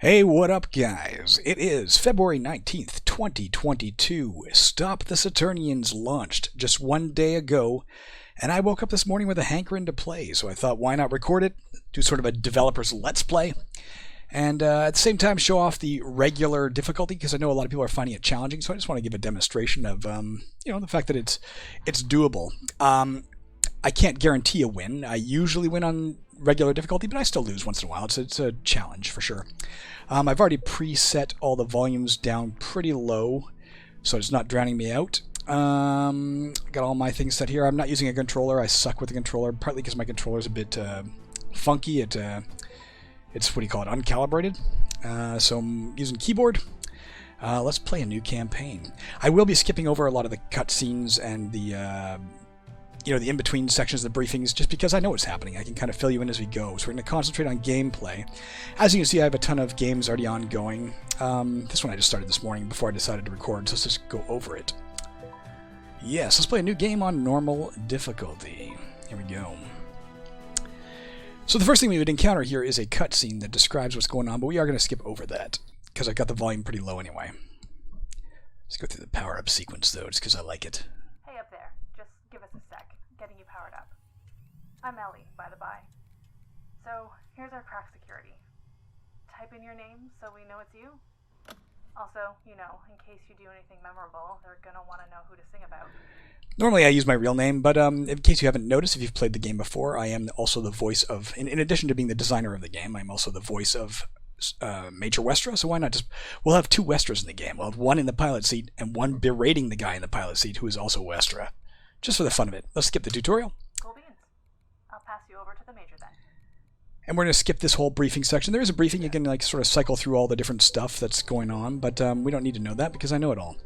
Hey, what up, guys? It is February 19th, 2022. Stop the Saturnians launched just one day ago, and I woke up this morning with a hankering to play, so I thought, why not record it, do sort of a developer's let's play, and at the same time show off the regular difficulty, because I know a lot of people are finding it challenging, so I just want to give a demonstration of, the fact that it's doable. I can't guarantee a win. I usually win on regular difficulty, but I still lose once in a while. It's a challenge for sure. I've already preset all the volumes down pretty low, so it's not drowning me out. Got all my things set here. I'm not using a controller. I suck with the controller, partly because my controller's a bit funky. It's what do you call it? Uncalibrated. So I'm using keyboard. Let's play a new campaign. I will be skipping over a lot of the cutscenes and the the in-between sections of the briefings, just because I know what's happening. I can kind of fill you in as we go. So we're going to concentrate on gameplay. As you can see, I have a ton of games already ongoing. This one I just started this morning before I decided to record, so let's just go over it. Yes, let's play a new game on normal difficulty. Here we go. So the first thing we would encounter here is a cutscene that describes what's going on, but we are going to skip over that, because I got the volume pretty low anyway. Let's go through the power-up sequence, though, just because I like it. Hey up there, just give us a sec. Getting you powered up. I'm Ellie, by the by. So, here's our crack security. Type in your name so we know it's you. Also, in case you do anything memorable, they're gonna want to know who to sing about. Normally I use my real name, but in case you haven't noticed, if you've played the game before, I am also the voice of, in addition to being the designer of the game, I'm also the voice of Major Westra, so why not we'll have two Westras in the game. We'll have one in the pilot seat and one berating the guy in the pilot seat who is also Westra. Just for the fun of it. Let's skip the tutorial. Cool beans. I'll pass you over to the Major then. And we're going to skip this whole briefing section. There is a briefing. You can sort of cycle through all the different stuff that's going on, but we don't need to know that because I know it all.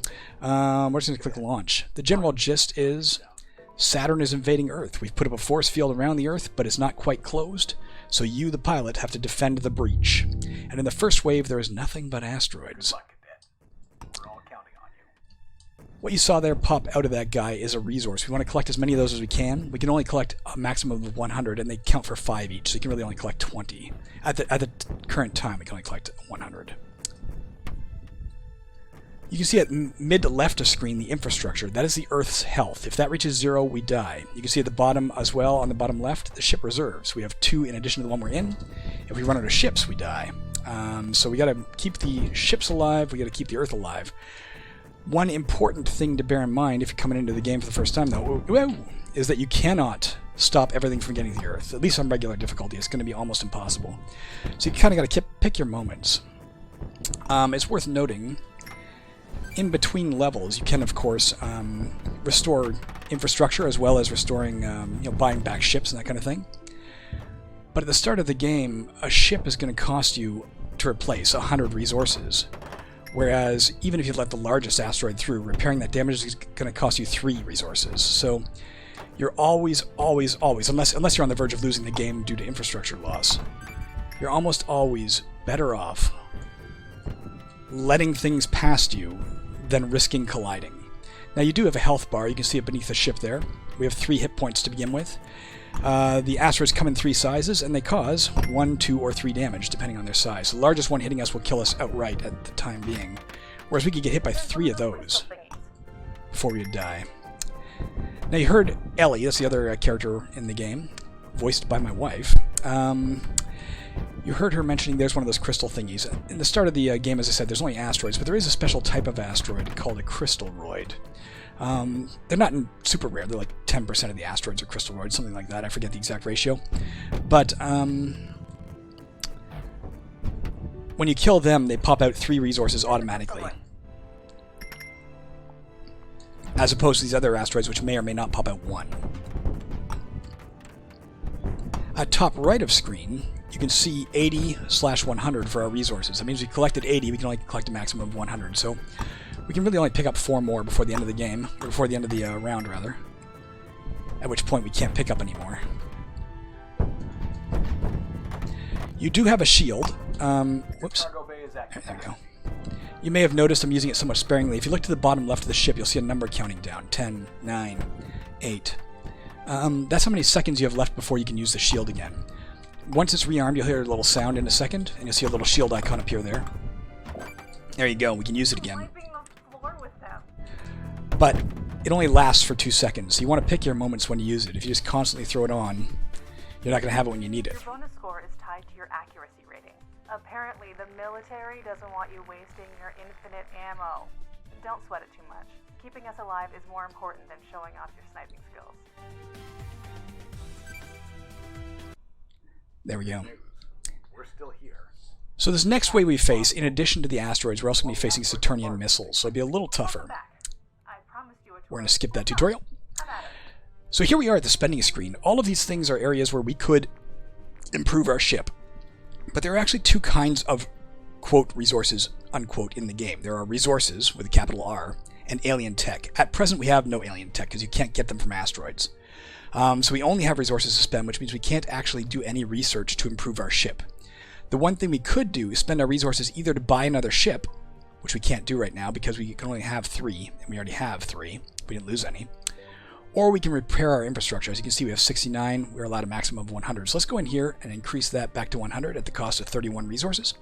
We're just going to click launch. The general gist is Saturn is invading Earth. We've put up a force field around the Earth, but it's not quite closed, so you, the pilot, have to defend the breach. And in the first wave, there is nothing but asteroids. What you saw there pop out of that guy is a resource. We want to collect as many of those as we can. We can only collect a maximum of 100, and they count for 5 each, so you can really only collect 20. At the current time, we can only collect 100. You can see at mid-left of screen the infrastructure. That is the Earth's health. If that reaches 0, we die. You can see at the bottom as well, on the bottom left, the ship reserves. We have 2 in addition to the one we're in. If we run out of ships, we die. So we got to keep the ships alive. We got to keep the Earth alive. One important thing to bear in mind if you're coming into the game for the first time, though, is that you cannot stop everything from getting to the Earth. At least on regular difficulty, it's going to be almost impossible. So you kind of got to pick your moments. It's worth noting, in between levels, you can, of course, restore infrastructure as well as restoring, buying back ships and that kind of thing. But at the start of the game, a ship is going to cost you to replace 100 resources. Whereas, even if you let the largest asteroid through, repairing that damage is going to cost you 3 resources. So, you're always, unless you're on the verge of losing the game due to infrastructure loss, you're almost always better off letting things past you than risking colliding. Now, you do have a health bar. You can see it beneath the ship there. We have 3 hit points to begin with. The asteroids come in 3 sizes, and they cause 1, 2, or 3 damage, depending on their size. The largest one hitting us will kill us outright at the time being, whereas we could get hit by 3 of those before we would die. Now you heard Ellie, that's the other character in the game, voiced by my wife. You heard her mentioning there's one of those crystal thingies. In the start of the game, as I said, there's only asteroids, but there is a special type of asteroid called a crystalroid. They're not super rare. They're like 10% of the asteroids are crystalroids, something like that. I forget the exact ratio. But when you kill them, they pop out 3 resources automatically. As opposed to these other asteroids, which may or may not pop out 1. At top right of screen, you can see 80/100 for our resources. That means we collected 80, we can only collect a maximum of 100. So we can really only pick up 4 more before the end of the game, or before the end of the round, rather. At which point we can't pick up anymore. You do have a shield. Whoops. There we go. You may have noticed I'm using it somewhat sparingly. If you look to the bottom left of the ship, you'll see a number counting down. 10, 9, 8. That's how many seconds you have left before you can use the shield again. once it's rearmed, you'll hear a little sound in a second, and you'll see a little shield icon appear there. There you go, we can use it again. Wiping the floor with them. But it only lasts for 2 seconds, so you want to pick your moments when to use it. If you just constantly throw it on, you're not going to have it when you need it. Your bonus score is tied to your accuracy rating. Apparently, the military doesn't want you wasting your infinite ammo. Don't sweat it too much. Keeping us alive is more important than showing off your sniping skills. There we go. We're still here. So this next wave we face, in addition to the asteroids, we're also going to be facing Saturnian missiles, so it'll be a little tougher. We're going to skip that tutorial. So here we are at the spending screen. All of these things are areas where we could improve our ship. But there are actually two kinds of, quote, resources, unquote, in the game. There are resources, with a capital R, and alien tech. At present, we have no alien tech, because you can't get them from asteroids. So we only have resources to spend, which means we can't actually do any research to improve our ship. The one thing we could do is spend our resources either to buy another ship, which we can't do right now because we can only have 3, and we already have 3. We didn't lose any. Or we can repair our infrastructure. As you can see, we have 69. We're allowed a maximum of 100. So let's go in here and increase that back to 100 at the cost of 31 resources.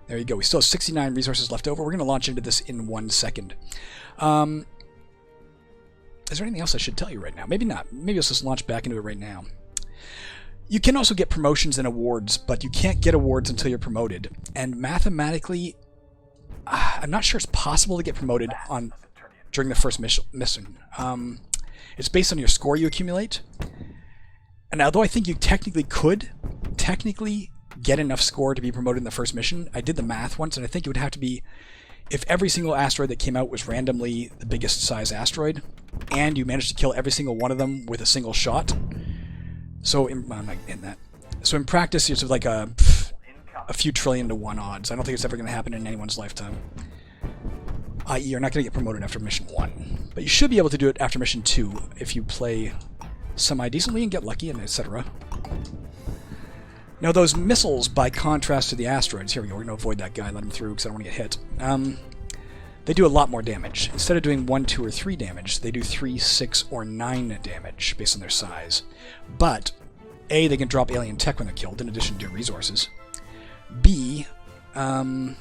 There you go. We still have 69 resources left over. We're going to launch into this in 1 second. Is there anything else I should tell you right now? Maybe not. Maybe let's just launch back into it right now. You can also get promotions and awards, but you can't get awards until you're promoted. And mathematically, I'm not sure it's possible to get promoted during the first mission. It's based on your score you accumulate. And although I think you technically could get enough score to be promoted in the first mission, I did the math once, and I think it would have to be if every single asteroid that came out was randomly the biggest size asteroid, and you managed to kill every single one of them with a single shot. So I'm not in that. So in practice, it's like a few trillion to 1 odds. I don't think it's ever going to happen in anyone's lifetime. I.e., you're not going to get promoted after mission 1. But you should be able to do it after mission 2 if you play semi-decently and get lucky, and etc. Now those missiles, by contrast to the asteroids, here we go, we're going to avoid that guy, let him through because I don't want to get hit. They do a lot more damage. Instead of doing 1, 2, or 3 damage, they do 3, 6, or 9 damage based on their size. But, A, they can drop alien tech when they're killed, in addition to resources. B, I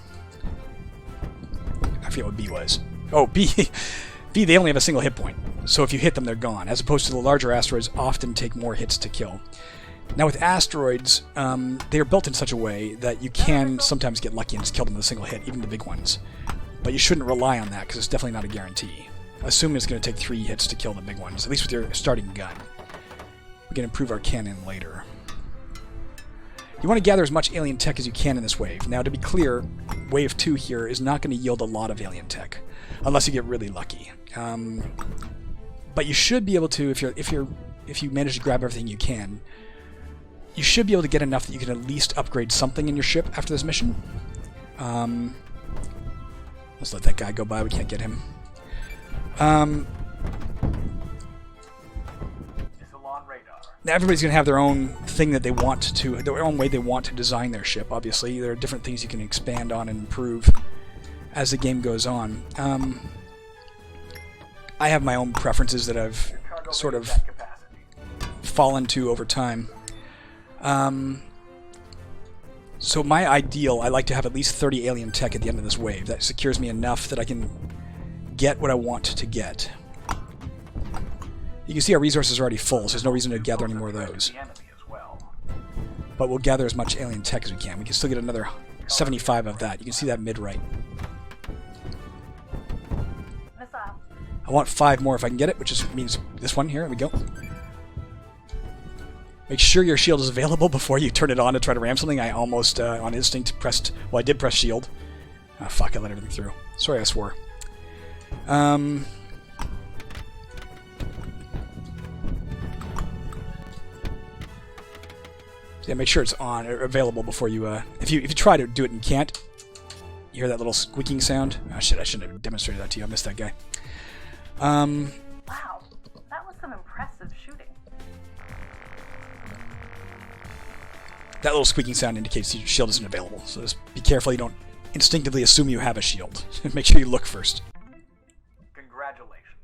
forget what B was. Oh, B, they only have a single hit point. So if you hit them, they're gone, as opposed to the larger asteroids often take more hits to kill. Now with asteroids, they are built in such a way that you can sometimes get lucky and just kill them with a single hit, even the big ones. But you shouldn't rely on that, because it's definitely not a guarantee. Assume it's going to take 3 hits to kill the big ones, at least with your starting gun. We can improve our cannon later. You want to gather as much alien tech as you can in this wave. Now, to be clear, wave 2 here is not going to yield a lot of alien tech, unless you get really lucky. But you should be able to, if you manage to grab everything you can, you should be able to get enough that you can at least upgrade something in your ship after this mission. Let's let that guy go by. We can't get him. Now everybody's going to have their own thing that they want to, their own way they want to design their ship, obviously. There are different things you can expand on and improve as the game goes on. I have my own preferences that I've sort of fallen to over time. So my ideal, I like to have at least 30 alien tech at the end of this wave. That secures me enough that I can get what I want to get. You can see our resources are already full, so there's no reason to gather any more of those. But we'll gather as much alien tech as we can. We can still get another 75 of that. You can see that mid-right. I want 5 more if I can get it, which just means this one here. Here we go. Make sure your shield is available before you turn it on to try to ram something. I almost, on instinct, pressed... Well, I did press shield. Ah, fuck, I let everything through. Sorry, I swore. Yeah, make sure it's on or available before you... If you try to do it and can't, you hear that little squeaking sound? Oh, shit, I shouldn't have demonstrated that to you. I missed that guy. Wow, that was some impressive shooting. That little squeaking sound indicates your shield isn't available, so just be careful you don't instinctively assume you have a shield. Make sure you look first. Congratulations.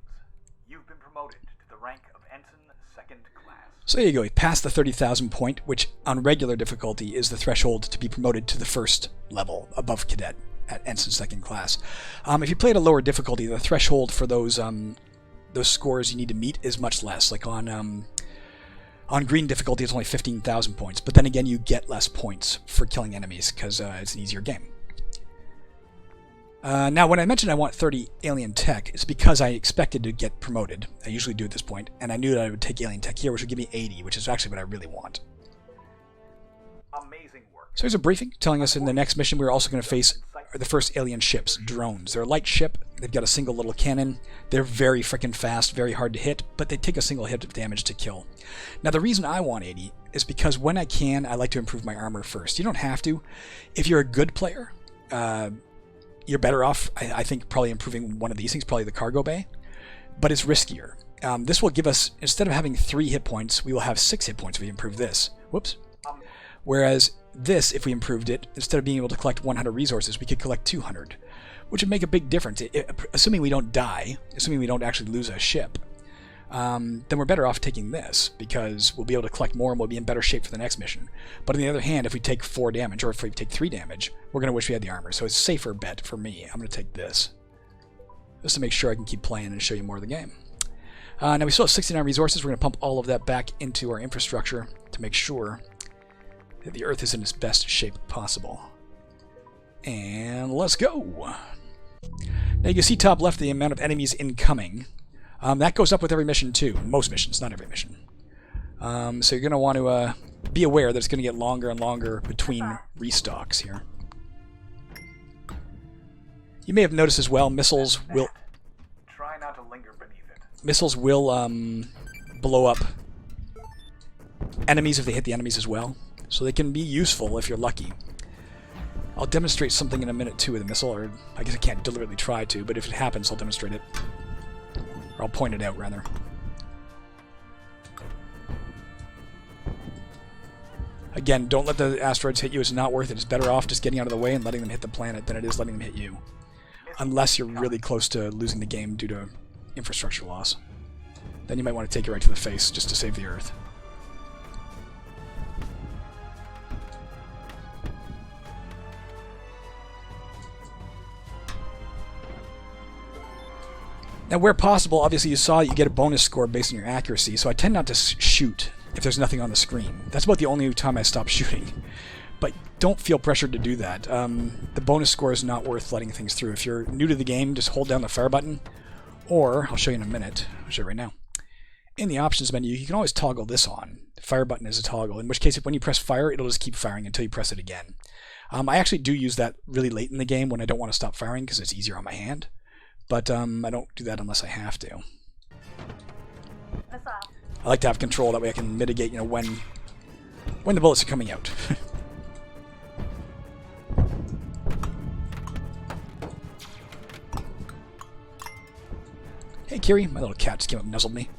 You've been promoted to the rank of Ensign 2nd Class. So there you go, we passed the 30,000 point, which on regular difficulty is the threshold to be promoted to the first level above cadet at ensign second class. If you play at a lower difficulty, the threshold for those scores you need to meet is much less. Like on green difficulty, it's only 15,000 points, but then again, you get less points for killing enemies because it's an easier game. Now, when I mentioned I want 30 alien tech, it's because I expected to get promoted. I usually do at this point, and I knew that I would take alien tech here, which would give me 80, which is actually what I really want. Amazing work. So here's a briefing telling us in the next mission we're also going to face the first alien ships, drones. They're a light ship. They've got a single little cannon. They're very freaking fast, very hard to hit, but they take a single hit of damage to kill. Now, the reason I want 80 is because when I can, I like to improve my armor first. You don't have to. If you're a good player, you're better off, I think, probably improving one of these things, probably the cargo bay, but it's riskier. This will give us, instead of having 3 hit points, we will have 6 hit points if we improve this. Whoops. Whereas this, if we improved it, instead of being able to collect 100 resources, we could collect 200, which would make a big difference. Assuming we don't die, assuming we don't actually lose a ship, then we're better off taking this, because we'll be able to collect more and we'll be in better shape for the next mission. But on the other hand, if we take 4 damage, or if we take 3 damage, we're going to wish we had the armor. So it's a safer bet for me. I'm going to take this, just to make sure I can keep playing and show you more of the game. Now we still have 69 resources. We're going to pump all of that back into our infrastructure to make sure that the Earth is in its best shape possible. And let's go! Now you can see top left the amount of enemies incoming. That goes up with every mission too. Most missions, not every mission. So you're going to want to be aware that it's going to get longer and longer between restocks here. You may have noticed as well, missiles will... Try not to linger beneath it. Missiles will blow up enemies if they hit the enemies as well. So they can be useful if you're lucky. I'll demonstrate something in a minute too with a missile, or I guess I can't deliberately try to, but if it happens, I'll demonstrate it. Or I'll point it out, rather. Again, don't let the asteroids hit you. It's not worth it. It's better off just getting out of the way and letting them hit the planet than it is letting them hit you. Unless you're really close to losing the game due to infrastructure loss. Then you might want to take it right to the face just to save the Earth. Now, where possible, obviously you saw that you get a bonus score based on your accuracy, so I tend not to shoot if there's nothing on the screen. That's about the only time I stop shooting. But don't feel pressured to do that. The bonus score is not worth letting things through. If you're new to the game, just hold down the fire button, or, I'll show you in a minute, I'll show you right now. In the options menu, you can always toggle this on. The fire button is a toggle, in which case when you press fire, it'll just keep firing until you press it again. I actually do use that really late in the game when I don't want to stop firing, because it's easier on my hand. But I don't do that unless I have to. I like to have control, that way I can mitigate, when the bullets are coming out. Hey Kiri, my little cat just came up and nuzzled me.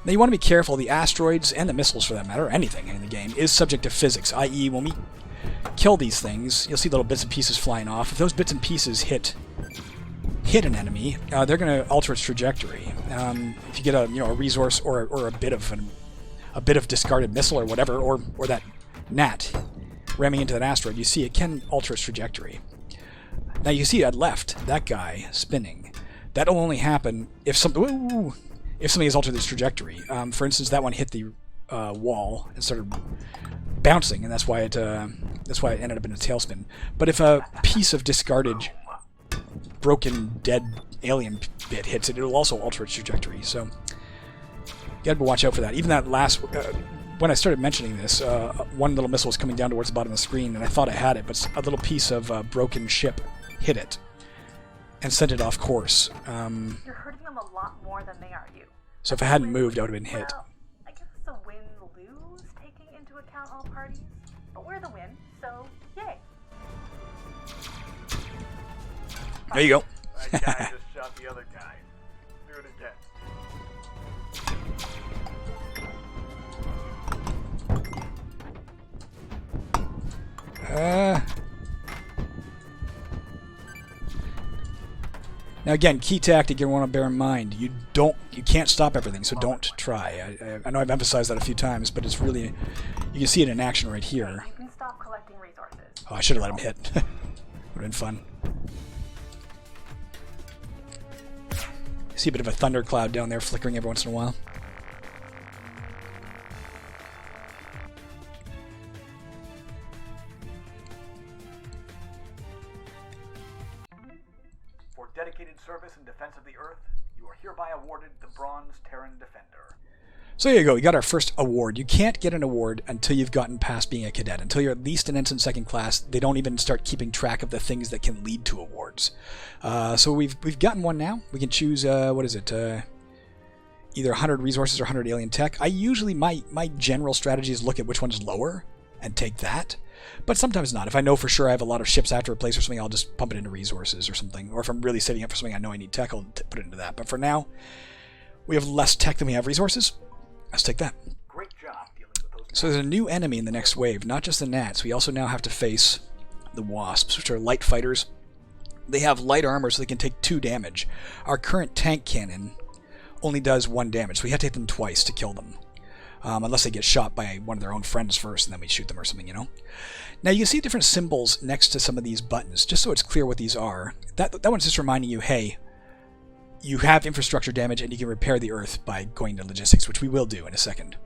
Now you want to be careful, the asteroids, and the missiles for that matter, or anything in the game, is subject to physics, i.e. when we kill these things, you'll see little bits and pieces flying off. If those bits and pieces hit an enemy, they're going to alter its trajectory. If you get a resource or a bit of discarded missile or whatever, or that gnat ramming into that asteroid, you see it can alter its trajectory. Now you see at left that guy spinning. That'll only happen if something has altered its trajectory. For instance, that one hit the wall and started bouncing, and that's why it ended up in a tailspin. But if a piece of discarded, broken, dead alien bit hits it, it'll also alter its trajectory. So you gotta watch out for that. Even that last, when I started mentioning this, one little missile was coming down towards the bottom of the screen, and I thought I had it, but a little piece of broken ship hit it and sent it off course. You're hurting them a lot more than they are you. So if I hadn't moved, I would have been hit. Well, I guess it's a win-lose, taking into account all parties. But we're the win, so yay. There you go. That guy just shot the other guy. Do it again. Now again, key tactic you want to bear in mind: you can't stop everything, so don't try. I know I've emphasized that a few times, but it's really, you can see it in action right here. You can stop collecting resources. Oh, I should have let him hit. Would have been fun. See a bit of a thundercloud down there flickering every once in a while. For dedicated service in defense of the Earth, you are hereby awarded the Bronze Terran Defender. So there you go, we got our first award. You can't get an award until you've gotten past being a cadet. Until you're at least an ensign second class, they don't even start keeping track of the things that can lead to awards. So we've gotten one now. We can choose, what is it, either 100 resources or 100 alien tech. I usually, my general strategy is look at which one's lower and take that. But sometimes not. If I know for sure I have a lot of ships I have to replace or something, I'll just pump it into resources or something. Or if I'm really setting up for something I know I need tech, I'll put it into that. But for now, we have less tech than we have resources. Let's take that. Great job dealing with those. So there's a new enemy in the next wave, not just the gnats. We also now have to face the wasps, which are light fighters. They have light armor, so they can take 2 damage. Our current tank cannon only does 1 damage, so we have to hit them twice to kill them. Unless they get shot by one of their own friends first, and then we shoot them or something, you know? Now you can see different symbols next to some of these buttons, just so it's clear what these are. That one's just reminding you, hey, you have infrastructure damage and you can repair the Earth by going to logistics, which we will do in a second.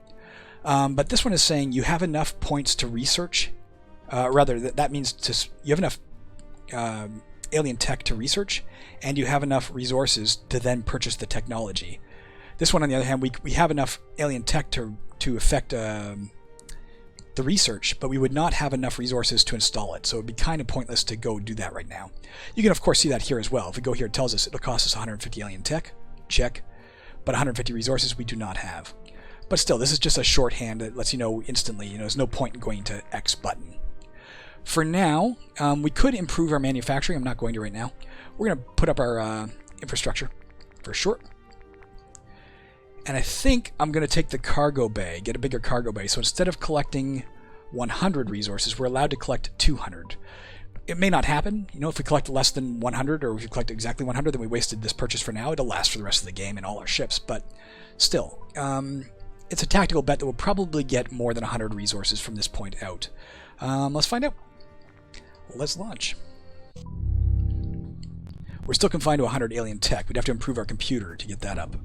But this one is saying you have enough points to research. That means you have enough alien tech to research, and you have enough resources to then purchase the technology. This one, on the other hand, we have enough alien tech to affect the research, but we would not have enough resources to install it, so it would be kind of pointless to go do that right now. You can of course see that here as well. If we go here, it tells us it'll cost us 150 alien tech, check, but 150 resources we do not have. But still, this is just a shorthand that lets you know instantly, there's no point in going to X button. For now, we could improve our manufacturing. I'm not going to right now. We're going to put up our infrastructure for short. And I think I'm going to take the cargo bay, get a bigger cargo bay. So instead of collecting 100 resources, we're allowed to collect 200. It may not happen. If we collect less than 100, or if we collect exactly 100, then we wasted this purchase for now. It'll last for the rest of the game and all our ships. But still, it's a tactical bet that we'll probably get more than 100 resources from this point out. Let's find out. Let's launch. We're still confined to 100 alien tech. We'd have to improve our computer to get that up.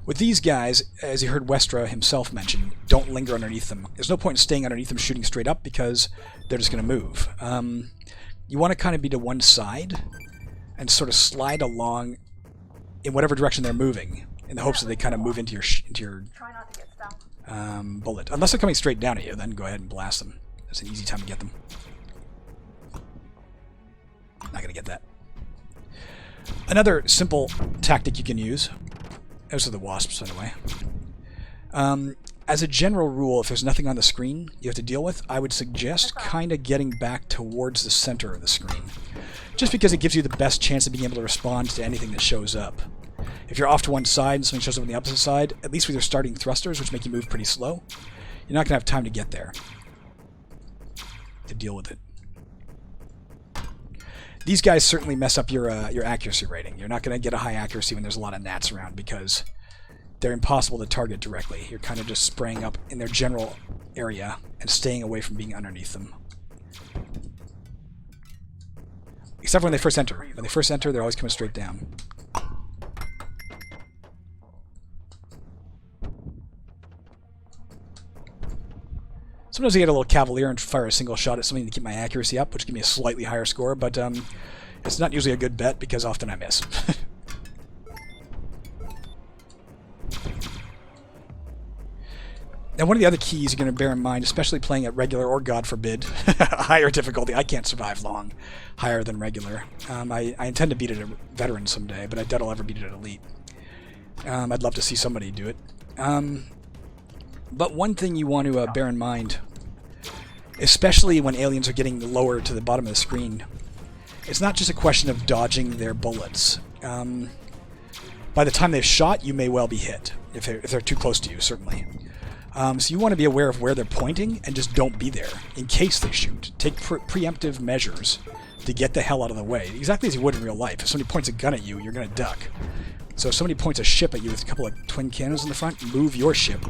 With these guys, as you heard Westra himself mention, don't linger underneath them. There's no point in staying underneath them shooting straight up because they're just going to move. You want to kind of be to one side and sort of slide along in whatever direction they're moving in the hopes that they kind of move into your Try not to get stung. bullet. Unless they're coming straight down at you, then go ahead and blast them. That's an easy time to get them. Not going to get that. Another simple tactic you can use. Those are the wasps, by the way. As a general rule, if there's nothing on the screen you have to deal with, I would suggest kind of getting back towards the center of the screen. Just because it gives you the best chance of being able to respond to anything that shows up. If you're off to one side and something shows up on the opposite side, at least with your starting thrusters, which make you move pretty slow, you're not going to have time to get there to deal with it. These guys certainly mess up your accuracy rating. You're not going to get a high accuracy when there's a lot of gnats around because they're impossible to target directly. You're kind of just spraying up in their general area and staying away from being underneath them. Except for when they first enter. When they first enter, they're always coming straight down. Sometimes I get a little cavalier and fire a single shot at something to keep my accuracy up, which gives me a slightly higher score, but it's not usually a good bet because often I miss. Now, one of the other keys you're going to bear in mind, especially playing at regular or, God forbid, higher difficulty. I can't survive long higher than regular. I intend to beat it at veteran someday, but I doubt I'll ever beat it at elite. I'd love to see somebody do it. But one thing you want to bear in mind, especially when aliens are getting lower to the bottom of the screen, it's not just a question of dodging their bullets. By the time they've shot, you may well be hit, if they're too close to you, certainly. So you want to be aware of where they're pointing and just don't be there in case they shoot. Take preemptive measures to get the hell out of the way, exactly as you would in real life. If somebody points a gun at you, you're going to duck. So if somebody points a ship at you with a couple of twin cannons in the front, move your ship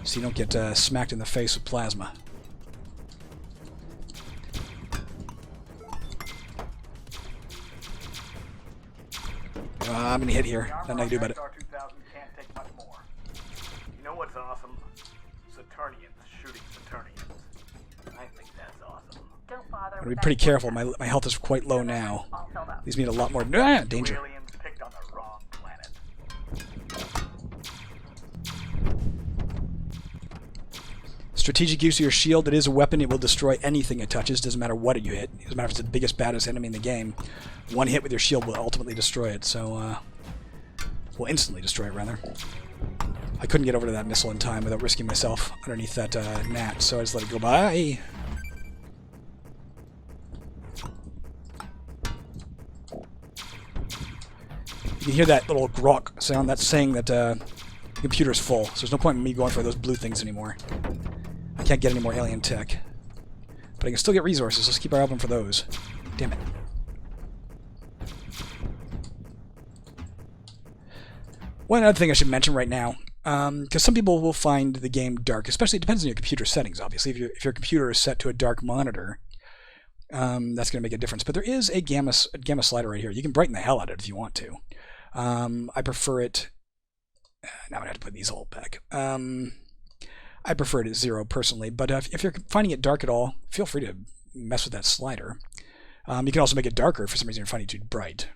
so you don't get smacked in the face with plasma. I'm going to hit here. Nothing I can do about it. R2000 can't take much more. You know what's awesome? Saturnians shooting Saturnians. I think that's awesome. Don't bother. I'm going to be pretty careful. My health is quite low now. All filled up. These mean a lot more danger. Aliens picked on the wrong planet. Strategic use of your shield. It is a weapon. It will destroy anything it touches. Doesn't matter what you hit. Doesn't matter if it's the biggest, baddest enemy in the game. One hit with your shield will ultimately destroy it. So, will instantly destroy it, rather. I couldn't get over to that missile in time without risking myself underneath that gnat, so I just let it go by. You can hear that little grok sound. That's saying that the computer's full, so there's no point in me going for those blue things anymore. I can't get any more alien tech. But I can still get resources. Let's keep our eye open for those. Damn it. One other thing I should mention right now, because some people will find the game dark, especially it depends on your computer settings, obviously. If your computer is set to a dark monitor, that's going to make a difference. But there is a gamma slider right here. You can brighten the hell out of it if you want to. I prefer it... Now I'm going to have to put these all back. I prefer it at 0 personally, but if you're finding it dark at all, feel free to mess with that slider. You can also make it darker if for some reason you're finding it too bright.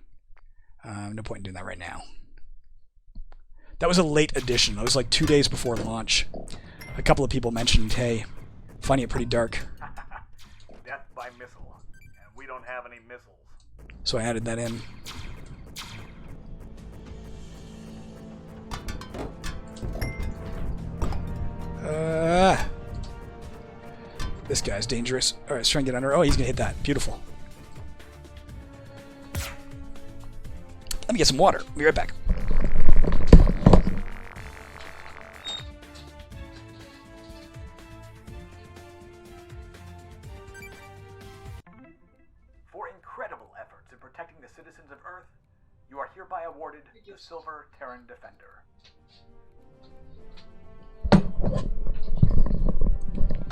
No point in doing that right now. That was a late addition. That was like 2 days before launch. A couple of people mentioned, hey, finding it pretty dark. Death by missile. And we don't have any missiles. So I added that in. This guy's dangerous. Alright, let's try and get under. Oh, he's gonna hit that. Beautiful. Let me get some water. Be right back. For incredible efforts in protecting the citizens of Earth, you are hereby awarded the Silver Terran Defender.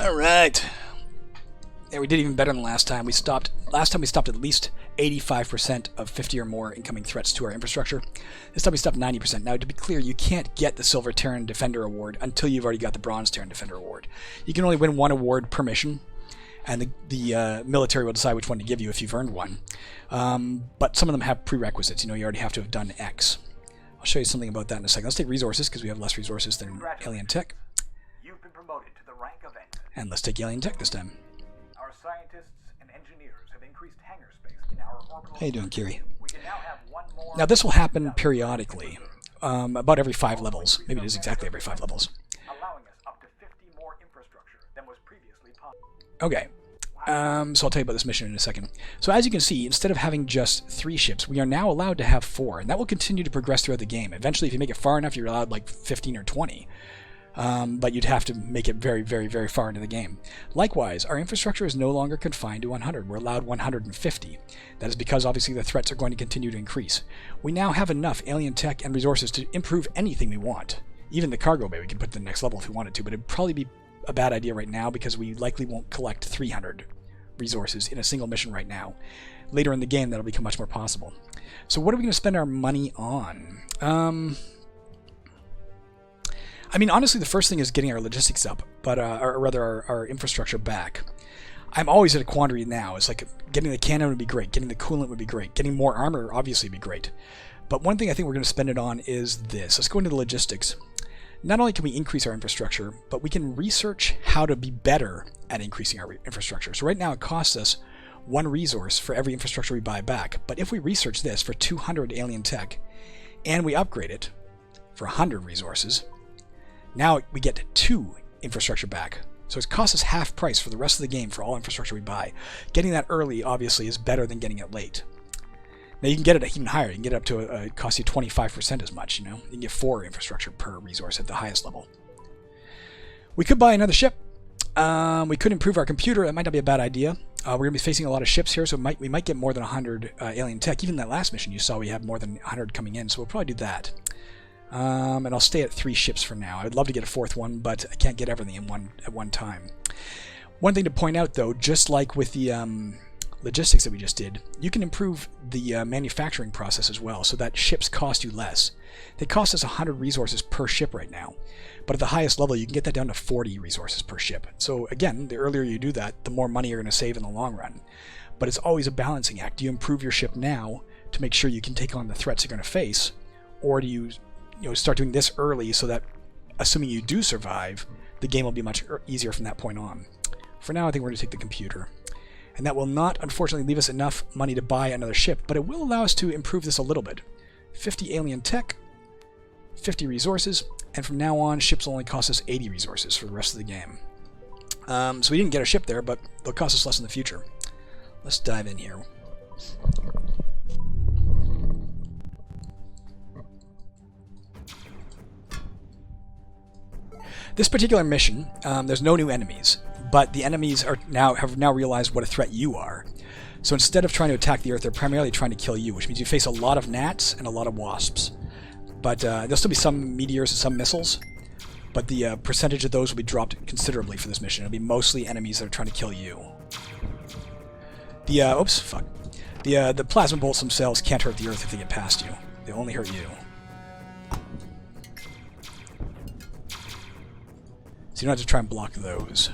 Alright. Yeah, we did even better than last time. Last time we stopped at least 85% of 50 or more incoming threats to our infrastructure. This time we stopped 90%. Now, to be clear, you can't get the Silver Terran Defender Award until you've already got the Bronze Terran Defender Award. You can only win one award per mission, and the military will decide which one to give you if you've earned one. But some of them have prerequisites. You know, you already have to have done X. I'll show you something about that in a second. Let's take resources, because we have less resources than alien tech. You've been promoted to the rank of ensign. And let's take alien tech this time. Our scientists and engineers have increased hangar space in our orbital. How you doing, Kiri? We can now have one more. Now, this will happen periodically, about every 5 levels. Maybe it is exactly every 5 levels. Allowing us up to 50 more infrastructure than was previously possible. Okay. So I'll tell you about this mission in a second. So as you can see, instead of having just 3 ships, we are now allowed to have 4, and that will continue to progress throughout the game. Eventually, if you make it far enough, you're allowed like 15 or 20. But you'd have to make it very, very, very far into the game. Likewise, our infrastructure is no longer confined to 100. We're allowed 150. That is because, obviously, the threats are going to continue to increase. We now have enough alien tech and resources to improve anything we want. Even the cargo bay we can put to the next level if we wanted to, but it'd probably be a bad idea right now because we likely won't collect 300 resources in a single mission right now. Later in the game, that'll become much more possible. So what are we going to spend our money on? I mean, honestly, the first thing is getting our logistics up, but or rather our infrastructure back. I'm always at a quandary now. It's like getting the cannon would be great, getting the coolant would be great, getting more armor obviously would be great. But one thing I think we're going to spend it on is this. Let's go into the logistics. Not only can we increase our infrastructure, but we can research how to be better at increasing our infrastructure. So right now it costs us 1 resource for every infrastructure we buy back. But if we research this for 200 alien tech, and we upgrade it for 100 resources, now we get 2 infrastructure back. So it costs us half price for the rest of the game for all infrastructure we buy. Getting that early, obviously, is better than getting it late. Now you can get it even higher. You can get it up to it costs you 25% as much. You know, you can get 4 infrastructure per resource at the highest level. We could buy another ship. We could improve our computer. That might not be a bad idea. We're going to be facing a lot of ships here, so we might get more than 100 alien tech. Even that last mission you saw, we have more than 100 coming in, so we'll probably do that. And I'll stay at 3 ships for now. I would love to get a 4th one, but I can't get everything at one time. One thing to point out, though, just like with the logistics that we just did, you can improve the manufacturing process as well, so that ships cost you less. They cost us 100 resources per ship right now, but at the highest level you can get that down to 40 resources per ship. So again, the earlier you do that, the more money you're going to save in the long run. But it's always a balancing act. Do you improve your ship now to make sure you can take on the threats you're going to face, or do you start doing this early so that, assuming you do survive, the game will be much easier from that point on? For now, I think we're going to take the computer. And that will not, unfortunately, leave us enough money to buy another ship, but it will allow us to improve this a little bit. 50 alien tech, 50 resources, and from now on, ships will only cost us 80 resources for the rest of the game. So we didn't get a ship there, but they'll cost us less in the future. Let's dive in here. This particular mission, there's no new enemies, but the enemies have now realized what a threat you are. So instead of trying to attack the Earth, they're primarily trying to kill you, which means you face a lot of gnats and a lot of wasps. But there'll still be some meteors and some missiles, but the percentage of those will be dropped considerably for this mission. It'll be mostly enemies that are trying to kill you. The plasma bolts themselves can't hurt the Earth if they get past you. They only hurt you. So you don't have to try and block those.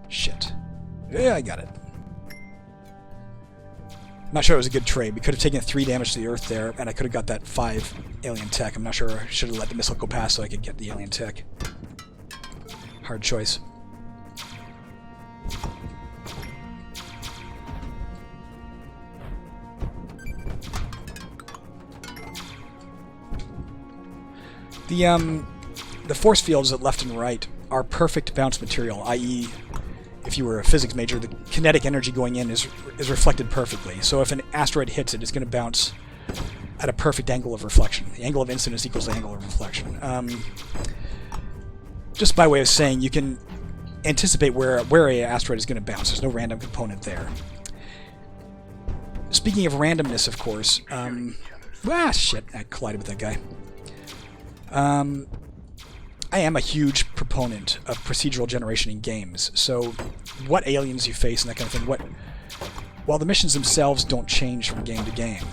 Shit. Yeah, I got it. I'm not sure it was a good trade. We could have taken 3 damage to the Earth there, and I could have got that 5 alien tech. I'm not sure I should have let the missile go past so I could get the alien tech. Hard choice. The force fields at left and right are perfect bounce material, i.e., if you were a physics major, the kinetic energy going in is reflected perfectly. So if an asteroid hits it, it's going to bounce at a perfect angle of reflection. The angle of incidence equals the angle of reflection. Just by way of saying, you can anticipate where an asteroid is going to bounce. There's no random component there. Speaking of randomness, of course... shit, I collided with that guy. I am a huge proponent of procedural generation in games, so what aliens you face and that kind of thing, while the missions themselves don't change from game to game,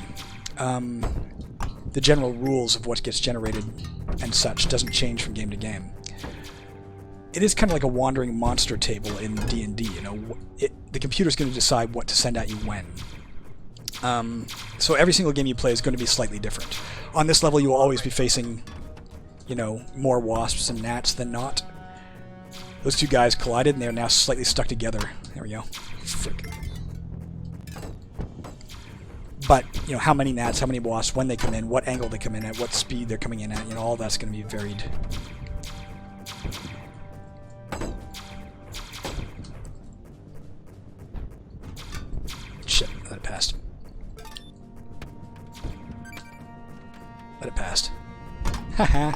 the general rules of what gets generated and such doesn't change from game to game. It is kind of like a wandering monster table in D&D, the computer's going to decide what to send at you when. So every single game you play is going to be slightly different. On this level you will always be facing more wasps and gnats than not. Those 2 guys collided and they are now slightly stuck together. There we go. Frick. But, how many gnats, how many wasps, when they come in, what angle they come in at, what speed they're coming in at, all that's going to be varied. Shit, let it pass. Let it pass. Haha.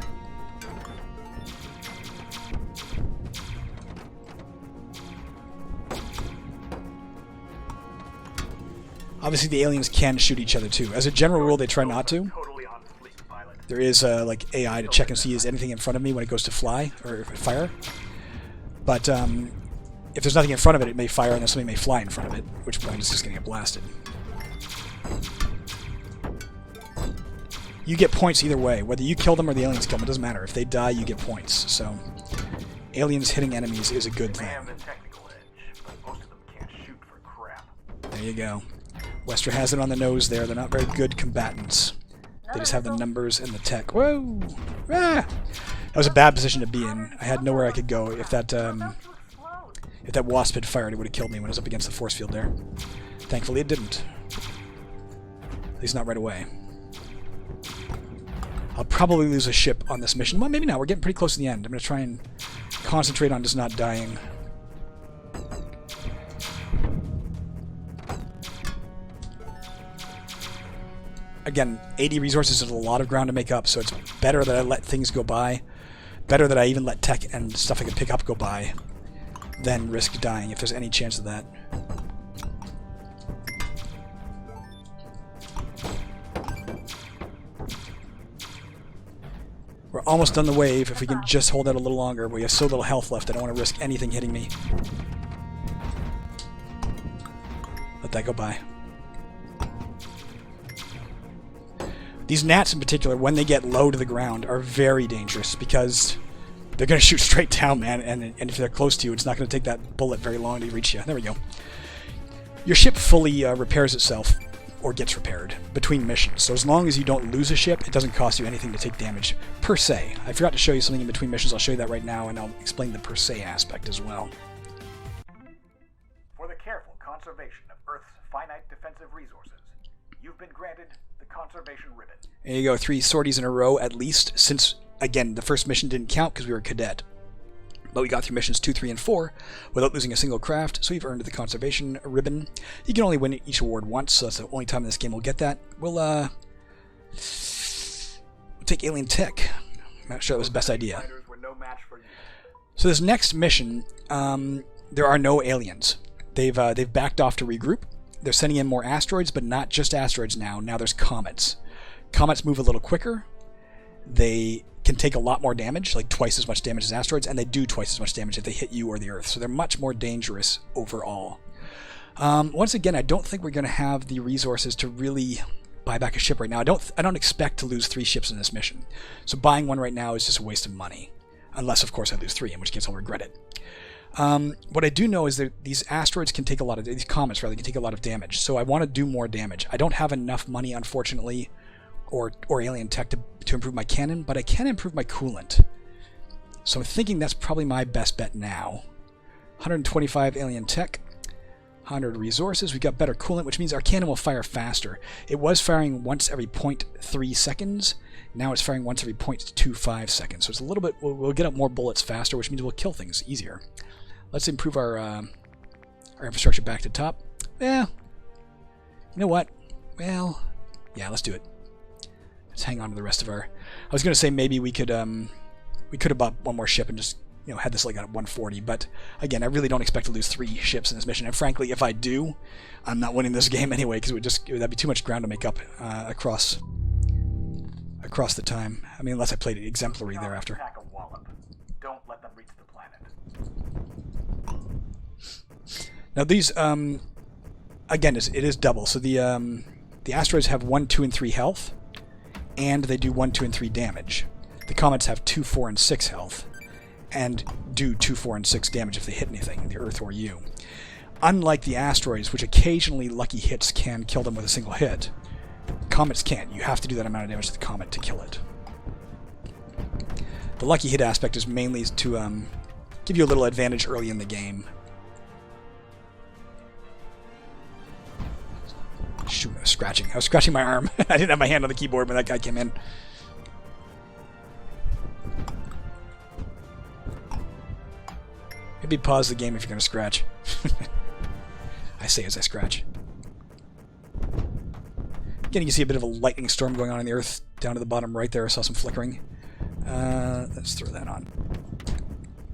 Obviously, the aliens can shoot each other too. As a general rule, they try not to. There is like AI to check and see is anything in front of me when it goes to fly or fire. But if there's nothing in front of it, it may fire, and then something may fly in front of it, at which point it's just going to get blasted. You get points either way. Whether you kill them or the aliens kill them, it doesn't matter. If they die, you get points. So, aliens hitting enemies is a good thing. There you go. Wester has it on the nose there. They're not very good combatants. They just have the numbers and the tech. Whoa! Ah! That was a bad position to be in. I had nowhere I could go. If that wasp had fired, it would have killed me when I was up against the force field there. Thankfully, it didn't. At least not right away. I'll probably lose a ship on this mission. Well, maybe not. We're getting pretty close to the end. I'm going to try and concentrate on just not dying. Again, 80 resources is a lot of ground to make up, so it's better that I let things go by better that I even let tech and stuff I can pick up go by than risk dying if there's any chance of that. We're almost done the wave. If we can just hold out a little longer. We have so little health left, I don't want to risk anything hitting me. Let that go by. These gnats in particular, when they get low to the ground, are very dangerous because they're going to shoot straight down, man, and if they're close to you, it's not going to take that bullet very long to reach you. There we go. Your ship fully repairs itself, or gets repaired, between missions. So as long as you don't lose a ship, it doesn't cost you anything to take damage, per se. I forgot to show you something in between missions. I'll show you that right now, and I'll explain the per se aspect as well. For the careful conservation of Earth's finite defensive resources, you've been granted the Conservation Ribbon. There you go, 3 sorties in a row at least, since, again, the first mission didn't count because we were a cadet. But we got through missions 2, 3, and 4 without losing a single craft, so we've earned the Conservation Ribbon. You can only win each award once, so that's the only time in this game we'll get that. We'll take Alien Tech. I'm not sure that was the best idea. So this next mission, there are no aliens. They've backed off to regroup. They're sending in more asteroids, but not just asteroids now. Now there's comets. Comets move a little quicker. They can take a lot more damage, like twice as much damage as asteroids, and they do twice as much damage if they hit you or the Earth. So they're much more dangerous overall. Once again, I don't think we're going to have the resources to really buy back a ship right now. I don't expect to lose 3 ships in this mission. So buying one right now is just a waste of money. Unless, of course, I lose 3, in which case I'll regret it. What I do know is that these asteroids can take a lot of... These comets, rather, can take a lot of damage. So I want to do more damage. I don't have enough money, unfortunately, or alien tech to improve my cannon, but I can improve my coolant. So I'm thinking that's probably my best bet now. 125 alien tech, 100 resources. We got better coolant, which means our cannon will fire faster. It was firing once every 0.3 seconds. Now it's firing once every 0.25 seconds. So it's a little bit... We'll get up more bullets faster, which means we'll kill things easier. Let's improve our infrastructure back to top. Yeah. You know what? Well, yeah, let's do it. Let's hang on to the rest of our... I was going to say maybe we could have bought one more ship and just, you know, had this like at 140, but again, I really don't expect to lose 3 ships in this mission, and frankly, if I do, I'm not winning this game anyway, because that'd be too much ground to make up across the time. I mean, unless I played it exemplary thereafter. Attack a wallop. Don't let them reach the planet. Now these, again, it is double. So the asteroids have 1, 2, and 3 health, and they do 1, 2, and 3 damage. The comets have 2, 4, and 6 health, and do 2, 4, and 6 damage if they hit anything, the Earth or you. Unlike the asteroids, which occasionally lucky hits can kill them with a single hit, comets can't. You have to do that amount of damage to the comet to kill it. The lucky hit aspect is mainly to give you a little advantage early in the game. Shoot, I was scratching. I was scratching my arm. I didn't have my hand on the keyboard when that guy came in. Maybe pause the game if you're going to scratch. I say as I scratch. Again, you can see a bit of a lightning storm going on in the Earth. Down to the bottom right there, I saw some flickering. Let's throw that on.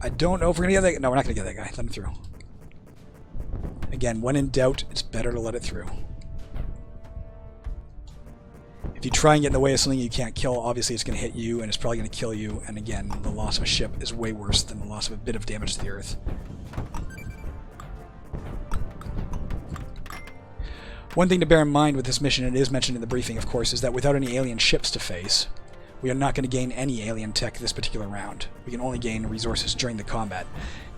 I don't know if we're going to get that guy. No, we're not going to get that guy. Let him through. Again, when in doubt, it's better to let it through. If you try and get in the way of something you can't kill, obviously it's going to hit you, and it's probably going to kill you. And again, the loss of a ship is way worse than the loss of a bit of damage to the Earth. One thing to bear in mind with this mission, and it is mentioned in the briefing, of course, is that without any alien ships to face, we are not going to gain any alien tech this particular round. We can only gain resources during the combat.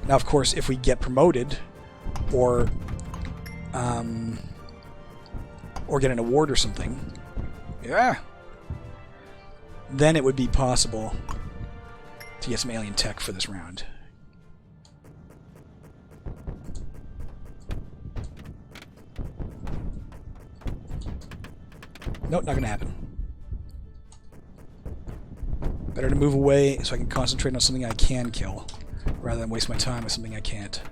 Now, of course, if we get promoted, or get an award or something, then it would be possible to get some alien tech for this round. Nope, not going to happen. Better to move away so I can concentrate on something I can kill, rather than waste my time with something I can't.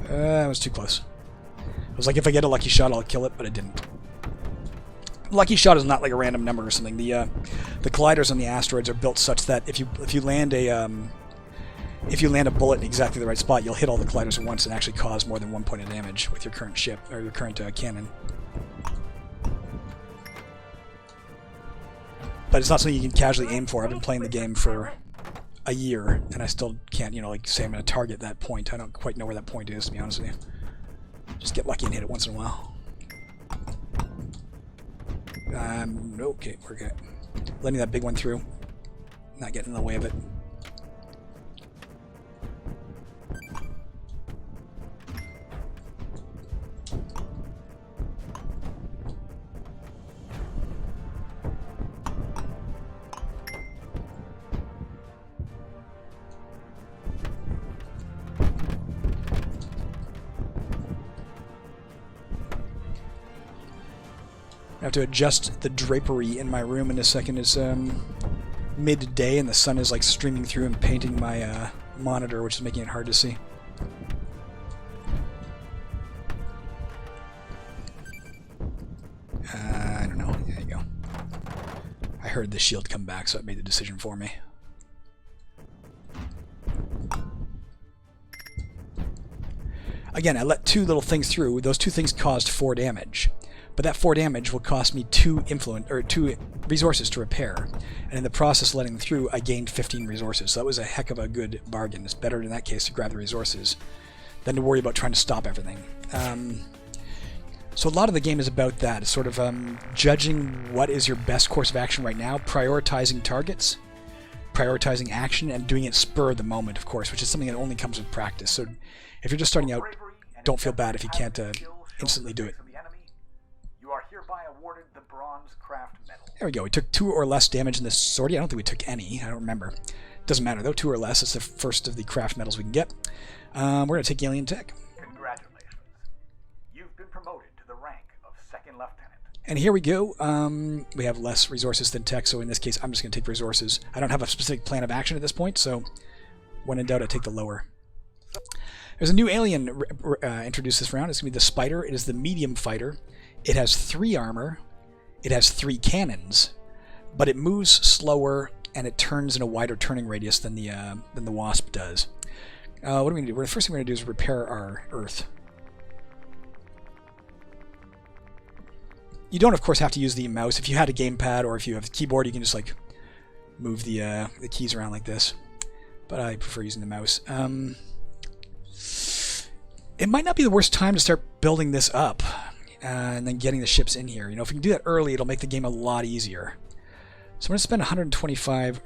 That was too close. I was like, if I get a lucky shot, I'll kill it, but I didn't. Lucky shot is not like a random number or something. The colliders on the asteroids are built such that if you land a bullet in exactly the right spot, you'll hit all the colliders at once and actually cause more than 1 point of damage with your current ship or your current cannon. But it's not something you can casually aim for. I've been playing the game for a year, and I still can't, like, say I'm going to target that point. I don't quite know where that point is, to be honest with you. Just get lucky and hit it once in a while. Okay, we're good. Letting that big one through. Not getting in the way of it. I have to adjust the drapery in my room in a second. It's midday and the sun is like streaming through and painting my monitor, which is making it hard to see. I don't know. There you go. I heard the shield come back, so it made the decision for me. Again, I let 2 little things through. Those 2 things caused 4 damage. But that 4 damage will cost me 2 resources to repair. And in the process of letting them through, I gained 15 resources. So that was a heck of a good bargain. It's better in that case to grab the resources than to worry about trying to stop everything. So a lot of the game is about that. It's sort of judging what is your best course of action right now, prioritizing targets, prioritizing action, and doing it spur of the moment, of course, which is something that only comes with practice. So if you're just starting out, don't feel bad if you can't instantly do it. You are hereby awarded the Bronze Craft Medal. There we go. We took 2 or less damage in this sortie. I don't think we took any. I don't remember. Doesn't matter, though. 2 or less. It's the first of the craft medals we can get. We're going to take Alien Tech. Congratulations. You've been promoted to the rank of Second Lieutenant. And here we go. We have less resources than tech, so in this case, I'm just going to take resources. I don't have a specific plan of action at this point, so when in doubt, I take the lower. There's a new alien introduced this round. It's going to be the Spider. It is the medium fighter. It has 3 armor, it has 3 cannons, but it moves slower and it turns in a wider turning radius than the Wasp does. What are we going to do? The first thing we're going to do is repair our Earth. You don't, of course, have to use the mouse. If you had a gamepad or if you have a keyboard, you can just like move the keys around like this. But I prefer using the mouse. It might not be the worst time to start building this up. And then getting the ships in here. If we can do that early, it'll make the game a lot easier. So I'm going to spend 125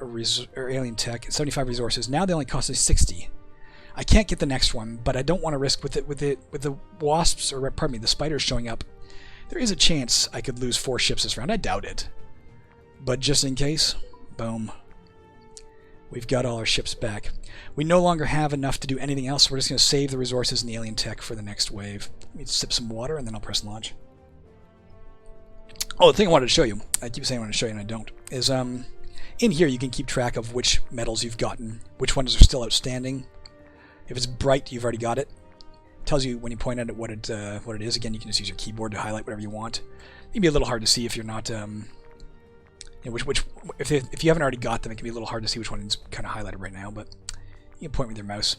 alien tech, 75 resources. Now they only cost us 60. I can't get the next one, but I don't want to risk with the wasps, or pardon me, the spiders showing up. There is a chance I could lose 4 ships this round. I doubt it, but just in case, boom. We've got all our ships back. We no longer have enough to do anything else. So we're just going to save the resources in the alien tech for the next wave. Let me sip some water and then I'll press launch. Oh, the thing I wanted to show you, I keep saying I want to show you and I don't, is in here you can keep track of which medals you've gotten, which ones are still outstanding. If it's bright, you've already got it. It tells you when you point at it what it is. Again, you can just use your keyboard to highlight whatever you want. It can be a little hard to see if you're not... if you haven't already got them, it can be a little hard to see which one is kind of highlighted right now, but you can point with your mouse.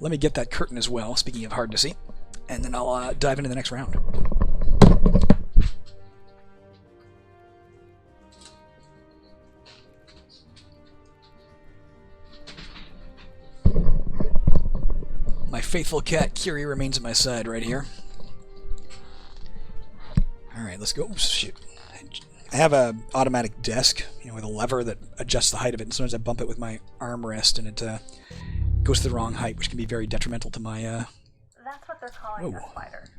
Let me get that curtain as well, speaking of hard to see, and then I'll dive into the next round. My faithful cat, Kiri, remains at my side right here. Alright, let's go. Oops, shoot. I have an automatic desk, with a lever that adjusts the height of it, and sometimes I bump it with my armrest, and it goes to the wrong height, which can be very detrimental to my... That's what they're calling your spider.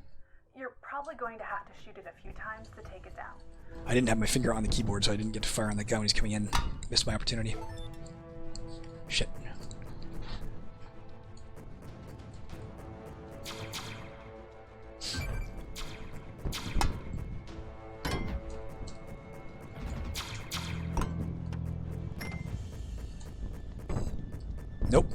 You're probably going to have to shoot it a few times to take it down. I didn't have my finger on the keyboard, so I didn't get to fire on the guy when he's coming in. Missed my opportunity. Shit. Nope.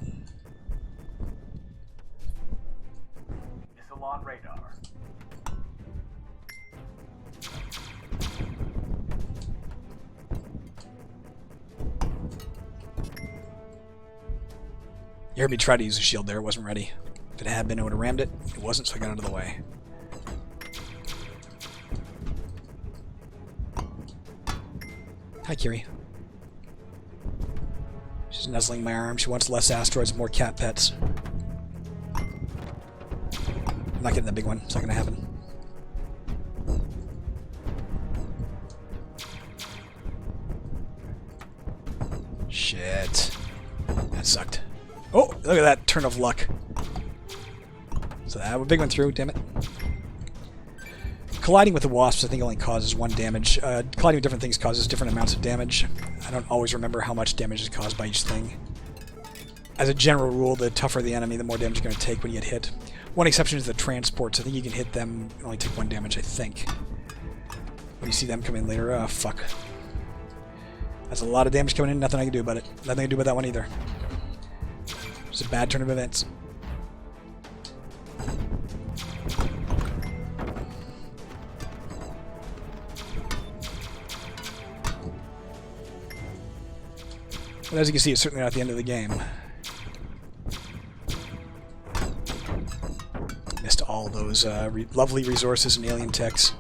You heard me try to use a shield there. It wasn't ready. If it had been, I would have rammed it. It wasn't, so I got out of the way. Hi, Kiri. She's nuzzling my arm. She wants less asteroids and more cat pets. I'm not getting the big one. It's not going to happen. Shit. That sucked. Oh, look at that turn of luck. So I have a big one through, damn it. Colliding with the wasps, I think, only causes 1 damage. Colliding with different things causes different amounts of damage. I don't always remember how much damage is caused by each thing. As a general rule, the tougher the enemy, the more damage you're going to take when you get hit. One exception is the transports. I think you can hit them and only take 1 damage, I think. When you see them come in later, oh, fuck. That's a lot of damage coming in, nothing I can do about it. Nothing I can do about that one either. It's a bad turn of events. But as you can see, it's certainly not the end of the game. Missed all those lovely resources and alien techs.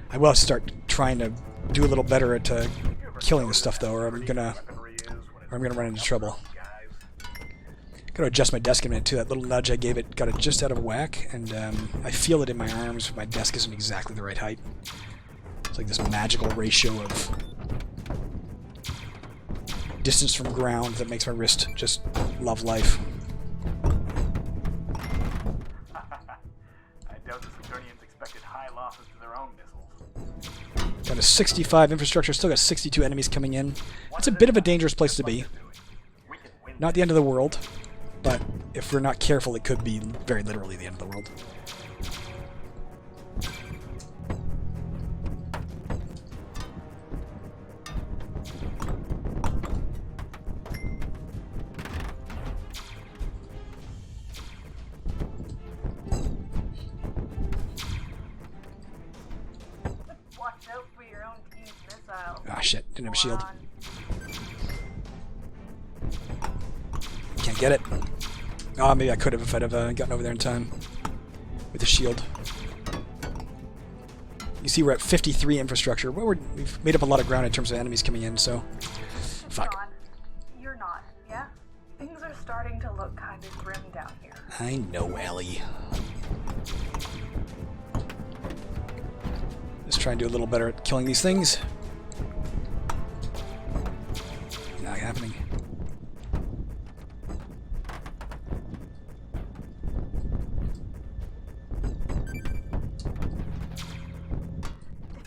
I will have to start trying to do a little better at killing this stuff, though, or I'm gonna run into trouble. Gotta adjust my desk a minute too. That little nudge I gave it got it just out of whack, and I feel it in my arms. My desk isn't exactly the right height. It's like this magical ratio of distance from ground that makes my wrist just love life. I doubt the Saturnians expected high losses to their own missiles. Got a 65 infrastructure, still got 62 enemies coming in. It's a bit of a dangerous place to be. Not the end of the world, but if we're not careful, it could be very literally the end of the world. Watch out for your own team's missiles. Ah, shit. Didn't have a shield. Can't get it. Oh, maybe I could have if I'd have gotten over there in time with the shield. You see we're at 53 infrastructure. Well, we've made up a lot of ground in terms of enemies coming in, so... Fuck. John, you're not, yeah? Things are starting to look kind of grim down here. I know, Ellie. Let's try and do a little better at killing these things. Not happening.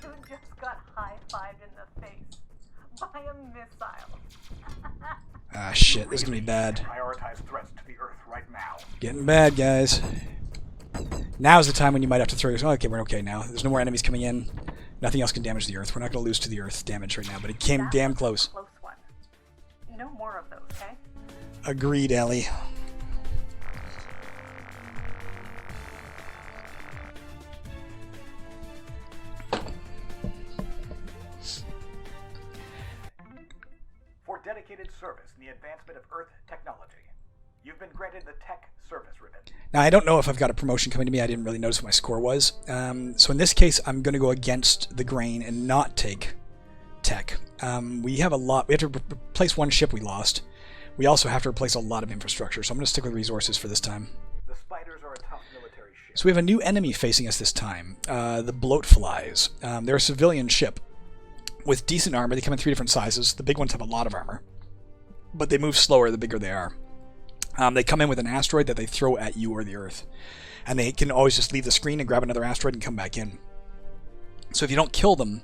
Dude just got high-fived in the face by a missile. Ah, shit. This is gonna be bad. Prioritize threats to the Earth right now. Getting bad, guys. Now's the time when you might have to throw... Okay, we're okay now. There's no more enemies coming in. Nothing else can damage the Earth. We're not going to lose to the Earth damage right now, but it came That damn was a close. close one. No more of those, okay? Agreed, Ellie. For dedicated service in the advancement of Earth technology, you've been granted the Tech Service Ribbon. Now, I don't know if I've got a promotion coming to me. I didn't really notice what my score was. So in this case, I'm going to go against the grain and not take tech. We have a lot. We have to replace 1 ship we lost. We also have to replace a lot of infrastructure, so I'm going to stick with resources for this time. The Spiders are a tough military ship. So we have a new enemy facing us this time, the Bloat Flies. They're a civilian ship with decent armor. They come in 3 different sizes. The big ones have a lot of armor, but they move slower the bigger they are. They come in with an asteroid that they throw at you or the Earth. And they can always just leave the screen and grab another asteroid and come back in. So if you don't kill them,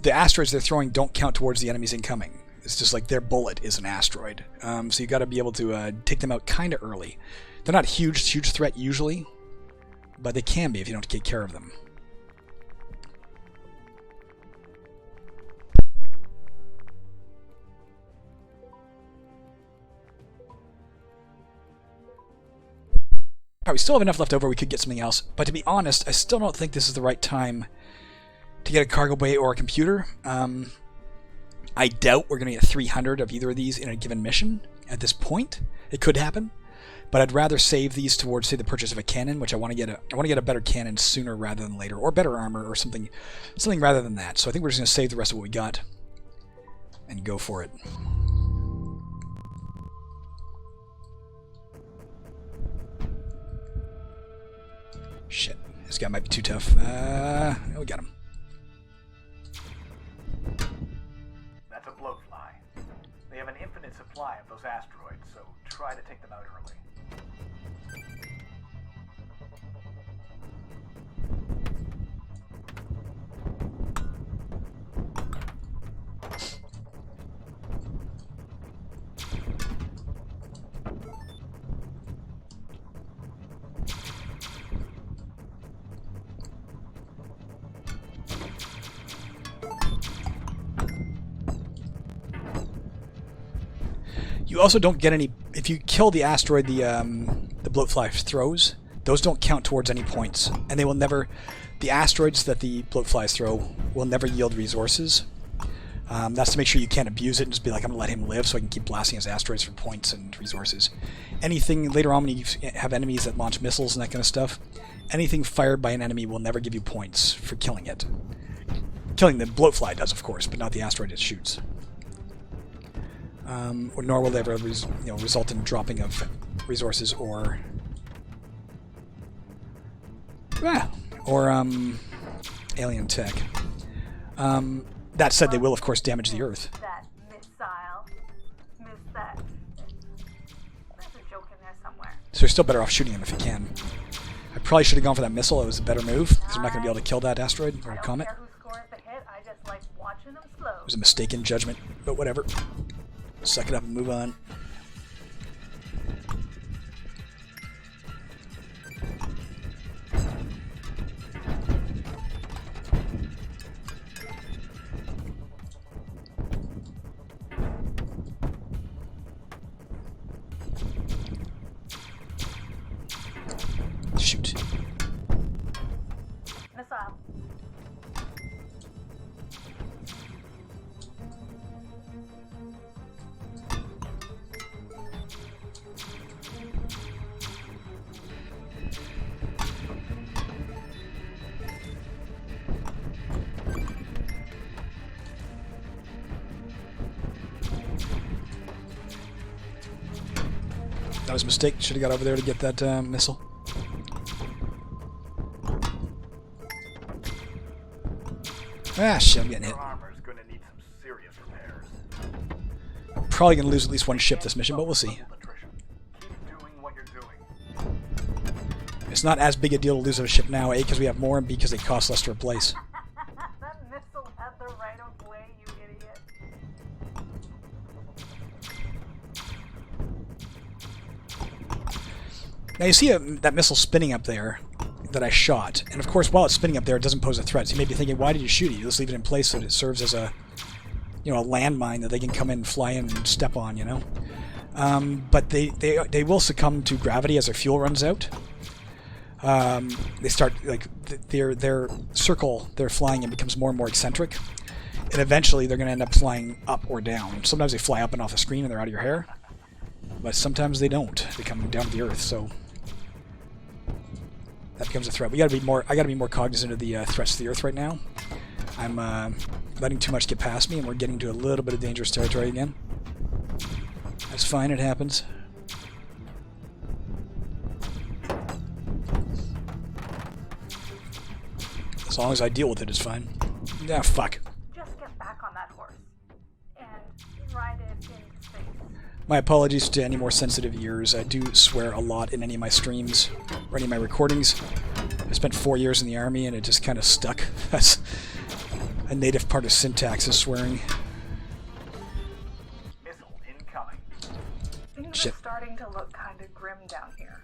the asteroids they're throwing don't count towards the enemies incoming. It's just like their bullet is an asteroid. So you got to be able to take them out kind of early. They're not a huge threat usually, but they can be if you don't take care of them. Alright, we still have enough left over, we could get something else, but to be honest, I still don't think this is the right time to get a cargo bay or a computer. I doubt we're going to get 300 of either of these in a given mission at this point. It could happen, but I'd rather save these towards, say, the purchase of a cannon, which I want to get a better cannon sooner rather than later, or better armor, or something rather than that. So I think we're just going to save the rest of what we got and go for it. Shit, this guy might be too tough. We got him. That's a bloat fly. They have an infinite supply of those asteroids, so try to take them out early. You also don't get any if you kill the asteroid the bloat fly throws. Those don't count towards any points, and they will never. The asteroids that the bloat flies throw will never yield resources. That's to make sure you can't abuse it and just be like, I'm gonna let him live so I can keep blasting his asteroids for points and resources. Anything later on when you have enemies that launch missiles and that kind of stuff, anything fired by an enemy will never give you points for killing it. Killing the bloat fly does, of course, but not the asteroid it shoots. Nor will they ever result in dropping of resources or alien tech. That said, they will of course damage the Earth. That missile. Miss that. There's a joke in there somewhere. So you're still better off shooting them if you can. I probably should have gone for that missile. It was a better move because I'm not going to be able to kill that asteroid or comet. I don't care who scores the hit. I just like watching them slow. It was a mistaken judgment, but whatever. Suck it up and move on. Shoot. Missile. That was a mistake. Should have got over there to get that missile. Ah, shit, I'm getting hit. Your armor's gonna need some serious repairs. Probably going to lose at least one ship this mission, but we'll see. Patricia, keep doing what you're doing. It's not as big a deal to lose a ship now, A, because we have more, and B, because they cost less to replace. That missile had the right of way, you idiot. Now you see that missile spinning up there that I shot, and of course while it's spinning up there it doesn't pose a threat, so you may be thinking, why did you shoot it? You just leave it in place so that it serves as a a landmine that they can come in, fly in, and step on, But they will succumb to gravity as their fuel runs out. They start, their circle they're flying in becomes more and more eccentric, and eventually they're going to end up flying up or down. Sometimes they fly up and off the screen and they're out of your hair, but sometimes they don't. They come down to the Earth, so that becomes a threat. I got to be more cognizant of the threats to the Earth right now. I'm letting too much get past me, and we're getting to a little bit of dangerous territory again. That's fine, it happens. As long as I deal with it, it's fine. Ah, fuck. Just get back on that horse and ride it into space. My apologies to any more sensitive ears. I do swear a lot in any of my streams or any of my recordings. I spent 4 years in the army and it just kind of stuck. That's a native part of syntax is swearing. Missile incoming. Things Shit. are starting to look kind of grim down here.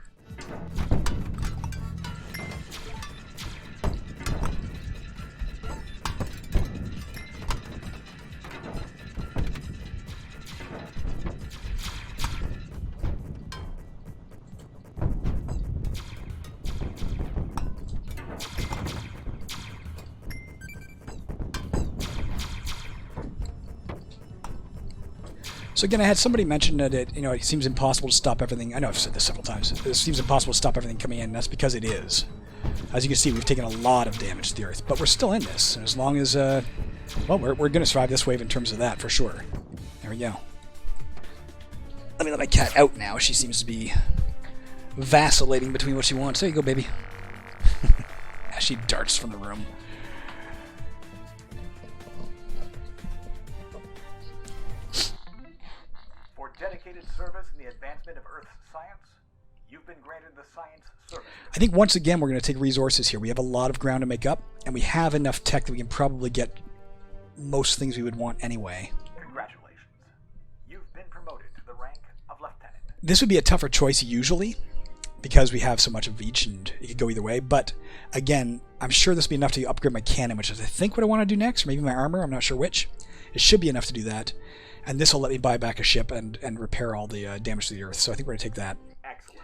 So again, I had somebody mention that it seems impossible to stop everything. I know I've said this several times. It seems impossible to stop everything coming in. That's because it is. As you can see, we've taken a lot of damage to the Earth, but we're still in this. As long as, well, we're going to survive this wave in terms of that, for sure. There we go. Let me let my cat out now. She seems to be vacillating between what she wants. There you go, baby. As she darts from the room. For dedicated service in the advancement of Earth's science, you've been granted the Science Service. I think once again we're going to take resources here. We have a lot of ground to make up, and we have enough tech that we can probably get most things we would want anyway. Congratulations. You've been promoted to the rank of Lieutenant. This would be a tougher choice usually, because we have so much of each and it could go either way, but again, I'm sure this will be enough to upgrade my cannon, which is I think what I want to do next, or maybe my armor, I'm not sure which. It should be enough to do that, and this will let me buy back a ship and repair all the damage to the Earth, so I think we're going to take that. Excellent.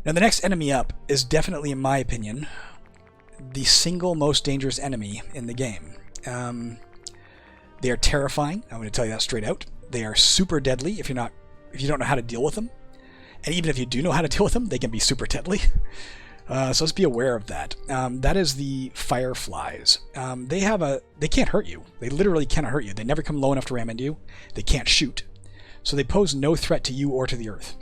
Now the next enemy up is definitely, in my opinion, the single most dangerous enemy in the game. They are terrifying, I'm going to tell you that straight out. They are super deadly if you don't know how to deal with them. And even if you do know how to deal with them, they can be super deadly. So let's be aware of that. That is the Fireflies. They can't hurt you. They literally cannot hurt you. They never come low enough to ram into you. They can't shoot. So they pose no threat to you or to the Earth.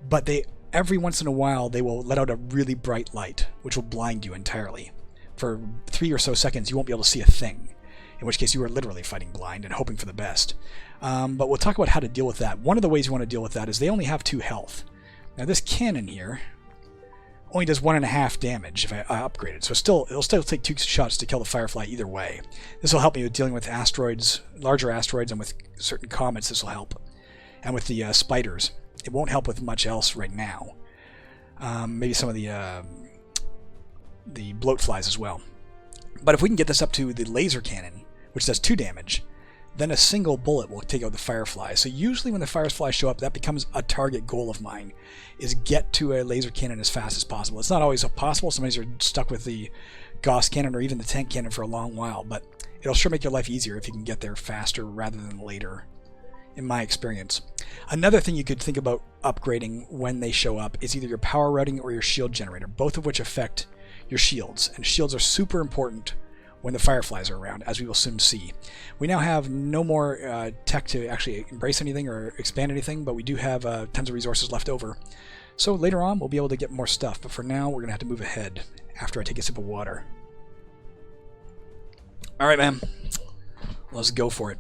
But every once in a while, they will let out a really bright light, which will blind you entirely. For 3 or so seconds, you won't be able to see a thing. In which case, you are literally fighting blind and hoping for the best. But we'll talk about how to deal with that. One of the ways you want to deal with that is they only have 2 health. Now this cannon here only does 1.5 damage if I upgrade it. So it'll still take 2 shots to kill the Firefly either way. This will help me with dealing with asteroids, larger asteroids, and with certain comets this will help. And with the spiders. It won't help with much else right now. Maybe some of the Bloat Flies as well. But if we can get this up to the laser cannon, which does 2 damage, then a single bullet will take out the Firefly. So usually when the Fireflies show up, that becomes a target goal of mine, is get to a laser cannon as fast as possible. It's not always possible. Sometimes you're stuck with the Gauss cannon or even the tank cannon for a long while, but it'll sure make your life easier if you can get there faster rather than later, in my experience. Another thing you could think about upgrading when they show up is either your power routing or your shield generator, both of which affect your shields. And shields are super important when the Fireflies are around, as we will soon see. We now have no more tech to actually embrace anything or expand anything, but we do have tons of resources left over. So later on, we'll be able to get more stuff, but for now, we're going to have to move ahead after I take a sip of water. Alright, man. Let's go for it.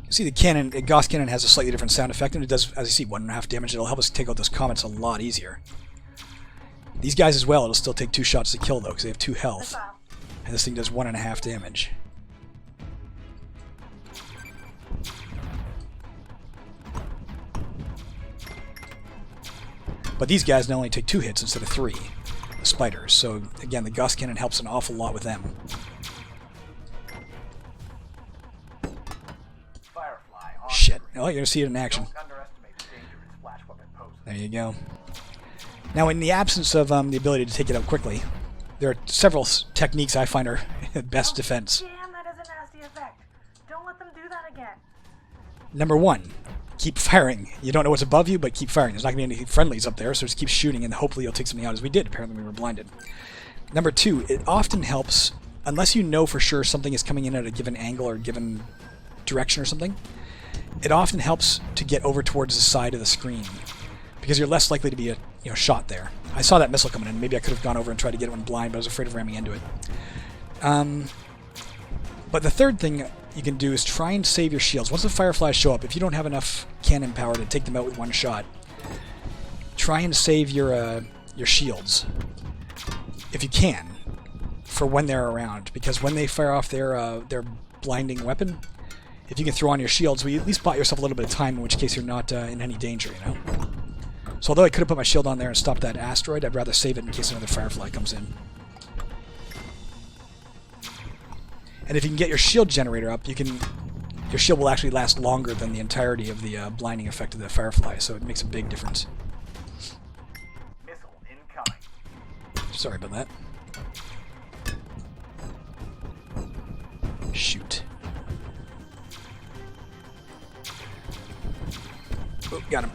See, the cannon, the Gauss cannon has a slightly different sound effect, and it does, as you see, 1.5 damage. It'll help us take out those comets a lot easier. These guys as well, it'll still take 2 shots to kill, though, because they have 2 health. And this thing does 1.5 damage. But these guys now only take 2 hits instead of 3, the spiders. So, again, the Gauss cannon helps an awful lot with them. Shit. Oh, you're going to see it in action. There you go. Now, in the absence of the ability to take it out quickly, there are several techniques I find are best defense. Damn, that is a nasty effect. Don't let them do that again. Number 1, keep firing. You don't know what's above you, but keep firing. There's not going to be any friendlies up there, so just keep shooting, and hopefully you'll take something out, as we did. Apparently we were blinded. Number 2, it often helps, unless you know for sure something is coming in at a given angle or a given direction or something, it often helps to get over towards the side of the screen, because you're less likely to be shot there. I saw that missile coming in. Maybe I could have gone over and tried to get it when blind, but I was afraid of ramming into it. But the third thing you can do is try and save your shields. Once the Fireflies show up, if you don't have enough cannon power to take them out with 1 shot, try and save your shields, if you can, for when they're around. Because when they fire off their blinding weapon, if you can throw on your shields, well, you at least bought yourself a little bit of time, in which case you're not in any danger, you know? So although I could have put my shield on there and stopped that asteroid, I'd rather save it in case another Firefly comes in. And if you can get your shield generator up, your shield will actually last longer than the entirety of the blinding effect of the Firefly, so it makes a big difference. Missile incoming. Sorry about that. Shoot. Oh, got him.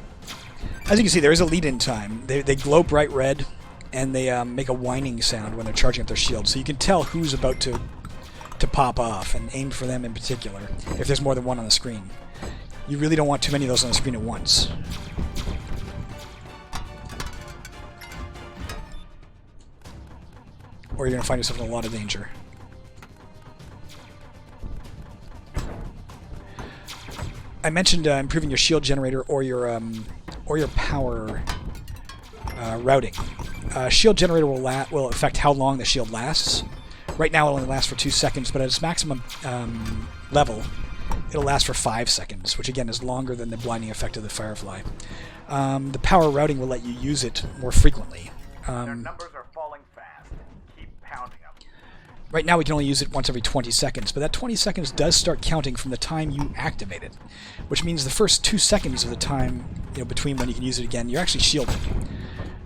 As you can see, there is a lead-in time. They glow bright red, and they make a whining sound when they're charging up their shield. So you can tell who's about to pop off, and aim for them in particular, if there's more than one on the screen. You really don't want too many of those on the screen at once. Or you're going to find yourself in a lot of danger. I mentioned improving your shield generator or your power routing. Shield generator will affect how long the shield lasts. Right now it only lasts for 2 seconds, but at its maximum level, it'll last for 5 seconds, which again is longer than the blinding effect of the Firefly. The power routing will let you use it more frequently. Their numbers are falling fast. Keep pounding them. Right now we can only use it once every 20 seconds, but that 20 seconds does start counting from the time you activate it, which means the first 2 seconds of the time, between when you can use it again, you're actually shielded.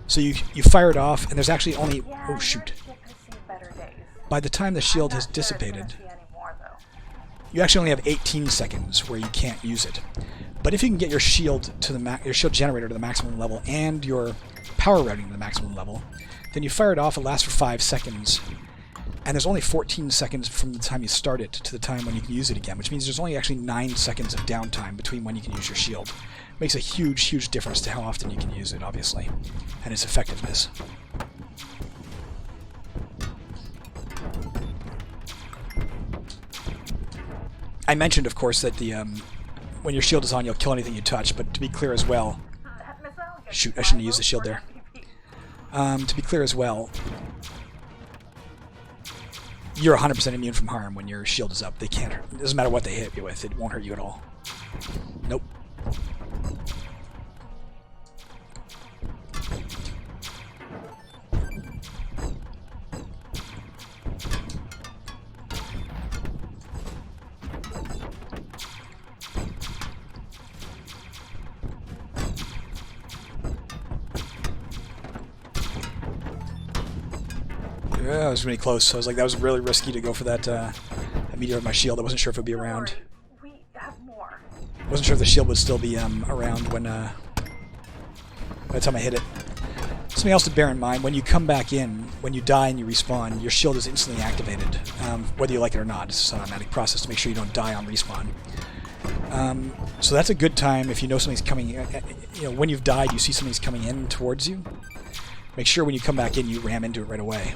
So you fire it off, and there's actually only... Oh, shoot. By the time the shield has dissipated, you actually only have 18 seconds where you can't use it. But if you can get your shield to your shield generator to the maximum level and your power routing to the maximum level, then you fire it off. It lasts for 5 seconds, and there's only 14 seconds from the time you start it to the time when you can use it again, which means there's only actually 9 seconds of downtime between when you can use your shield. It makes a huge, huge difference to how often you can use it, obviously, and its effectiveness. I mentioned, of course, that when your shield is on, you'll kill anything you touch, but to be clear as well... Shoot, I shouldn't have used the shield there. To be clear as well, you're 100% immune from harm when your shield is up. They can't hurt. It doesn't matter what they hit you with, it won't hurt you at all. Nope. Yeah, that was really close. I was like, that was really risky to go for that meteor with my shield. I wasn't sure if it would be around. We have more. Wasn't sure if the shield would still be around when by the time I hit it. Something else to bear in mind, when you come back in, when you die and you respawn, your shield is instantly activated, whether you like it or not. It's an automatic process to make sure you don't die on respawn. So that's a good time if you know something's coming. When you've died, you see something's coming in towards you. Make sure when you come back in, you ram into it right away.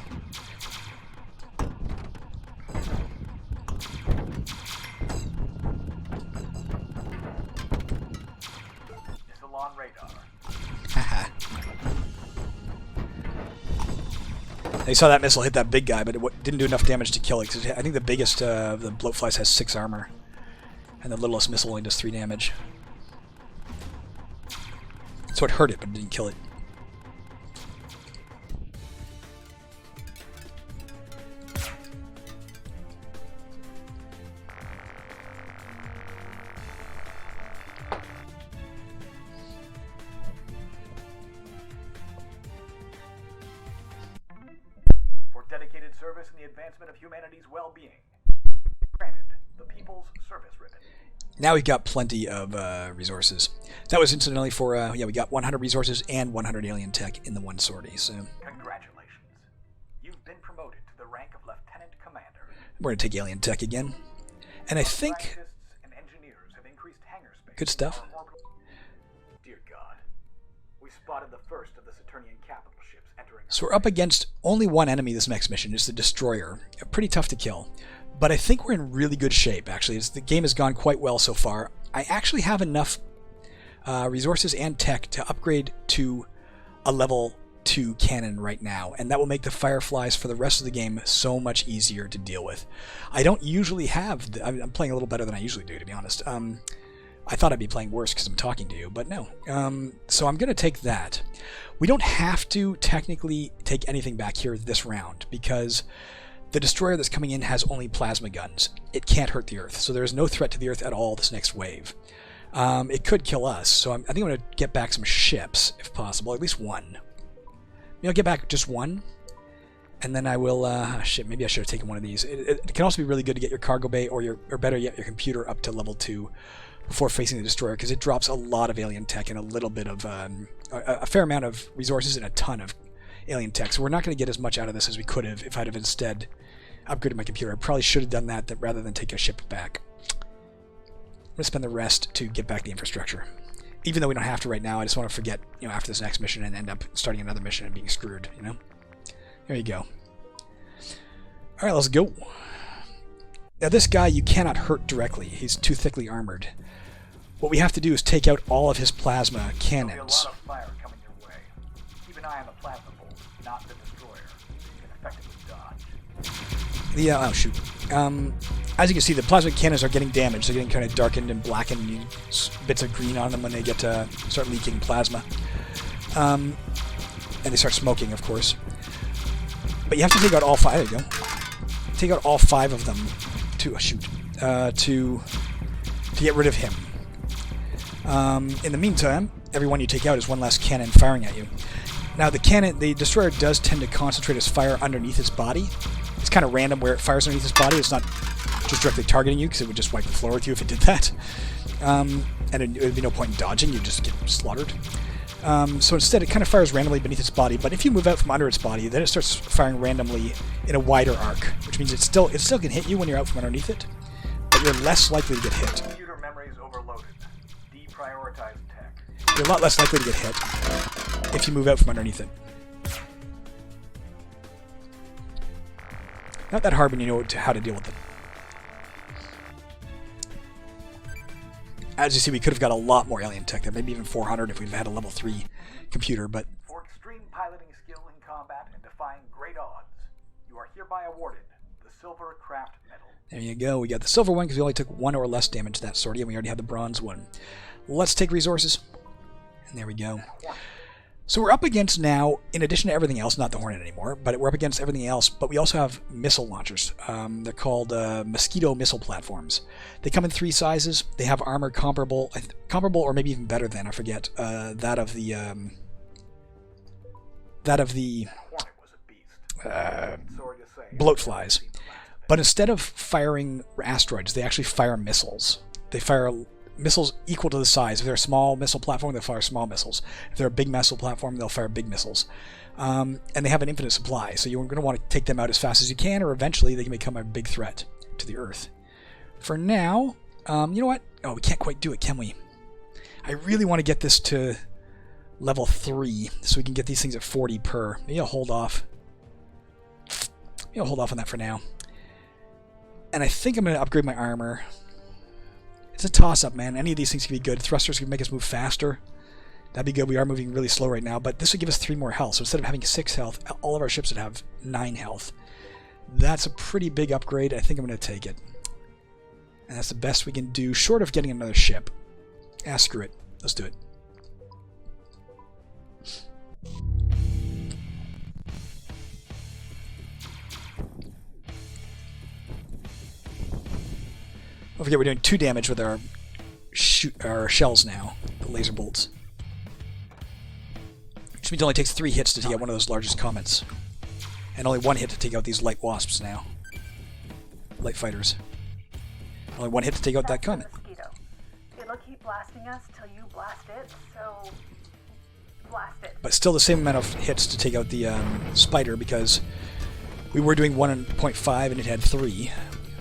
It's along radar. Haha. They saw that missile hit that big guy, but it didn't do enough damage to kill it. Cause I think the biggest of the Bloat Flies has 6 armor, and the littlest missile only does 3 damage. So it hurt it, but it didn't kill it. Dedicated service in the advancement of humanity's well-being. Granted, the People's Service Ribbon. Now we've got plenty of resources. That was incidentally for, we got 100 resources and 100 alien tech in the one sortie, so... Congratulations. You've been promoted to the rank of Lieutenant Commander. We're going to take alien tech again. And I think... Scientists and engineers have increased hangar space. Good stuff. Dear God. We spotted the first of the Saturnian capital ships entering... So we're up against only one enemy this next mission. It's the Destroyer. Pretty tough to kill. But I think we're in really good shape, actually. The game has gone quite well so far. I actually have enough resources and tech to upgrade to a level 2 cannon right now, and that will make the Fireflies for the rest of the game so much easier to deal with. I don't usually have... I'm playing a little better than I usually do, to be honest. I thought I'd be playing worse because I'm talking to you, but no. So I'm going to take that. We don't have to technically take anything back here this round, because the Destroyer that's coming in has only plasma guns. It can't hurt the Earth, so there is no threat to the Earth at all this next wave. It could kill us, so I think I'm going to get back some ships, if possible, at least one. Maybe I'll get back just one, And then I will, shit, maybe I should have taken one of these. It can also be really good to get your cargo bay or better yet, your computer up to level 2 before facing the destroyer, because it drops a lot of alien tech and a little bit of, a fair amount of resources and a ton of alien tech. So we're not going to get as much out of this as we could have if I'd have instead upgraded my computer. I probably should have done that rather than take a ship back. I'm going to spend the rest to get back the infrastructure. Even though we don't have to right now, I just want to forget, after this next mission and end up starting another mission and being screwed, There you go. Alright, let's go. Now this guy you cannot hurt directly. He's too thickly armored. What we have to do is take out all of his plasma cannons. There'll be a lot of fire coming your way. Keep an eye on the plasma bolt, not the destroyer. You can effectively dodge. Oh shoot. As you can see, the plasma cannons are getting damaged. They're getting kind of darkened and blackened. And bits of green on them when they get start leaking plasma. And they start smoking, of course. But you have to take out all 5. There you go. Take out all 5 of them to get rid of him. In the meantime, every one you take out is one less cannon firing at you. Now the destroyer does tend to concentrate its fire underneath its body. It's kind of random where it fires underneath its body. It's not just directly targeting you, because it would just wipe the floor with you if it did that. And it would be no point in dodging. You'd just get slaughtered. So instead, it kind of fires randomly beneath its body, but if you move out from under its body, then it starts firing randomly in a wider arc, which means it still can hit you when you're out from underneath it, but you're less likely to get hit. Computer memory is overloaded. Deprioritize tech. You're a lot less likely to get hit if you move out from underneath it. Not that hard when you know how to deal with it. As you see, we could have got a lot more alien tech there, maybe even 400 if we'd had a level 3 computer, but... For extreme piloting skill in combat and defying great odds, you are hereby awarded the Silver Craft Medal. There you go. We got the silver one because we only took 1 or less damage to that sortie, and we already had the bronze one. Let's take resources. And there we go. So we're up against now, in addition to everything else, not the Hornet anymore, but we're up against everything else, but we also have missile launchers. They're called Mosquito missile platforms. They come in 3 sizes. They have armor comparable or maybe even better than, I forget, that of the Hornet was a beast. Sorry to say. Bloat Flies. But instead of firing asteroids, they actually fire missiles. They fire missiles equal to the size. If they're a small missile platform, they'll fire small missiles. If they're a big missile platform, they'll fire big missiles. And they have an infinite supply, so you're going to want to take them out as fast as you can, or eventually they can become a big threat to the Earth. For now, you know what? Oh, we can't quite do it, can we? I really want to get this to level 3, so we can get these things at 40 per. Maybe I'll hold off. Maybe I'll hold off on that for now. And I think I'm going to upgrade my armor. It's a toss-up, man. Any of these things can be good. Thrusters can make us move faster. That'd be good. We are moving really slow right now, but this would give us 3 more health. So instead of having 6 health, all of our ships would have 9 health. That's a pretty big upgrade. I think I'm going to take it. And that's the best we can do, short of getting another ship. Ah, screw it. Let's do it. Don't forget we're doing 2 damage with our shells now, the laser bolts. Which means it only takes 3 hits to take out one of those largest comets. And only 1 hit to take out these light wasps now. Light fighters. Only 1 hit to take out that comet. Mosquito. It'll keep blasting us till you blast it, so blast it. But still the same amount of hits to take out the spider, because we were doing 1.5 and it had 3.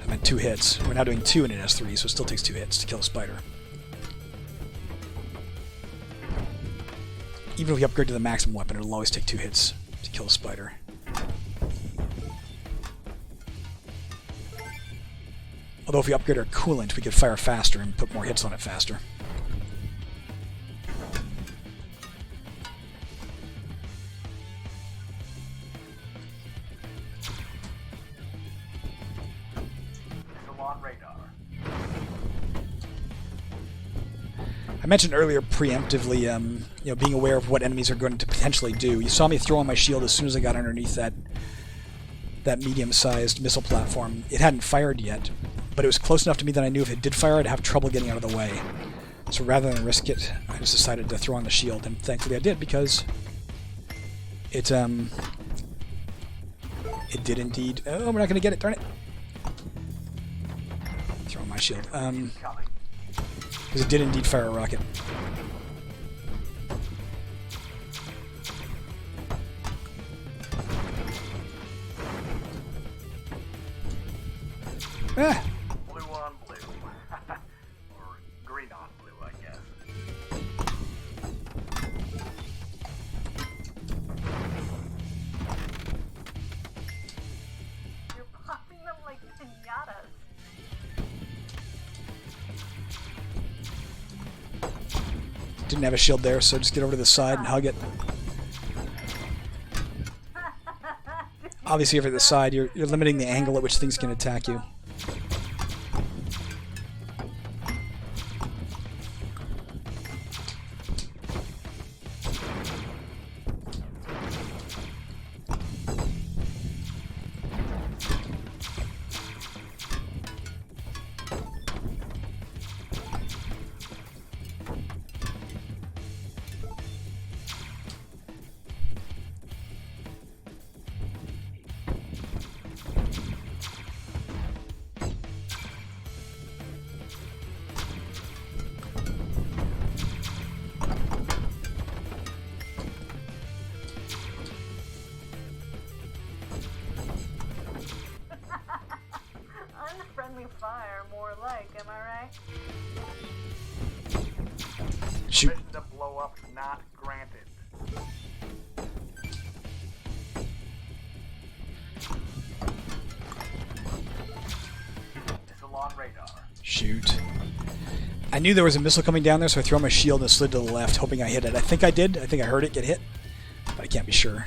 I meant 2 hits. We're now doing 2 and it has 3, so it still takes 2 hits to kill a spider. Even if we upgrade to the maximum weapon, it'll always take 2 hits to kill a spider. Although if we upgrade our coolant, we could fire faster and put more hits on it faster. I mentioned earlier preemptively, being aware of what enemies are going to potentially do. You saw me throw on my shield as soon as I got underneath that medium-sized missile platform. It hadn't fired yet, but it was close enough to me that I knew if it did fire, I'd have trouble getting out of the way. So rather than risk it, I just decided to throw on the shield, and thankfully I did, because it It did indeed. Oh, we're not going to get it. Darn it. Throw my shield. Coming. Because it did indeed fire a rocket. Ah! Blue on blue. Or green on blue, I guess. You're popping them like pinatas. Didn't have a shield there, so just get over to the side and hug it. Obviously, over to the side, you're limiting the angle at which things can attack you. Unfriendly fire, more like, am I right? Shoot. Permission to blow up not granted. Missile on radar. Shoot. I knew there was a missile coming down there, so I threw my shield and slid to the left, hoping I hit it. I think I did. I think I heard it get hit, but I can't be sure.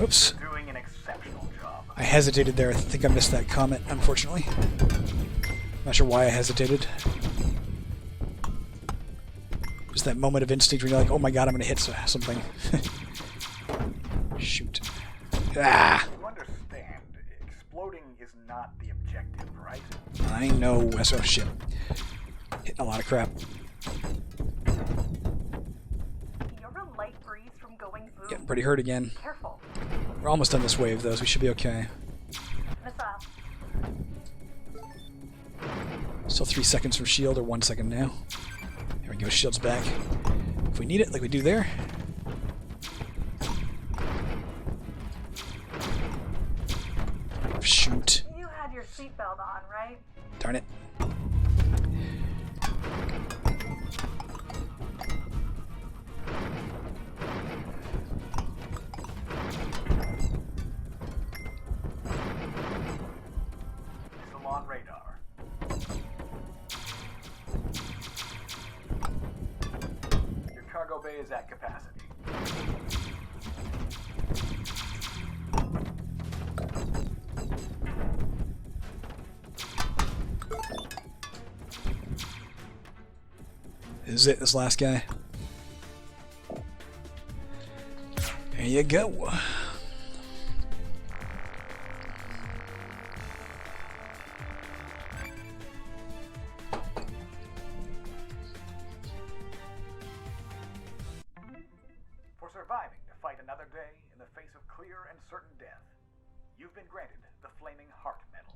Oops. You're doing an exceptional job. I hesitated there. I think I missed that comment, unfortunately. Not sure why I hesitated. Just that moment of instinct where you're like, oh my god, I'm going to hit something. Shoot. Ah! You understand, exploding is not the objective, right? I know. Oh shit. Hitting a lot of crap. You're a light breeze from going boom. Getting pretty hurt again. Careful. We're almost done this wave, though, so we should be okay. Missile. Still 3 seconds from shield, or 1 second now. There we go, shield's back. If we need it, like we do there. Shoot. You had your seatbelt on, right? Darn it. Missile on radar. Your cargo bay is at capacity. This is it, this last guy. There you go. For surviving to fight another day in the face of clear and certain death, you've been granted the Flaming Heart Medal.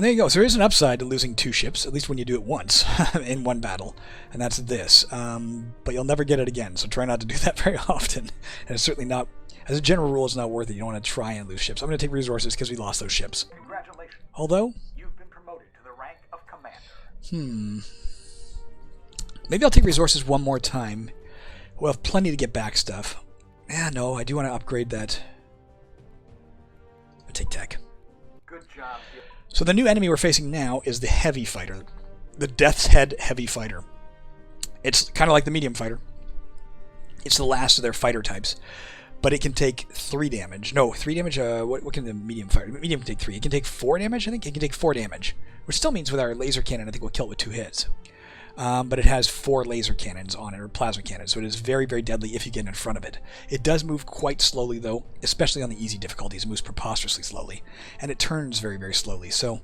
There you go. So there is an upside to losing 2 ships, at least when you do it once in one battle, and that's this. But you'll never get it again, so try not to do that very often. And it's certainly not, as a general rule, it's not worth it. You don't want to try and lose ships. I'm going to take resources because we lost those ships. Congratulations. Although, You've been promoted to the rank of commander. maybe I'll take resources one more time. We'll have plenty to get back stuff. Yeah, no, I do want to upgrade that. I'll take tech. Good job. So the new enemy we're facing now is the Heavy Fighter. The Death's Head Heavy Fighter. It's kind of like the Medium Fighter. It's the last of their fighter types. But it can take 3 damage. No, 3 damage? What can the Medium Fighter? Medium can take 3. It can take 4 damage, I think? It can take 4 damage. Which still means with our laser cannon, I think we'll kill it with 2 hits. but it has 4 laser cannons on it, or plasma cannons, so it is very, very deadly if you get in front of it. It does move quite slowly, though, especially on the easy difficulties. It moves preposterously slowly, and it turns very, very slowly, so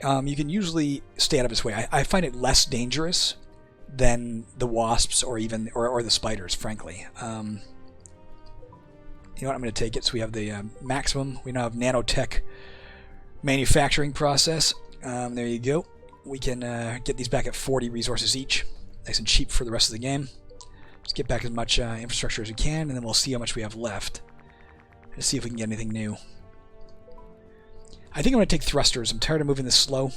you can usually stay out of its way. I find it less dangerous than the wasps or even or the spiders, frankly. You know what, I'm going to take it. So we have the maximum. We now have nanotech manufacturing process. There you go. We can get these back at 40 resources each. Nice and cheap for the rest of the game. Just get back as much infrastructure as we can, and then we'll see how much we have left. Let's see if we can get anything new. I think I'm going to take thrusters. I'm tired of moving this slow.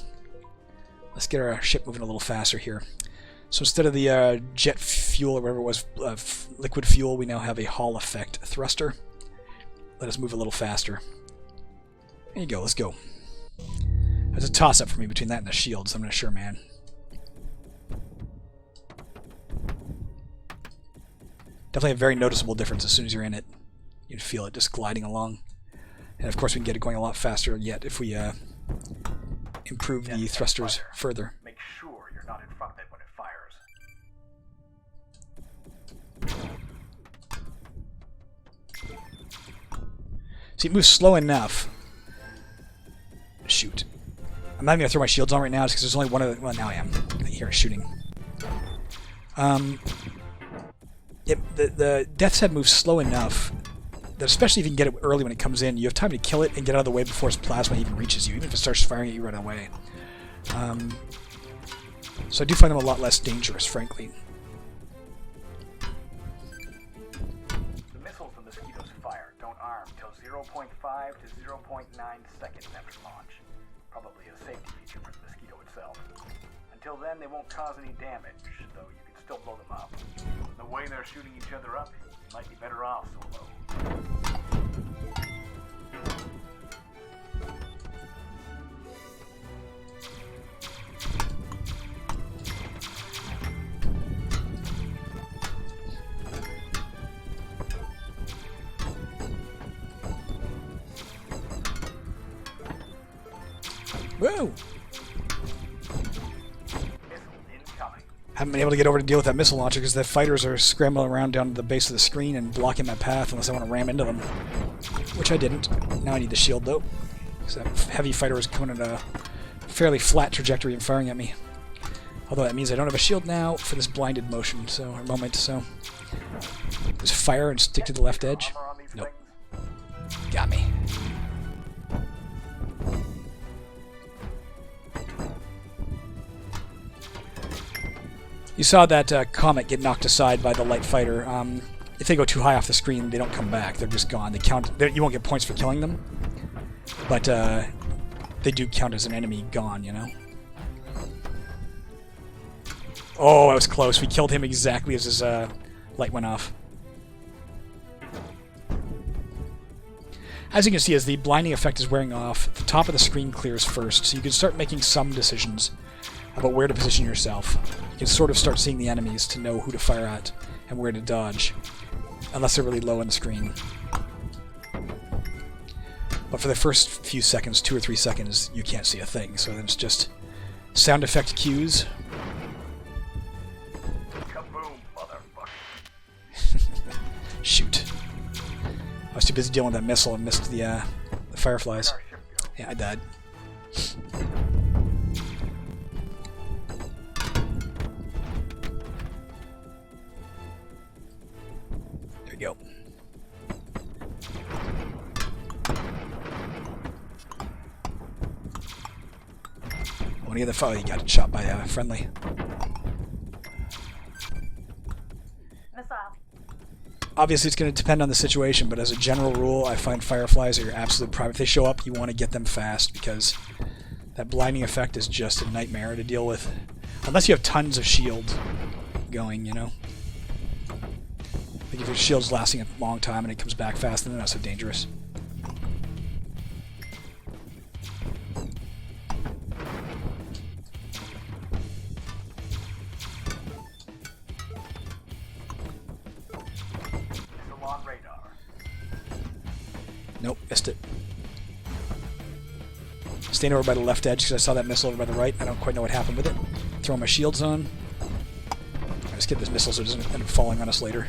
Let's get our ship moving a little faster here. So instead of the jet fuel or whatever it was, liquid fuel, we now have a Hall effect thruster. Let us move a little faster. There you go, let's go. There's a toss-up for me between that and the shields, I'm not sure, man. Definitely a very noticeable difference as soon as you're in it. You can feel it just gliding along. And of course we can get it going a lot faster yet if we improve the thrusters further. Make sure you're not in front of it when it fires. See, it moves slow enough. Shoot. I'm not even going to throw my shields on right now just because there's only one of the... Well, now I am. I hear it shooting. The Death's Head moves slow enough that especially if you can get it early when it comes in, you have time to kill it and get out of the way before its plasma even reaches you, even if it starts firing at you right away. So I do find them a lot less dangerous, frankly. The missiles the Mosquitoes fire don't arm till 0.5 to 0.9 seconds after launch. Probably a safety feature for the Mosquito itself. Until then, they won't cause any damage, though you can still blow them up. The way they're shooting each other up, you might be better off solo. Whoa! Incoming. Haven't been able to get over to deal with that missile launcher because the fighters are scrambling around down to the base of the screen and blocking my path unless I want to ram into them. Which I didn't. Now I need the shield though. Because that heavy fighter was coming at a fairly flat trajectory and firing at me. Although that means I don't have a shield now for this blinded motion, so or moment, so just fire and stick to the left edge. Armor on these Nope. things? Got me. You saw that comet get knocked aside by the light fighter. If they go too high off the screen, they don't come back. They're just gone. They count. You won't get points for killing them, but they do count as an enemy gone, you know? Oh, that was close. We killed him exactly as his light went off. As you can see, as the blinding effect is wearing off, the top of the screen clears first, so you can start making some decisions about where to position yourself. You can sort of start seeing the enemies to know who to fire at and where to dodge, unless they're really low on the screen. But for the first few seconds, 2 or 3 seconds, you can't see a thing, so then it's just sound effect cues. Kaboom, motherfucker. Shoot. I was too busy dealing with that missile and missed the fireflies. Our ship go. Yeah, I died. There we go. I want to get the fire. You got shot by a friendly. Missile. Obviously, it's going to depend on the situation, but as a general rule, I find fireflies are your absolute prime. If they show up, you want to get them fast, because that blinding effect is just a nightmare to deal with. Unless you have tons of shield going, you know? Like if your shield's lasting a long time and it comes back fast, then they're not so dangerous. Missile on radar. Nope, missed it. Staying over by the left edge because I saw that missile over by the right. I don't quite know what happened with it. Throwing my shields on. Let's get this missile so it doesn't end up falling on us later.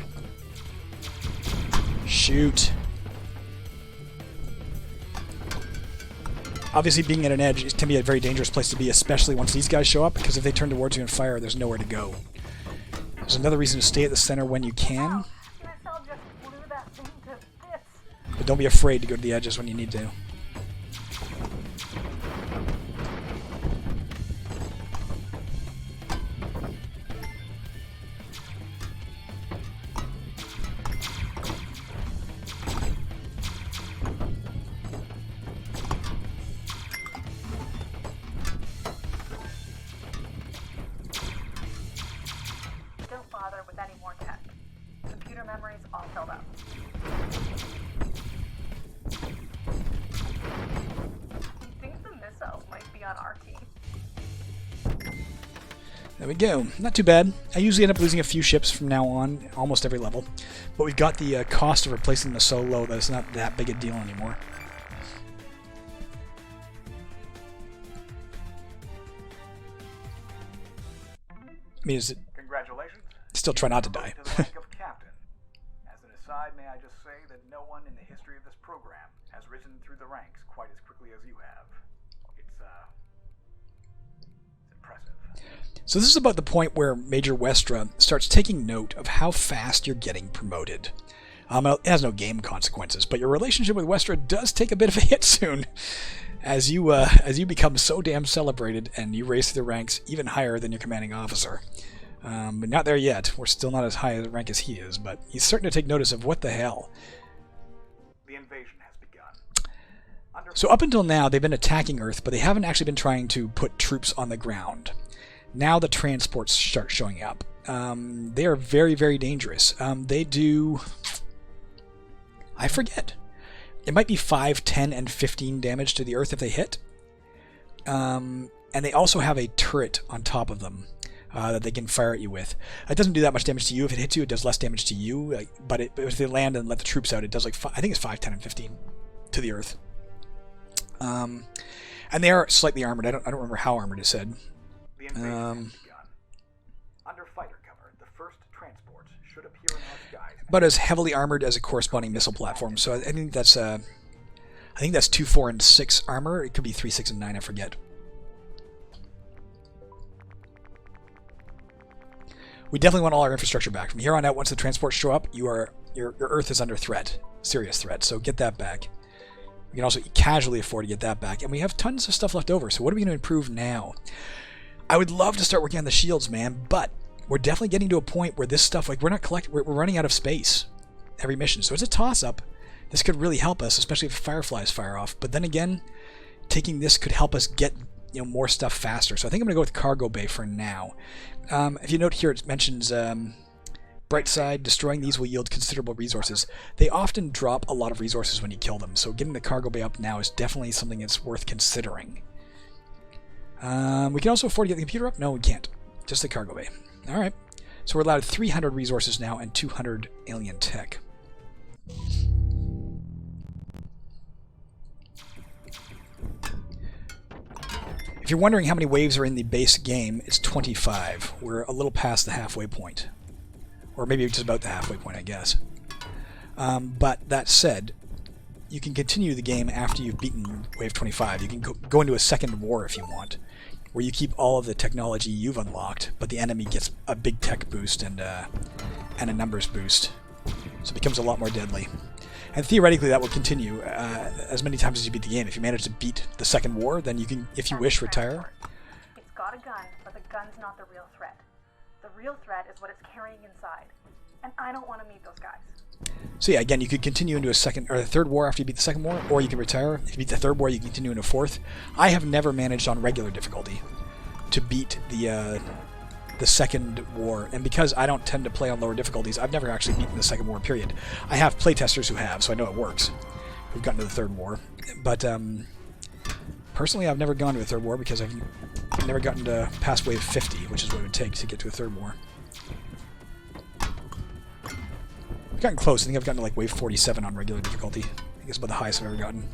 Shoot. Obviously, being at an edge can be a very dangerous place to be, especially once these guys show up, because if they turn towards you and fire, there's nowhere to go. There's another reason to stay at the center when you can, Wow, just blew that thing to bits. but don't be afraid to go to the edges when you need to. Don't bother with any more tech. Computer memory's all filled up. You think the missile might be on our team? There we go. Not too bad. I usually end up losing a few ships from now on, almost every level. But we've got the cost of replacing them so low that it's not that big a deal anymore. I mean, is it Congratulations. still try not to die. To the rank of captain. As an aside, may I just say that no one in the history of this program has risen through the ranks quite as quickly as you have. It's impressive. So this is about the point where Major Westra starts taking note of how fast you're getting promoted. It has no game consequences, but your relationship with Westra does take a bit of a hit soon, as you become so damn celebrated and you raise through the ranks even higher than your commanding officer. But not there yet. We're still not as high a rank as he is, but he's starting to take notice of what the hell. The invasion has begun. So up until now, they've been attacking Earth, but they haven't actually been trying to put troops on the ground. Now the transports start showing up. They are very, very dangerous. They do... I forget. It might be 5, 10, and 15 damage to the Earth if they hit. And they also have a turret on top of them that they can fire at you with. It doesn't do that much damage to you. If it hits you, it does less damage to you. But if they land and let the troops out, it does like I think it's 5, 10, and 15 to the Earth. And they are slightly armored. I don't remember how armored it said. The invasion has begun. Under fighter cover, the first transports should appear in our skies. But as heavily armored as a corresponding missile platform. So I think that's 2, 4, and 6 armor. It could be 3, 6, and 9. I forget. We definitely want all our infrastructure back. From here on out, once the transports show up, your Earth is under threat. Serious threat. So get that back. We can also casually afford to get that back. And we have tons of stuff left over. So what are we going to improve now? I would love to start working on the shields, man. But we're definitely getting to a point where this stuff, like, we're running out of space every mission. So it's a toss-up. This could really help us, especially if fireflies fire off. But then again, taking this could help us get more stuff faster. So I think I'm going to go with cargo bay for now. If you note here, it mentions bright side, destroying these will yield considerable resources. They often drop a lot of resources when you kill them, so getting the cargo bay up now is definitely something that's worth considering. We can also afford to get the computer up? No, we can't. Just the cargo bay. Alright. So we're allowed 300 resources now and 200 alien tech. If you're wondering how many waves are in the base game, it's 25. We're a little past the halfway point. Or maybe just about the halfway point, I guess. But that said, you can continue the game after you've beaten Wave 25. You can go into a second war if you want, where you keep all of the technology you've unlocked, but the enemy gets a big tech boost and a numbers boost. So it becomes a lot more deadly. And theoretically, that will continue as many times as you beat the game. If you manage to beat the second war, then you can, if you wish, retire. It's got a gun, but the gun's not the real threat. The real threat is what it's carrying inside. And I don't want to meet those guys. So yeah, again, you could continue into a second or a third war after you beat the second war, or you can retire. If you beat the third war, you can continue into a fourth. I have never managed on regular difficulty to beat the second war, and because I don't tend to play on lower difficulties, I've never actually beaten the second war, period. I have playtesters who have, so I know it works, who've gotten to the third war. But personally, I've never gone to a third war because I've never gotten to past wave 50, which is what it would take to get to a third war. I've gotten close. I think I've gotten to like wave 47 on regular difficulty. I think it's about the highest I've ever gotten.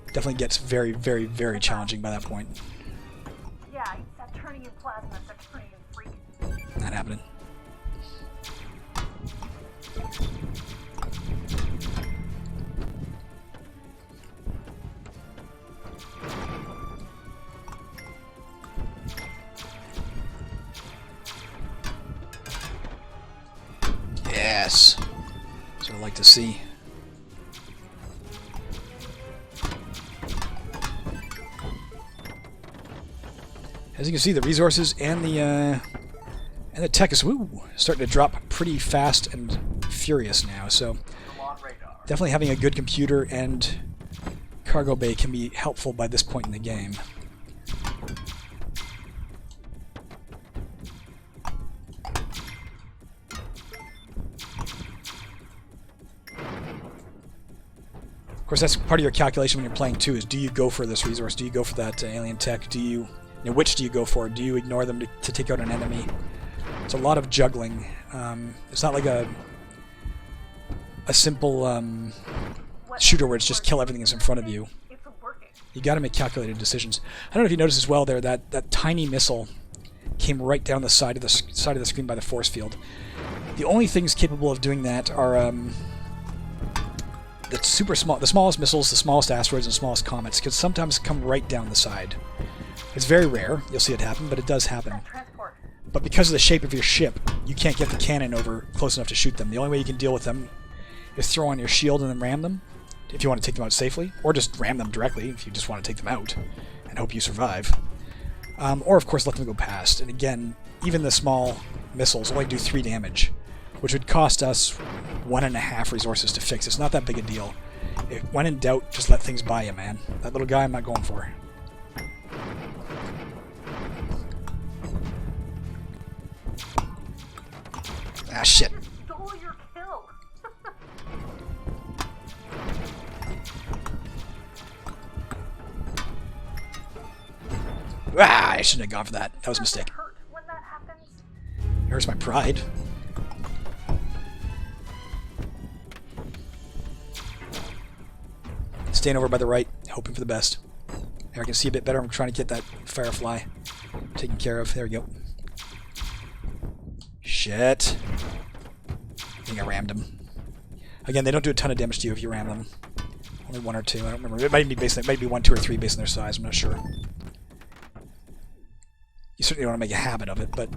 Definitely gets very, very, very challenging by that point. Yeah, Saturnians alien plasma Saturnian freak. Not happening. Yes. That's what I like to see. As you can see, the resources and the tech is starting to drop pretty fast and furious now. So definitely having a good computer and cargo bay can be helpful by this point in the game. Of course, that's part of your calculation when you're playing too. Is do you go for this resource? Do you go for that alien tech? Do you which do you go for? Do you ignore them to take out an enemy? It's a lot of juggling. It's not like a simple shooter where it's just kill everything that's in front of you. You got to make calculated decisions. I don't know if you noticed as well there that tiny missile came right down the side of the screen by the force field. The only things capable of doing that are the smallest missiles, the smallest asteroids, and the smallest comets can sometimes come right down the side. It's very rare, you'll see it happen, but it does happen. But because of the shape of your ship, you can't get the cannon over close enough to shoot them. The only way you can deal with them is throw on your shield and then ram them, if you want to take them out safely, or just ram them directly if you just want to take them out and hope you survive. Or, of course, let them go past. And again, even the small missiles only do 3 damage, which would cost us 1.5 resources to fix. It's not that big a deal. When in doubt, just let things by you, man. That little guy I'm not going for. Ah, shit. Stole your kill. Ah, I shouldn't have gone for that. That was a mistake. Hurt when that happens. It hurts my pride. Staying over by the right, hoping for the best. There, I can see a bit better. I'm trying to get that firefly taken care of. There we go. Shit. I think I rammed him. Again, they don't do a ton of damage to you if you ram them. Only 1 or 2. I don't remember. It might be 1, 2, or 3 based on their size. I'm not sure. You certainly don't want to make a habit of it, but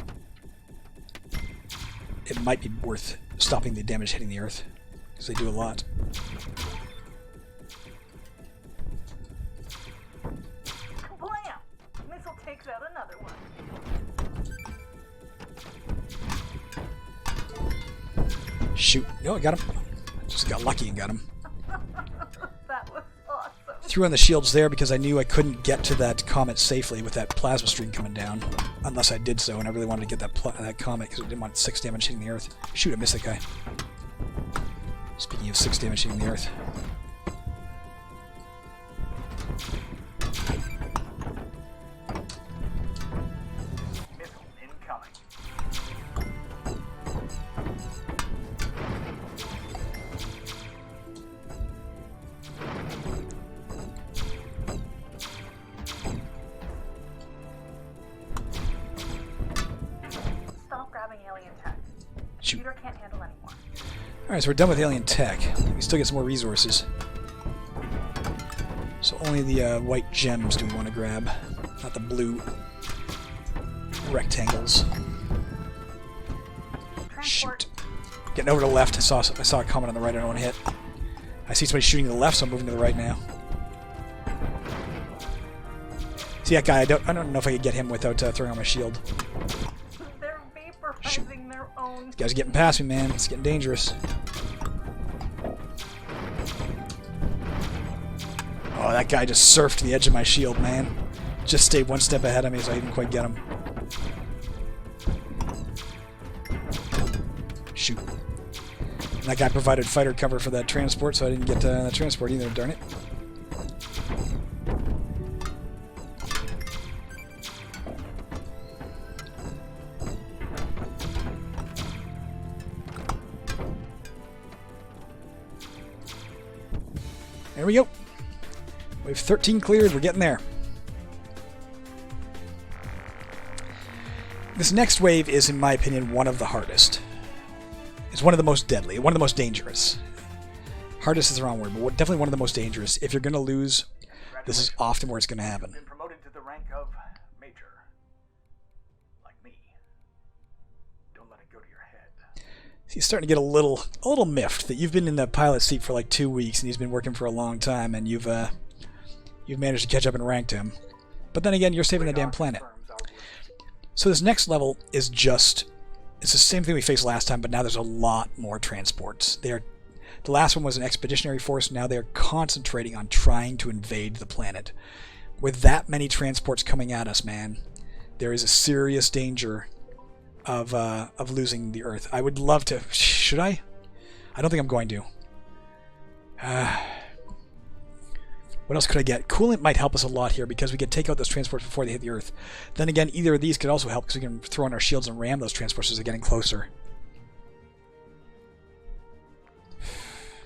it might be worth stopping the damage hitting the Earth, because they do a lot. Kablam! Missile takes out another one. Shoot. No, I got him. Just got lucky and got him. That was awesome. Threw on the shields there because I knew I couldn't get to that comet safely with that plasma stream coming down, unless I did so, and I really wanted to get that comet because I didn't want 6 damage hitting the Earth. Shoot, I missed that guy. Speaking of 6 damage hitting the Earth. Missile incoming. Stop grabbing alien tech. Shoot. Computer can't handle anymore. Alright, so we're done with alien tech. We still get some more resources. So only the white gems do we want to grab, not the blue rectangles. Transport. Shoot. Getting over to the left. I saw a comet on the right I don't want to hit. I see somebody shooting to the left, so I'm moving to the right now. See that guy? I don't know if I could get him without throwing on my shield. They're vaporizing their own. These guys are getting past me, man. It's getting dangerous. Oh, that guy just surfed the edge of my shield, man. Just stayed 1 step ahead of me, so I didn't quite get him. Shoot. And that guy provided fighter cover for that transport, so I didn't get that transport either, darn it. There we go. Wave 13 cleared. We're getting there. This next wave is, in my opinion, one of the hardest. It's one of the most deadly, one of the most dangerous. Hardest is the wrong word, but definitely one of the most dangerous. If you're going to lose, this is often where it's going to happen. Been promoted to the rank of major. Like me. Don't let it go to your head. He's starting to get a little miffed that you've been in the pilot seat for like 2 weeks and he's been working for a long time and you've managed to catch up and ranked him. But then again, you're saving the damn planet. So this next level is it's the same thing we faced last time, but now there's a lot more transports. The last one was an expeditionary force, now they're concentrating on trying to invade the planet. With that many transports coming at us, man, there is a serious danger of losing the Earth. I would love to. Should I? I don't think I'm going to. What else could I get? Coolant might help us a lot here because we could take out those transports before they hit the Earth. Then again, either of these could also help because we can throw in our shields and ram those transports as they're getting closer.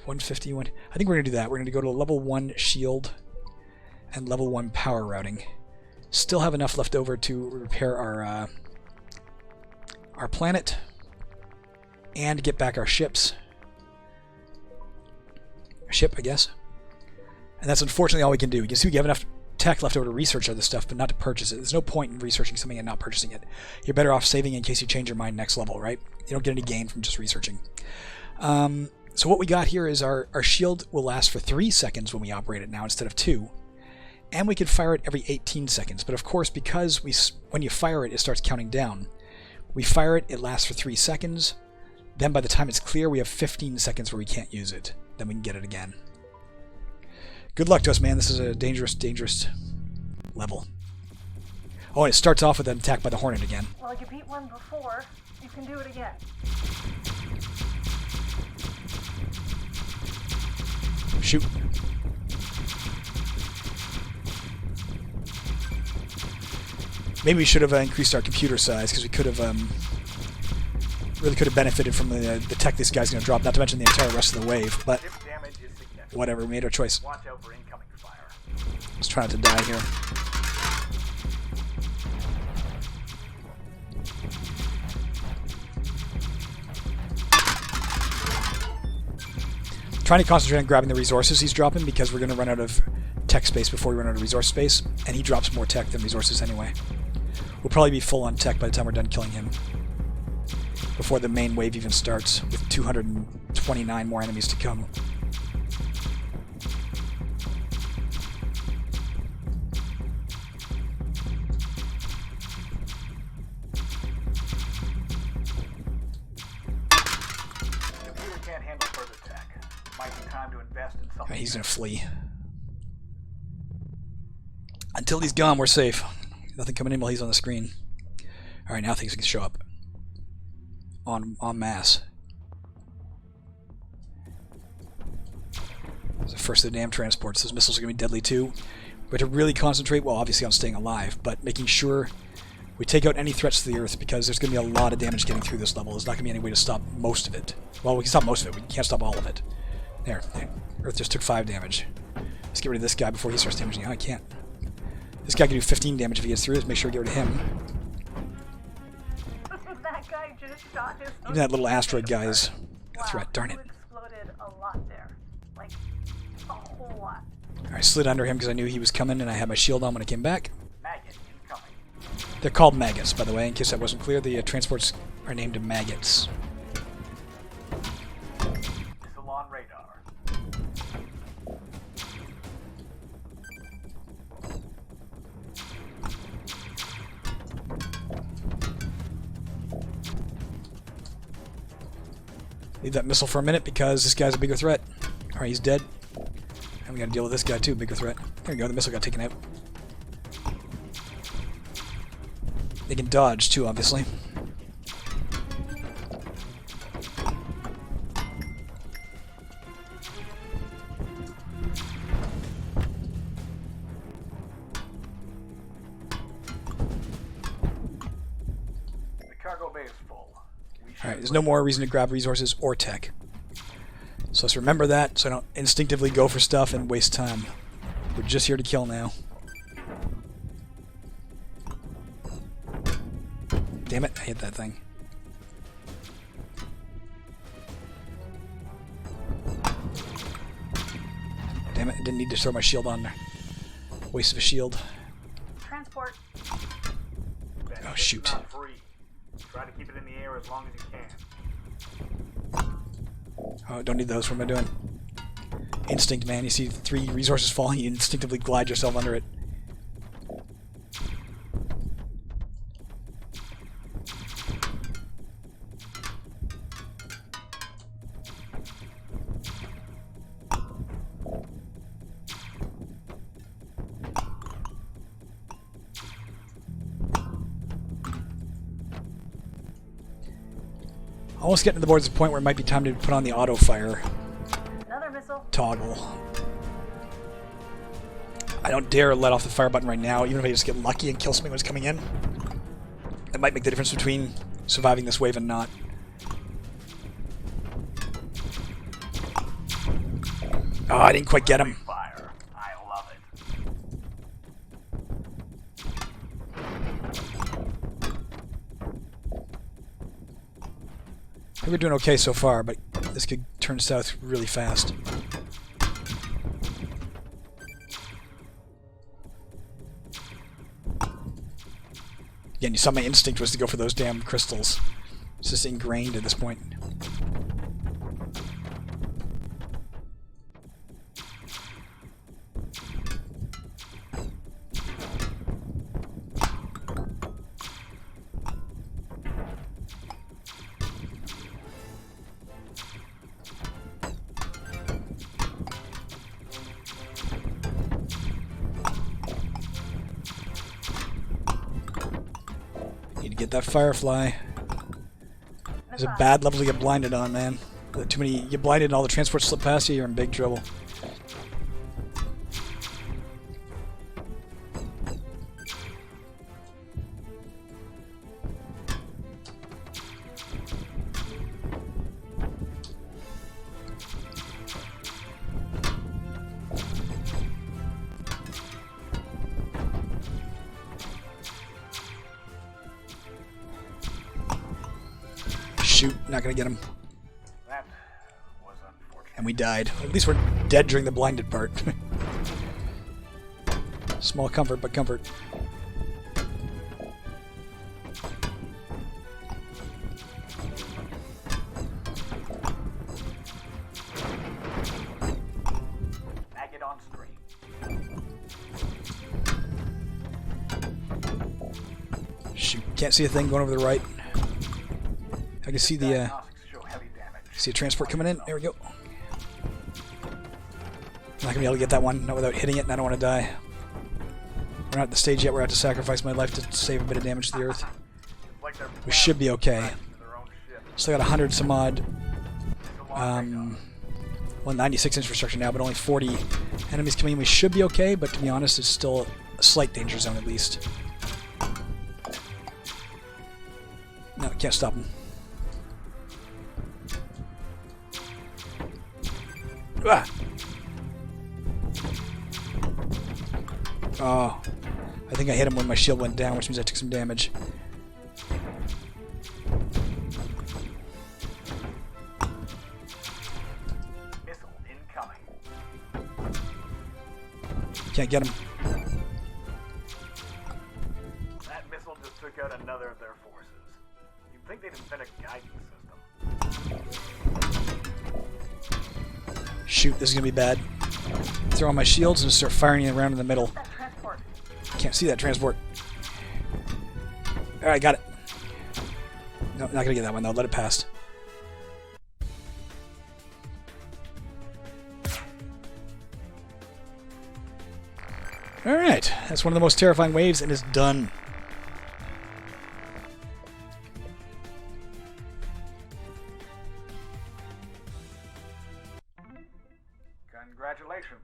151. I think we're going to do that. We're going to go to level 1 shield and level 1 power routing. Still have enough left over to repair our planet and get back our ships. Ship, I guess. And that's unfortunately all we can do. You can see we have enough tech left over to research other stuff, but not to purchase it. There's no point in researching something and not purchasing it. You're better off saving in case you change your mind next level, right? You don't get any gain from just researching. So what we got here is our shield will last for 3 seconds when we operate it now instead of 2. And we can fire it every 18 seconds. But of course, because when you fire it, it starts counting down. We fire it, it lasts for 3 seconds. Then by the time it's clear, we have 15 seconds where we can't use it. Then we can get it again. Good luck to us, man. This is a dangerous, dangerous level. Oh, and it starts off with an attack by the Hornet again. Well, you beat one before. You can do it again. Shoot. Maybe we should have increased our computer size because we could have really could have benefited from the tech this guy's going to drop, not to mention the entire rest of the wave, but whatever, we made our choice. Watch out for incoming fire. Let's try not to die here. Trying to concentrate on grabbing the resources he's dropping because we're going to run out of tech space before we run out of resource space, and he drops more tech than resources anyway. We'll probably be full on tech by the time we're done killing him, before the main wave even starts, with 229 more enemies to come. Computer can't handle further tech. Might be time to invest in something. He's going to flee. Until he's gone, we're safe. Nothing coming in while he's on the screen. Alright, now things can show up. En masse. It's the first of the damn transports. Those missiles are going to be deadly too. We have to really concentrate, well, obviously on staying alive, but making sure we take out any threats to the Earth because there's going to be a lot of damage getting through this level. There's not going to be any way to stop most of it. Well, we can stop most of it. We can't stop all of it. There. Earth just took 5 damage. Let's get rid of this guy before he starts damaging. Oh, I can't. This guy can do 15 damage if he gets through. Let's make sure we get rid of him. That guy just shot his Even that little asteroid guy is a threat. Wow, Darn it. you exploded a lot there. Like, a whole lot. I slid under him because I knew he was coming and I had my shield on when I came back. Maggot incoming. They're called maggots, by the way, in case that wasn't clear. The transports are named maggots. Missile on radar. Leave that missile for a minute because this guy's a bigger threat. Alright, he's dead. And we gotta deal with this guy too, bigger threat. There we go, the missile got taken out. They can dodge too, obviously. The cargo bay is full. Alright, there's no more reason to grab resources or tech. So let's remember that so I don't instinctively go for stuff and waste time. We're just here to kill now. Damn it, I hit that thing. Damn it, I didn't need to throw my shield on there. Waste of a shield. Transport. Oh, shoot. It's not free. Try to keep it in the air as long as you can. Oh, don't need those. What am I doing? Instinct, man. You see 3 resources falling, you instinctively glide yourself under it. Almost getting to the board at the point where it might be time to put on the auto fire Another missile. toggle. I don't dare let off the fire button right now, even if I just get lucky and kill something when it's coming in. That might make the difference between surviving this wave and not. Oh, I didn't quite get him. Fire. I love it. I think we're doing okay so far, but this could turn south really fast. Again, you saw my instinct was to go for those damn crystals. It's just ingrained at this point. Get that firefly. There's a bad level to get blinded on, man. Too many. You get blinded and all the transports slip past you, you're in big trouble. Shoot, not gonna get him. That was unfortunate. And we died. At least we're dead during the blinded part. Small comfort, but comfort. Back it on stream. Shoot, can't see a thing going over the right. I can see the, Show heavy damage. see a transport coming in. There we go. I'm not gonna be able to get that one, not without hitting it, and I don't want to die. We're not at the stage yet where I have to sacrifice my life to save a bit of damage to the earth. Like they're We should be okay. into their own ship. Still got 100 some odd, It's a long well, 96 infrastructure now, but only 40 enemies coming in. We should be okay, but to be honest, it's still a slight danger zone at least. No, can't stop him. Ah! Oh, I think I hit him when my shield went down, which means I took some damage. Missile incoming. Can't get him. That missile just took out another of their forces. You'd think they'd invent a guidance system. Shoot, this is gonna be bad. Throw on my shields and just start firing it around in the middle. That transport. Can't see that transport. Alright, got it. No, not gonna get that one though. Let it pass. Alright, that's one of the most terrifying waves and it's done. Congratulations.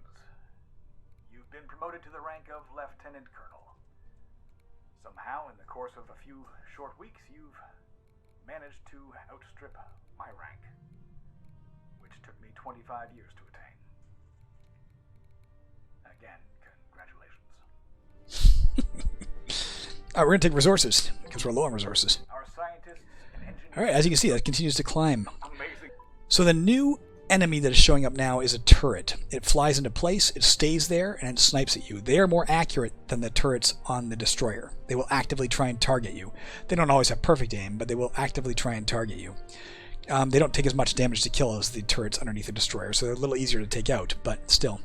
You've been promoted to the rank of Lieutenant Colonel. Somehow, in the course of a few short weeks, you've managed to outstrip my rank, which took me 25 years to attain. Again, congratulations. We're gonna take resources, because we're low on resources. Our Alright, as you can see, that continues to climb. Amazing. So the new enemy that is showing up now is a turret. It flies into place, it stays there, and it snipes at you. They are more accurate than the turrets on the destroyer. They will actively try and target you. They don't always have perfect aim, but they will actively try and target you. They don't take as much damage to kill as the turrets underneath the destroyer, so they're a little easier to take out, but still.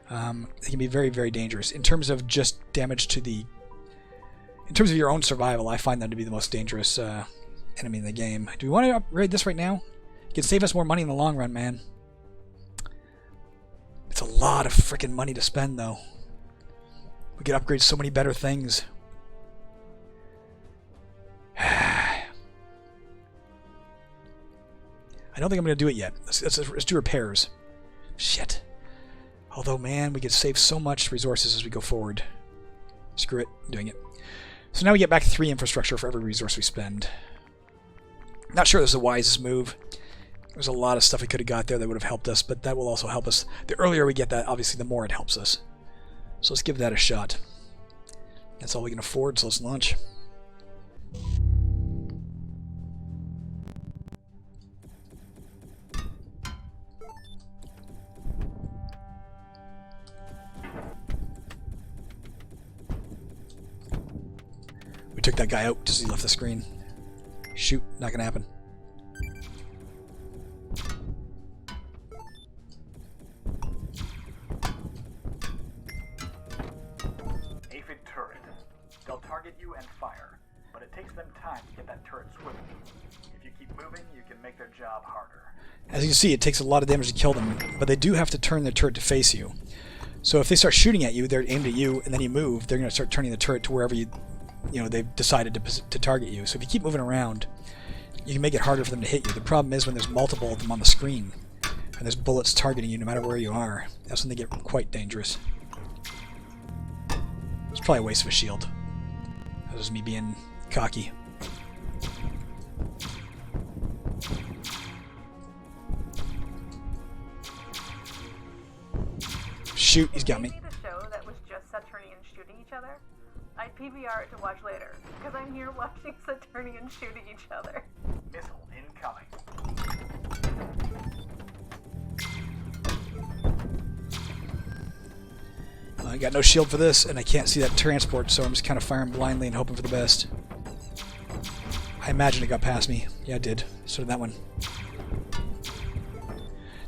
They can be very, very dangerous. In terms of just damage to the... In terms of your own survival, I find them to be the most dangerous enemy in the game. Do we want to upgrade this right now? It can save us more money in the long run, man. It's a lot of freaking money to spend, though. We could upgrade so many better things. I don't think I'm going to do it yet. Let's do repairs. Shit. Although, man, we could save so much resources as we go forward. Screw it. I'm doing it. So now we get back 3 infrastructure for every resource we spend. Not sure this is the wisest move. There's a lot of stuff we could have got there that would have helped us, but that will also help us. The earlier we get that, obviously, the more it helps us. So let's give that a shot. That's all we can afford, so let's launch. We took that guy out just as he left the screen. Shoot, not gonna happen. Aphid turret. They'll target you and fire, but it takes them time to get that turret swivel. If you keep moving, you can make their job harder. As you can see, it takes a lot of damage to kill them, but they do have to turn their turret to face you. So if they start shooting at you, they're aimed at you, and then you move, they're going to start turning the turret to wherever they've decided to target you. So if you keep moving around, you can make it harder for them to hit you. The problem is when there's multiple of them on the screen, and there's bullets targeting you no matter where you are. That's when they get quite dangerous. It's probably a waste of a shield. That was me being cocky. Shoot, he's got me. Did you see the show that was just Saturnians shooting each other? I'd PVR it to watch later, because I'm here watching Saturnians shooting each other. Missile incoming. I got no shield for this, and I can't see that transport, so I'm just kind of firing blindly and hoping for the best. I imagine it got past me. Yeah, it did. So did that one.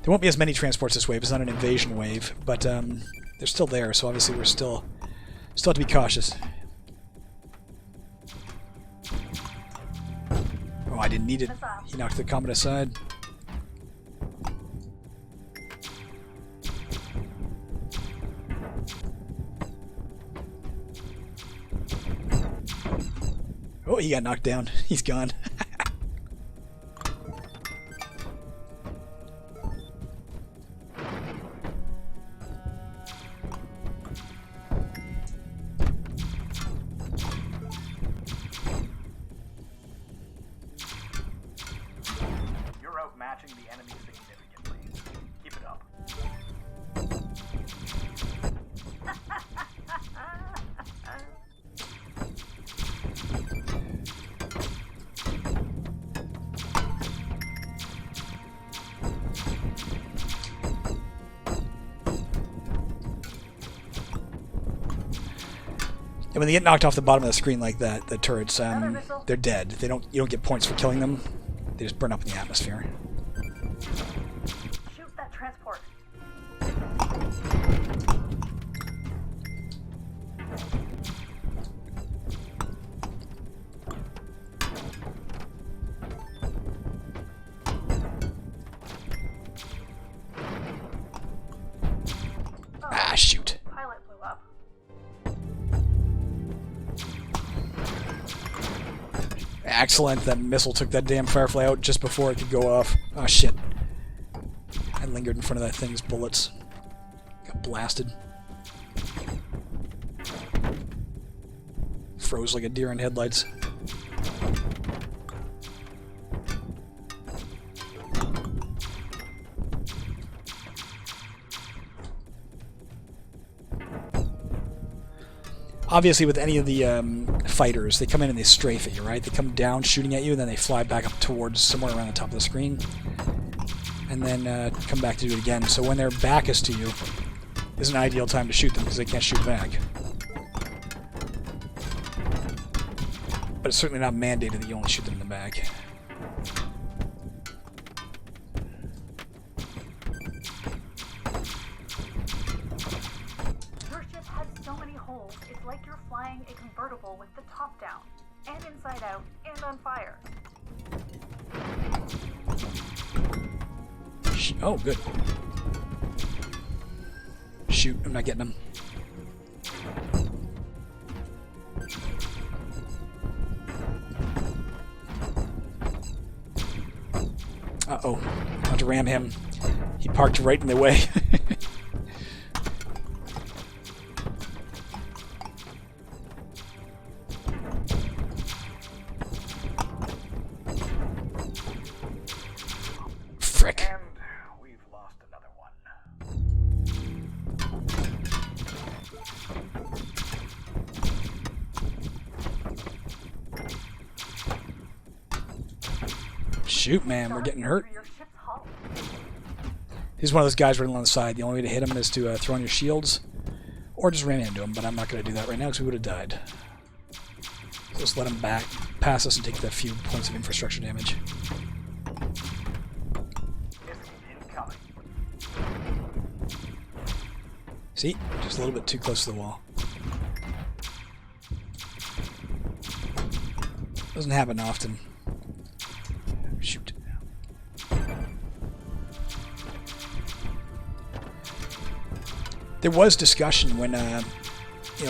There won't be as many transports this wave. It's not an invasion wave, but they're still there, so obviously we're still have to be cautious. Oh, I didn't need it. He knocked the comet aside. Oh, he got knocked down. He's gone. You're outmatching the enemy significantly. Keep it up. And when they get knocked off the bottom of the screen like that, the turrets, they're dead. You don't get points for killing them. They just burn up in the atmosphere. Shoot that transport. Ah, shoot. Pilot blew up. Excellent. That missile took that damn Firefly out just before it could go off. Oh, shit. I lingered in front of that thing's bullets. Got blasted. Froze like a deer in headlights. Obviously, with any of the fighters, they come in and they strafe at you, right? They come down shooting at you, and then they fly back up towards somewhere around the top of the screen, and then come back to do it again. So when their back is to you, is an ideal time to shoot them because they can't shoot back. But it's certainly not mandated that you only shoot them in the back. Flying a convertible with the top down, and inside out, and on fire. Oh, good. Shoot, I'm not getting them. Uh-oh. I have to ram him. He parked right in the way. Frick. And we've lost another one. Shoot, man, we're getting hurt. He's one of those guys right along the side. The only way to hit him is to throw on your shields, or just ram into him, but I'm not going to do that right now because we would have died. So just let him back, pass us, and take that few points of infrastructure damage. See? Just a little bit too close to the wall. Doesn't happen often. Shoot. There was discussion when,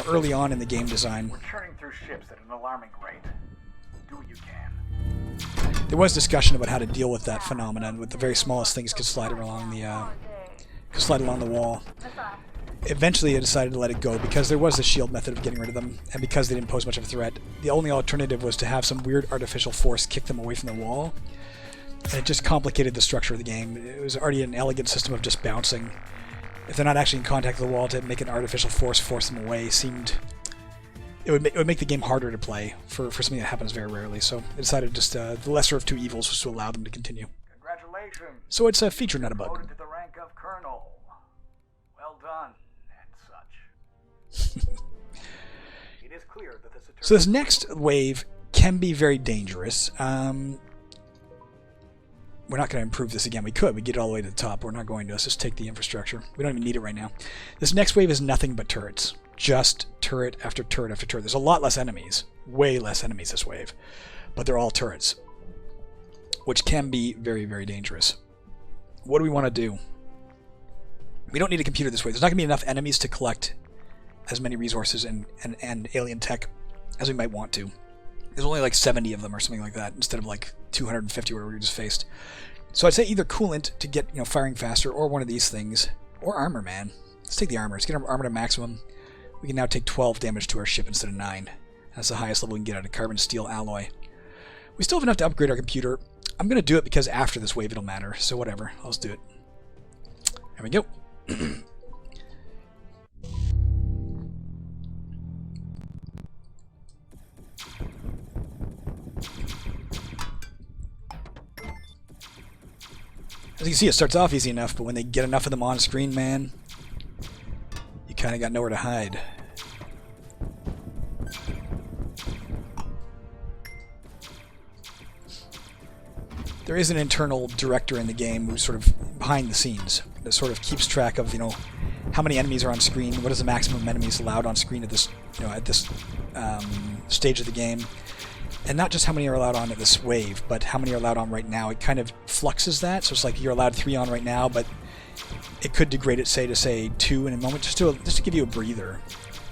early on in the game design. We're churning through ships at an alarming rate. Do what you can. There was discussion about how to deal with that phenomenon. With the very smallest things could slide along the wall. Eventually, I decided to let it go because there was a shield method of getting rid of them, and because they didn't pose much of a threat. The only alternative was to have some weird artificial force kick them away from the wall, and it just complicated the structure of the game. It was already an elegant system of just bouncing. If they're not actually in contact with the wall, to make an artificial force them away seemed... It would make the game harder to play for something that happens very rarely. So I decided just the lesser of two evils was to allow them to continue. Congratulations. So it's a feature, not a bug. Promoted to the rank of Colonel. Well done, and such. It is clear that this So this next wave can be very dangerous. We're not going to improve this again. We could. We get it all the way to the top. We're not going to. Let's just take the infrastructure. We don't even need it right now. This next wave is nothing but turrets. Just turret after turret after turret. There's a lot less enemies. Way less enemies this wave. But they're all turrets. Which can be very, very dangerous. What do we want to do? We don't need a computer this way. There's not going to be enough enemies to collect as many resources and alien tech as we might want to. There's only like 70 of them or something like that, instead of like 250 where we just faced. So I'd say either coolant to get firing faster, or one of these things, or armor, man. Let's take the armor. Let's get our armor to maximum. We can now take 12 damage to our ship instead of 9. That's the highest level we can get out of carbon steel alloy. We still have enough to upgrade our computer. I'm going to do it because after this wave it'll matter, so whatever. I'll just do it. There we go. As you can see, it starts off easy enough, but when they get enough of them on screen, man, you kind of got nowhere to hide. There is an internal director in the game who's sort of behind the scenes that sort of keeps track of, how many enemies are on screen, what is the maximum enemies allowed on screen at this, stage of the game. And not just how many are allowed on at this wave, but how many are allowed on right now. It kind of fluxes that, so it's like you're allowed 3 on right now, but it could degrade it, say 2 in a moment, just to give you a breather.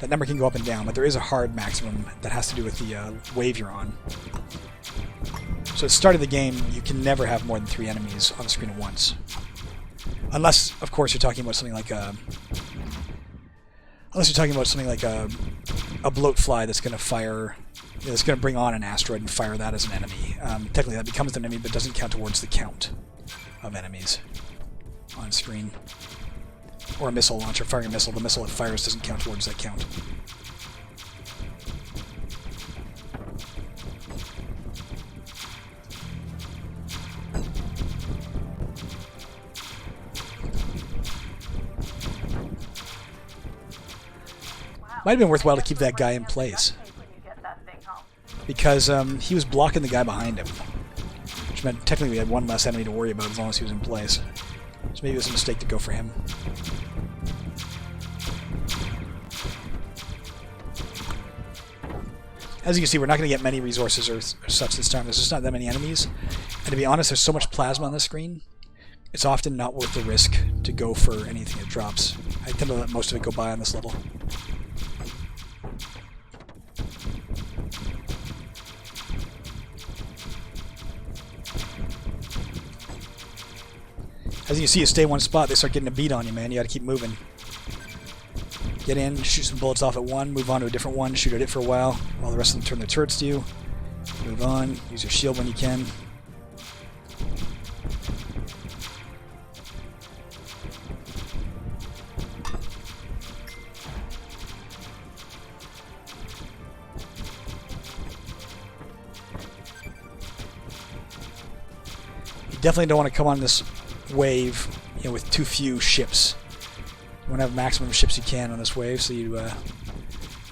That number can go up and down, but there is a hard maximum that has to do with the wave you're on. So at the start of the game, you can never have more than 3 enemies on the screen at once. Unless, of course, you're talking about something like a... a bloat fly that's going to fire... it's going to bring on an asteroid and fire that as an enemy. Technically, that becomes an enemy, but doesn't count towards the count of enemies on screen. Or a missile launcher firing a missile. The missile it fires doesn't count towards that count. Might have been worthwhile to keep that guy in place. When you get that thing home. Because he was blocking the guy behind him. Which meant technically we had one less enemy to worry about as long as he was in place. So maybe it was a mistake to go for him. As you can see, we're not going to get many resources or such this time. There's just not that many enemies. And to be honest, there's so much plasma on the screen, it's often not worth the risk to go for anything that drops. I tend to let most of it go by on this level. As you see, you stay one spot, they start getting a beat on you, man. You gotta keep moving. Get in, shoot some bullets off at one, move on to a different one, shoot at it for a while the rest of them turn their turrets to you. Move on, use your shield when you can. You definitely don't want to come on this wave, you know, with too few ships. You want to have maximum ships you can on this wave, so you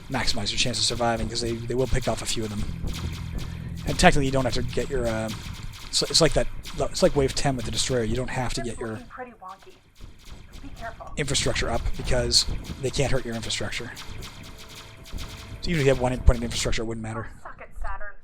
maximize your chance of surviving, because they will pick off a few of them. And technically, you don't have to get your. It's like that. It's like wave 10 with the destroyer. You don't have to get your Pretty wonky. Be careful. infrastructure up because they can't hurt your infrastructure. So even if you have one point of infrastructure, it wouldn't matter. Suck it, Saturn.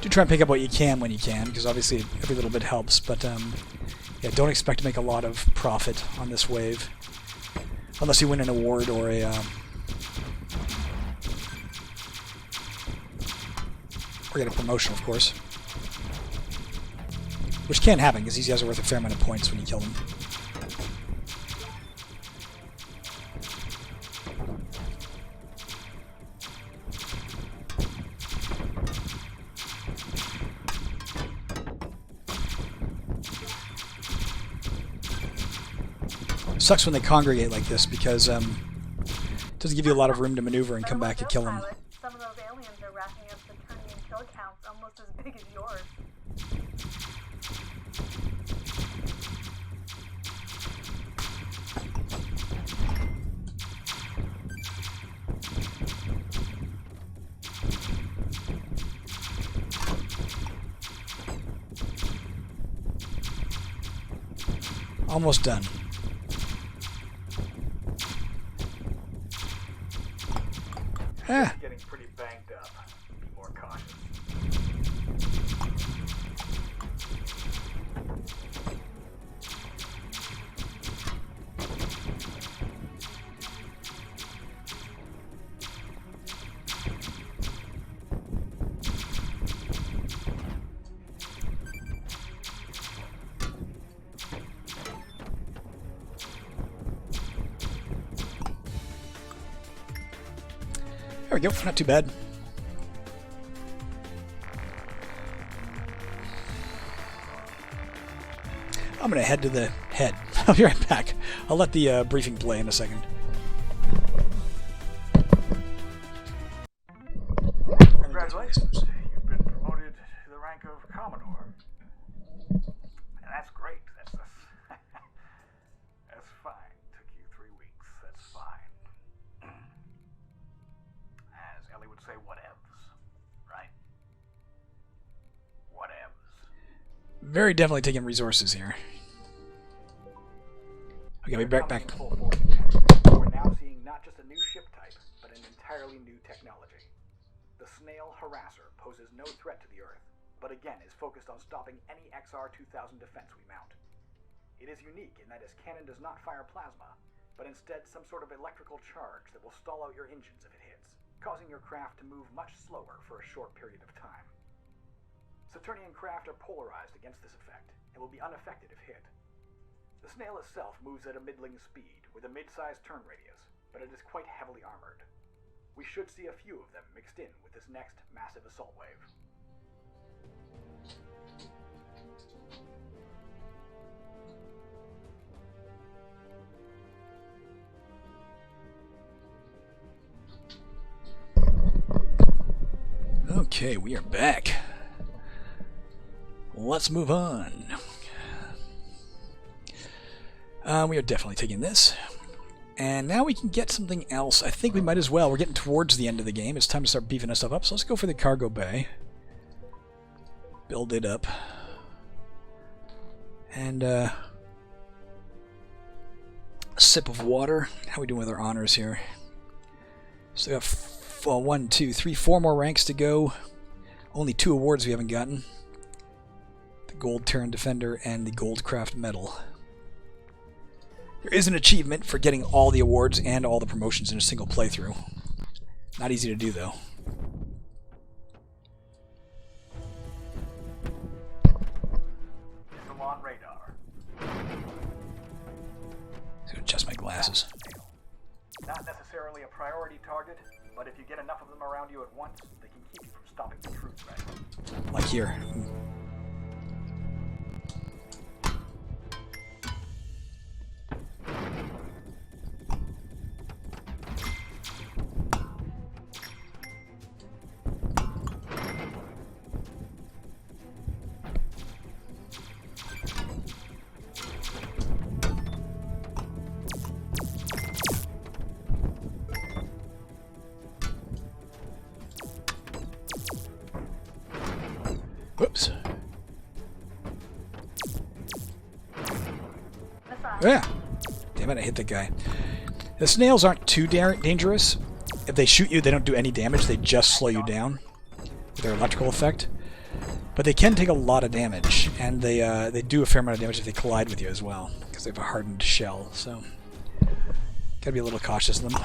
Do try and pick up what you can when you can, because obviously every little bit helps, but yeah, don't expect to make a lot of profit on this wave. Unless you win an award or a or get a promotion, of course. Which can happen, because these guys are worth a fair amount of points when you kill them. Sucks when they congregate like this, because it doesn't give you a lot of room to maneuver and come back and kill them. Some of those aliens are racking up Saturnian kill counts almost as big as yours. Almost done. Getting pretty banged up. Be more cautious. There we go, not too bad. I'm going to head to the head. I'll be right back. I'll let the briefing play in a second. Congratulations. You've been promoted to the rank of Commodore. And that's great. That's fine. Took you 3 weeks. That's fine. As Ellie would say, whatevs. Right? Whatevs. Very definitely taking resources here. Okay, we're back. Full force again. We're now seeing not just a new ship type, but an entirely new technology. The Snail Harasser poses no threat to the Earth, but again is focused on stopping any XR-2000 defense we mount. It is unique in that its cannon does not fire plasma, but instead some sort of electrical charge that will stall out your engines if it hits, causing your craft to move much slower for a short period of time. Saturnian craft are polarized against this effect, and will be unaffected if hit. The Snail itself moves at a middling speed, with a mid-sized turn radius, but it is quite heavily armored. We should see a few of them mixed in with this next massive assault wave. Okay, we are back. Let's move on. We are definitely taking this. And now we can get something else. I think we might as well. We're getting towards the end of the game. It's time to start beefing us stuff up. So let's go for the cargo bay. Build it up. And a sip of water. How are we doing with our honors here? So we got 1, 2, 3, 4 more ranks to go. Only 2 awards we haven't gotten. The Gold Terran Defender and the Goldcraft Medal. There is an achievement for getting all the awards and all the promotions in a single playthrough. Not easy to do, though. Missile on radar. Let's adjust my glasses. Not necessarily a priority target, but if you get enough of them around you at once, they can keep you from stopping the true threat. Like here. Whoops. Yeah. Damn it, I hit the guy. The snails aren't too dangerous. If they shoot you, they don't do any damage. They just slow you down with their electrical effect. But they can take a lot of damage, and they do a fair amount of damage if they collide with you as well, because they have a hardened shell. So, gotta be a little cautious of them.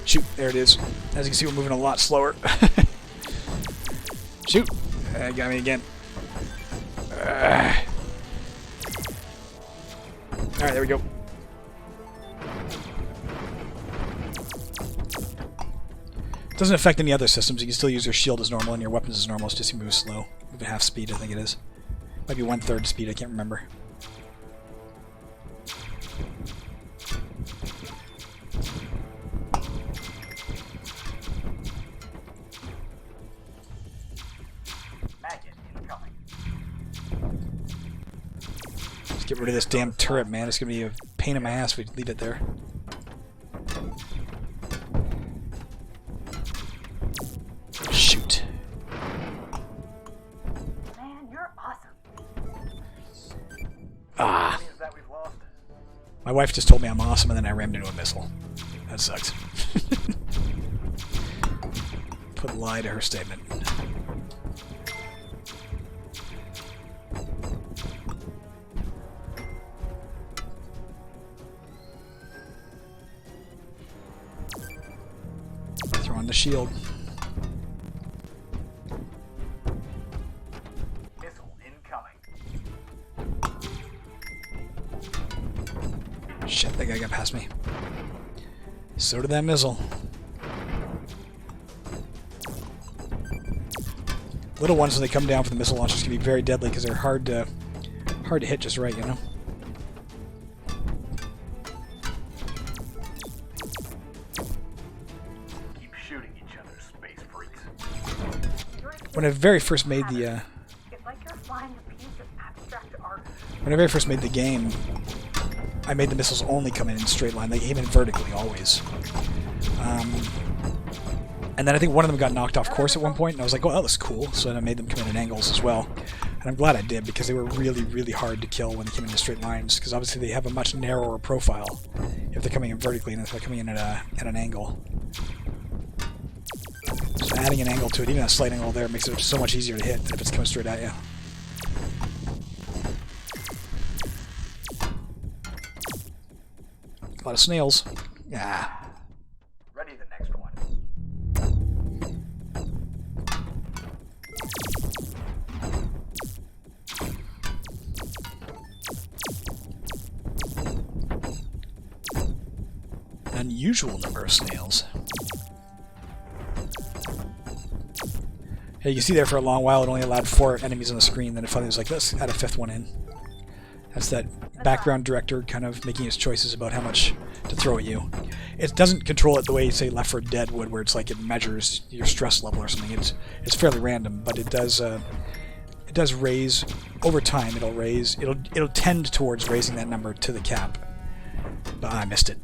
Shoot, there it is. As you can see, we're moving a lot slower. Shoot! Got me again. Alright, there we go. It doesn't affect any other systems. You can still use your shield as normal and your weapons as normal. It's just you move slow. Move at half speed, I think it is. Might be 1/3 speed, I can't remember. Get rid of this damn turret, man. It's going to be a pain in my ass if we leave it there. Shoot. Man, you're awesome. Ah. Is that we've lost? My wife just told me I'm awesome, and then I rammed into a missile. That sucks. Put a lie to her statement. Throw on the shield. Missile incoming. Shit, that guy got past me. So did that missile. Little ones, when they come down for the missile launchers, can be very deadly because they're hard to hit just right, you know? Keep shooting each other, space freaks. When I very first made the It's like you're flying a piece of abstract art. when I very first made the game, I made the missiles only come in straight line. They came in vertically always. And then I think one of them got knocked off course at one point, and I was like, "Oh, that looks cool." So then I made them come in at angles as well. And I'm glad I did, because they were really, really hard to kill when they came into straight lines, because obviously they have a much narrower profile if they're coming in vertically and if they're coming in at an angle. So adding an angle to it, even a slight angle there, makes it so much easier to hit if it's coming straight at you. A lot of snails. Yeah. Ready the next one. Unusual number of snails. Yeah, you can see there for a long while it only allowed 4 enemies on the screen, then it finally was like, let's add a 5th one in. That's that background director kind of making his choices about how much to throw at you. It doesn't control it the way, say, Left 4 Dead would, where it's like it measures your stress level or something. It's fairly random, but it does raise over time. It'll tend towards raising that number to the cap. But I missed it.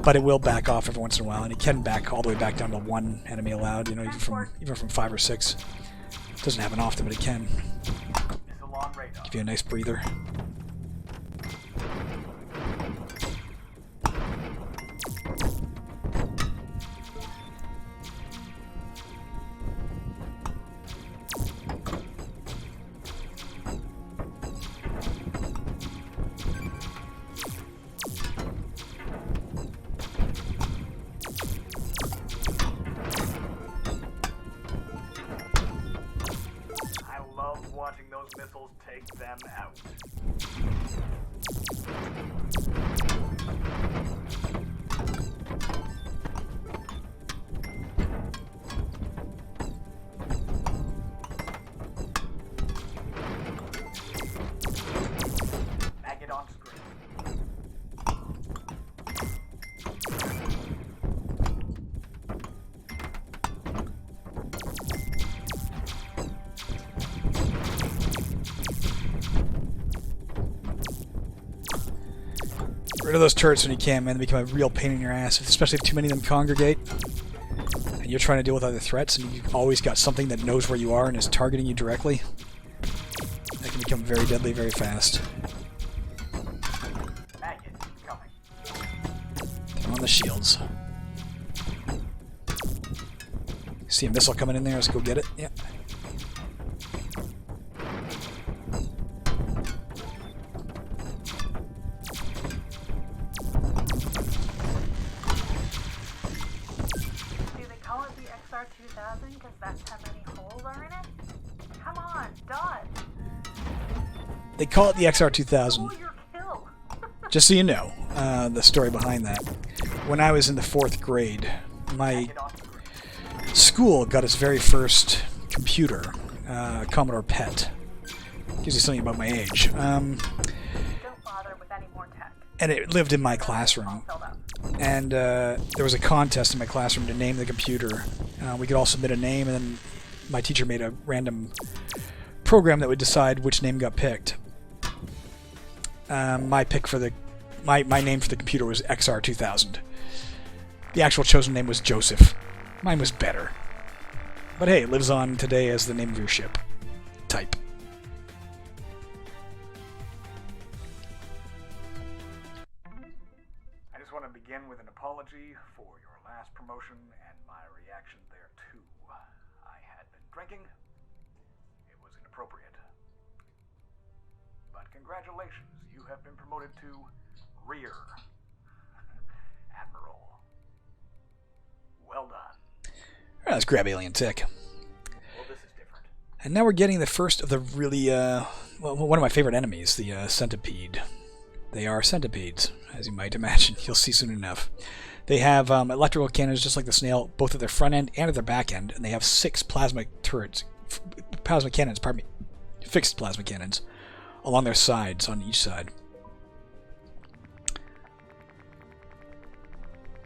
But it will back off every once in a while, and it can back all the way back down to 1 enemy allowed. You know, even from 5 or 6. It doesn't happen often, but it can. Give you a nice breather. Watching those missiles take them out. Maggot on screen. Rid of those turrets when you can, man. They become a real pain in your ass, especially if too many of them congregate. And you're trying to deal with other threats, and you've always got something that knows where you are and is targeting you directly. That can become very deadly very fast. Maggot coming. Turn on the shields. See a missile coming in there, let's go get it. Yeah. Because that's how many holes are in it? Come on, dodge! They call it the XR2000. Oh, your kill! Just so you know, the story behind that. When I was in the 4th grade, my school got its very first computer, Commodore PET. Gives you something about my age. Don't bother with any more tech. And it lived in my classroom. And there was a contest in my classroom to name the computer. We could all submit a name, and then my teacher made a random program that would decide which name got picked. My pick for my name for the computer was XR2000. The actual chosen name was Joseph. Mine was better. But hey, it lives on today as the name of your ship. Type. I just want to begin with an apology for your last promotion and my reaction thereto. I had been drinking. It was inappropriate. But congratulations, you have been promoted to Rear Admiral. Well done. Alright, let's grab Alien Tick. Well, this is different. And now we're getting the first of the really, well, one of my favorite enemies, the Centipede. They are centipedes, as you might imagine. You'll see soon enough. They have electrical cannons just like the Snail, both at their front end and at their back end, and they have 6 plasma cannons, pardon me, fixed plasma cannons, along their sides, on each side.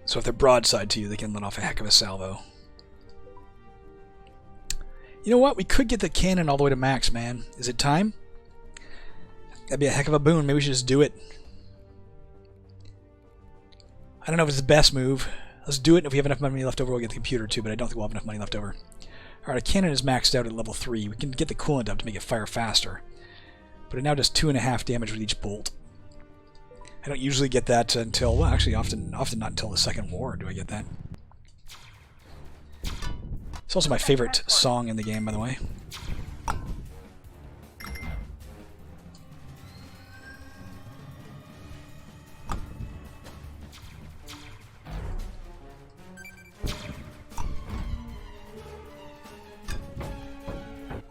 So if they're broadside to you, they can let off a heck of a salvo. You know what? We could get the cannon all the way to max, man. Is it time? That'd be a heck of a boon. Maybe we should just do it. I don't know if it's the best move. Let's do it. If we have enough money left over, we'll get the computer too, but I don't think we'll have enough money left over. Alright, our cannon is maxed out at level 3. We can get the coolant up to make it fire faster. But it now does 2.5 damage with each bolt. I don't usually get that until, well, actually often not until the second war do I get that. It's also my favorite song in the game, by the way.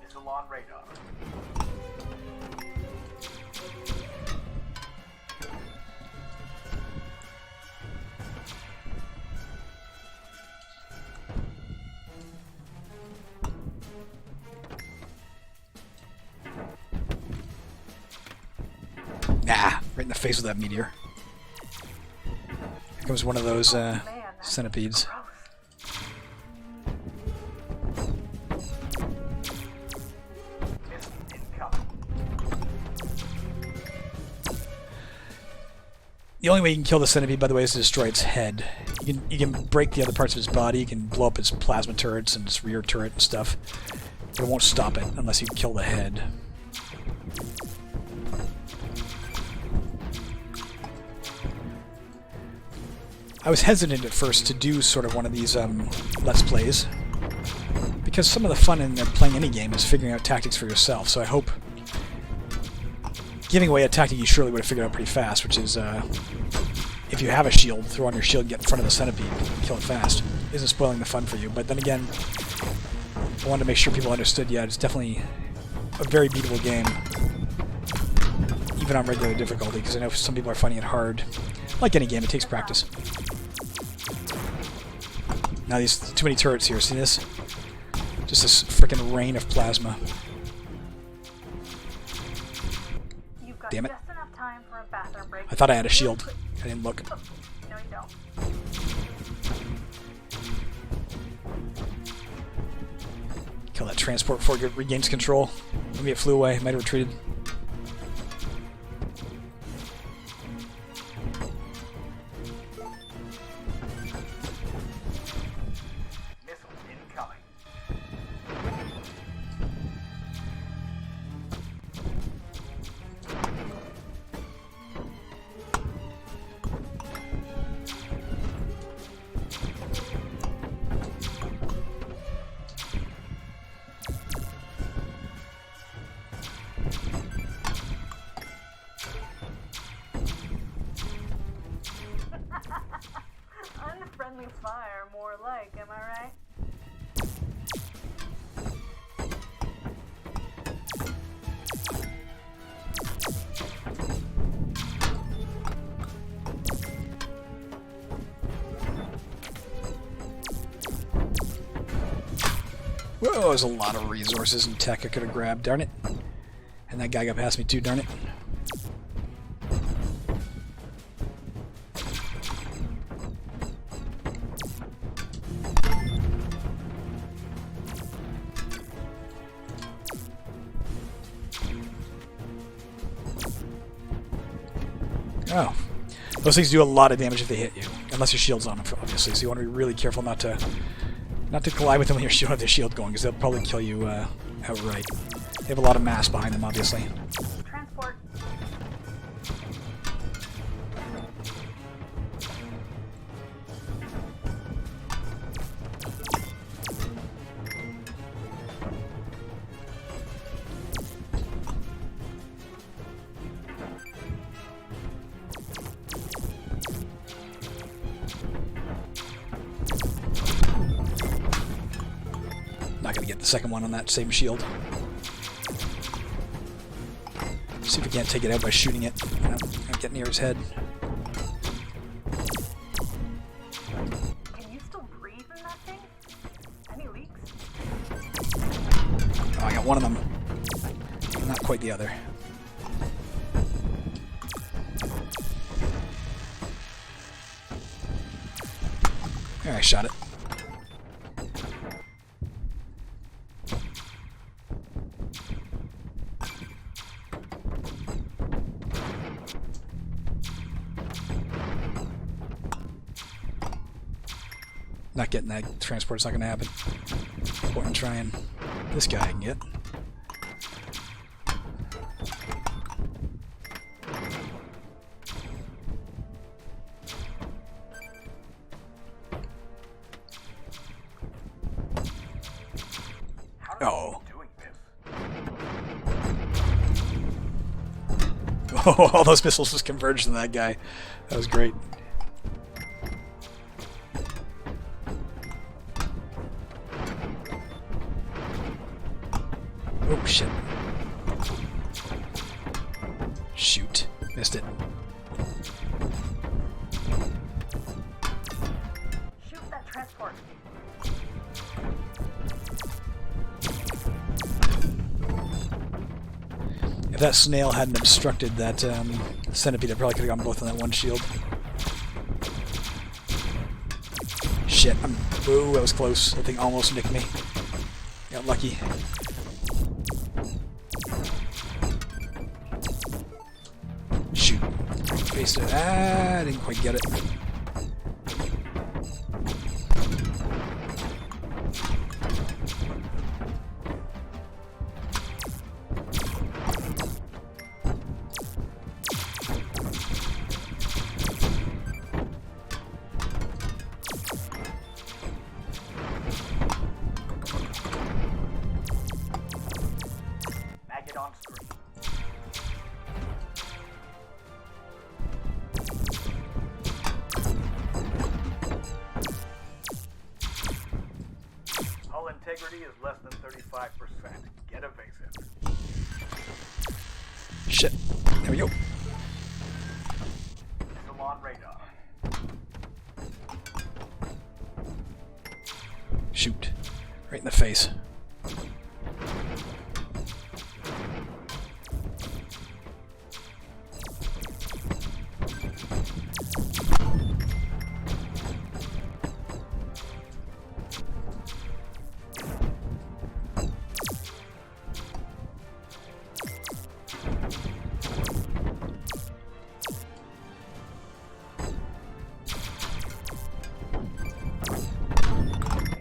Missile on radar. Ah, right in the face with that meteor. Here comes one of those centipedes. Missile incoming. The only way you can kill the centipede, by the way, is to destroy its head. You can break the other parts of its body, you can blow up its plasma turrets and its rear turret and stuff, but it won't stop it unless you kill the head. I was hesitant at first to do sort of one of these Let's Plays, because some of the fun in playing any game is figuring out tactics for yourself, so I hope giving away a tactic you surely would have figured out pretty fast, which is if you have a shield, throw on your shield and get in front of the centipede and kill it fast. Isn't spoiling the fun for you, but then again, I wanted to make sure people understood, yeah, it's definitely a very beatable game, even on regular difficulty, because I know some people are finding it hard. Like any game, it takes practice. Now these too many turrets here, see this? Just this frickin' rain of plasma. You've got Damn it. just enough time for a bathroom break. I thought I had a shield. I didn't look. No, you don't. Kill that transport before it regains control. Maybe it flew away, it might have retreated. Missile incoming. Unfriendly fire, more like, am I right? Whoa, there's a lot of resources and tech I could have grabbed, darn it. And that guy got past me too, darn it. Oh. Those things do a lot of damage if they hit you. Unless your shield's on them, obviously. So you want to be really careful not to collide with them when your shield have their shield going, because they'll probably kill you outright. They have a lot of mass behind them, obviously. Transport. Not gonna get the second one on that same shield. See if we can't take it out by shooting it. Not get near his head. Can you still breathe in that thing? Any leaks? Oh, I got one of them. Not quite the other. There, I shot it. Not getting that transport, it's not going to happen. Point in trying. This guy I can get. Oh. Oh, all those missiles just converged on that guy. That was great. Oh, shit. Shoot. Missed it. Shoot that transport. If that snail hadn't obstructed that centipede, I probably could have gotten both on that one shield. Shit, ooh, that was close. That thing almost nicked me. Got lucky. Shoot. Faced it. I didn't quite get it. On screen. Hull integrity is less than 35%. Get evasive. Shit. There we go. Missile on radar. Shoot. Right in the face.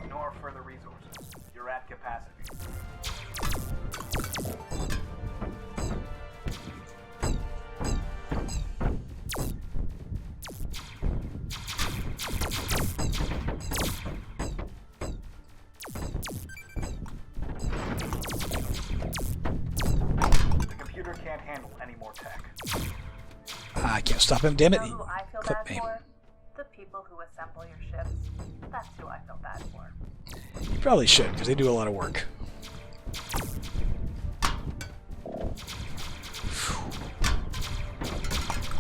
Ignore further resources. You're at capacity. The computer can't handle any more tech. I can't stop him, damn it. You He know who I feel clipped bad me. for? The people who assemble your ships. That's who I feel bad for. You probably should, because they do a lot of work.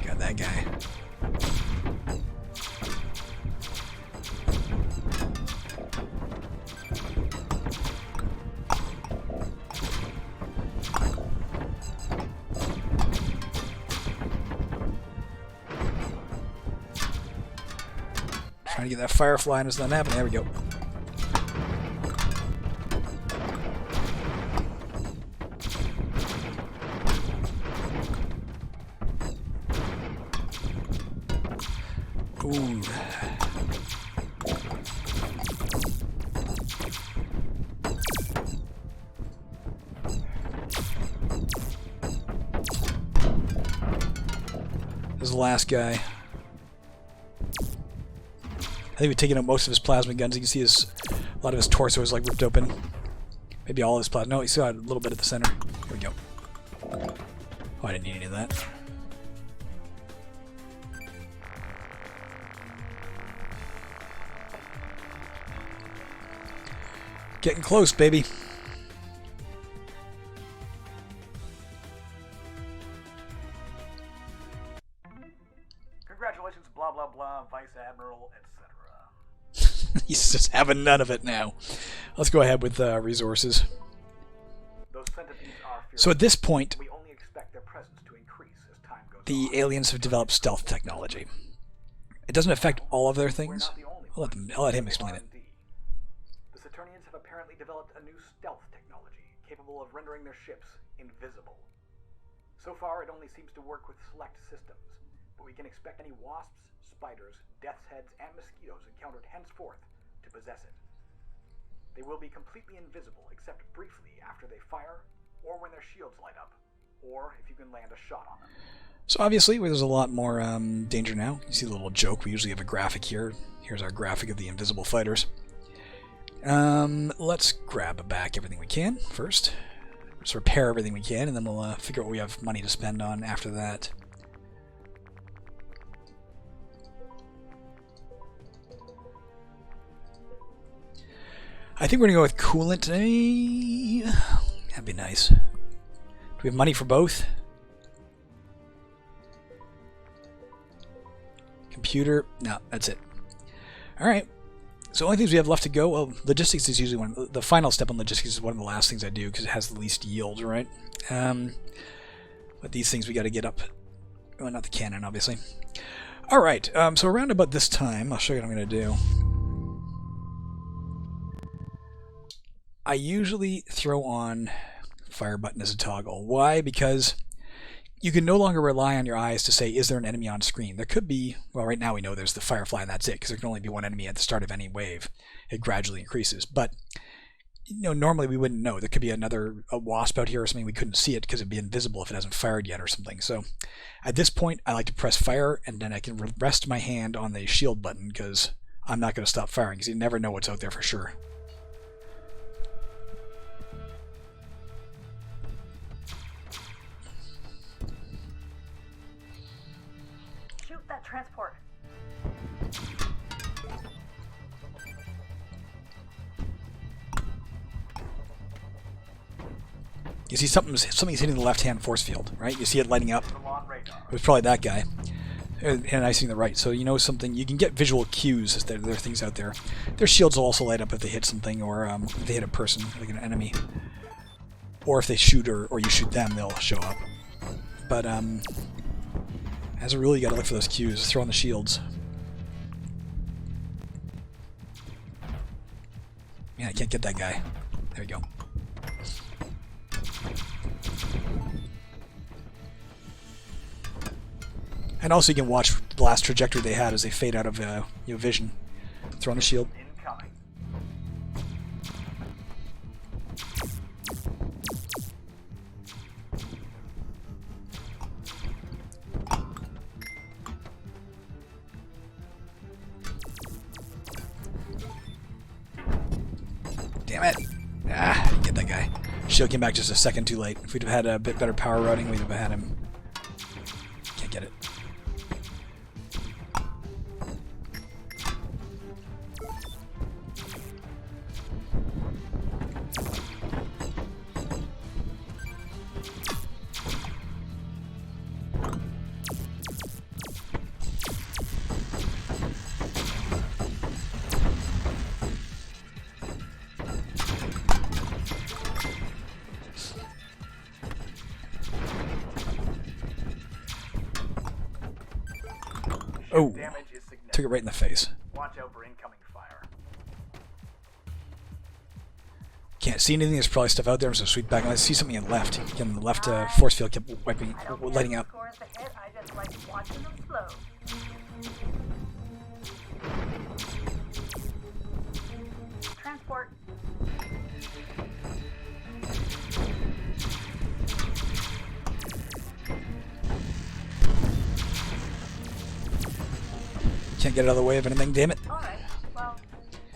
Got that guy. Trying to get that firefly and it's not happening. There we go. Ooh. This is the last guy. I think we've taken out most of his plasma guns. You can see a lot of his torso is like ripped open. Maybe all his plasma. No, he's got a little bit at the center. Here we go. Oh, I didn't need any of that. Getting close, baby. Congratulations, blah blah blah, Vice Admiral, etc. He's just having none of it now. Let's go ahead with resources. Those centipedes are fearful. So at this point, We only expect their presence to increase as time goes the on. aliens have developed stealth technology. It doesn't affect all of their We're things. not the only I'll let him explain it. R&D. The Saturnians have apparently developed a new stealth technology capable of rendering their ships invisible. So far, it only seems to work with select systems, but we can expect any wasps, spiders, death's heads, and mosquitoes encountered henceforth to to possess it. They will be completely invisible except briefly after they fire, or when their shields light up, or if you can land a shot on them. So obviously, there's a lot more danger now. You see the little joke. We usually have a graphic here. Here's our graphic of the invisible fighters. Let's grab back everything we can first. Let's repair everything we can, and then we'll figure out what we have money to spend on after that. I think we're going to go with coolant today. That'd be nice. Do we have money for both? Computer? No, that's it. Alright. So the only things we have left to go, well, logistics is usually the final step on logistics is one of the last things I do because it has the least yield, right? But these things we got to get up. Well, not the cannon, obviously. Alright, so around about this time, I'll show you what I'm going to do. I usually throw on fire button as a toggle. Why? Because you can no longer rely on your eyes to say, is there an enemy on screen? There could be, well, right now we know there's the firefly and that's it, because there can only be one enemy at the start of any wave. It gradually increases. But, you know, normally we wouldn't know. There could be a wasp out here or something. We couldn't see it because it'd be invisible if it hasn't fired yet or something. So at this point, I like to press fire, and then I can rest my hand on the shield button because I'm not going to stop firing because you never know what's out there for sure. Transport. You see something's hitting the left-hand force field, right? You see it lighting up. It was probably that guy. And I see the right. So you know something. You can get visual cues as there are things out there. Their shields will also light up if they hit something, or if they hit a person, like an enemy. Or if they shoot or you shoot them, they'll show up. But as a rule, you gotta look for those cues. Throw on the shields. Man, I can't get that guy. There we go. And also, you can watch the last trajectory they had as they fade out of your vision. Throw on the shield. Incoming. Damn it. Ah, I didn't get that guy. Shield came back just a second too late. If we'd have had a bit better power routing, we'd have had him. Can't get it. Oh, took it right in the face. Watch out for incoming fire. Can't see anything. There's probably stuff out there. I'm so sweep back. I see something on the left. Again, the left force field kept lighting up. I just like watching them flow. Transport. Can't get it out of the way of anything, damn it. Alright, well,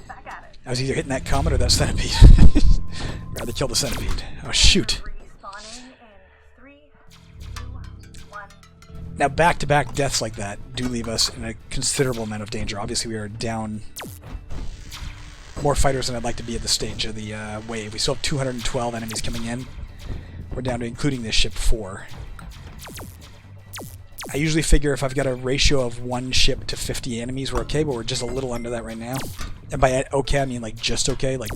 back at it. I was either hitting that comet or that centipede. Rather kill the centipede. Oh, shoot. Respawning in 3, 2, 1. Now, back-to-back deaths like that do leave us in a considerable amount of danger. Obviously, we are down more fighters than I'd like to be at this stage of the wave. We still have 212 enemies coming in. We're down to including this ship 4. I usually figure if I've got a ratio of 1 ship to 50 enemies, we're okay, but we're just a little under that right now. And by okay, I mean like just okay, like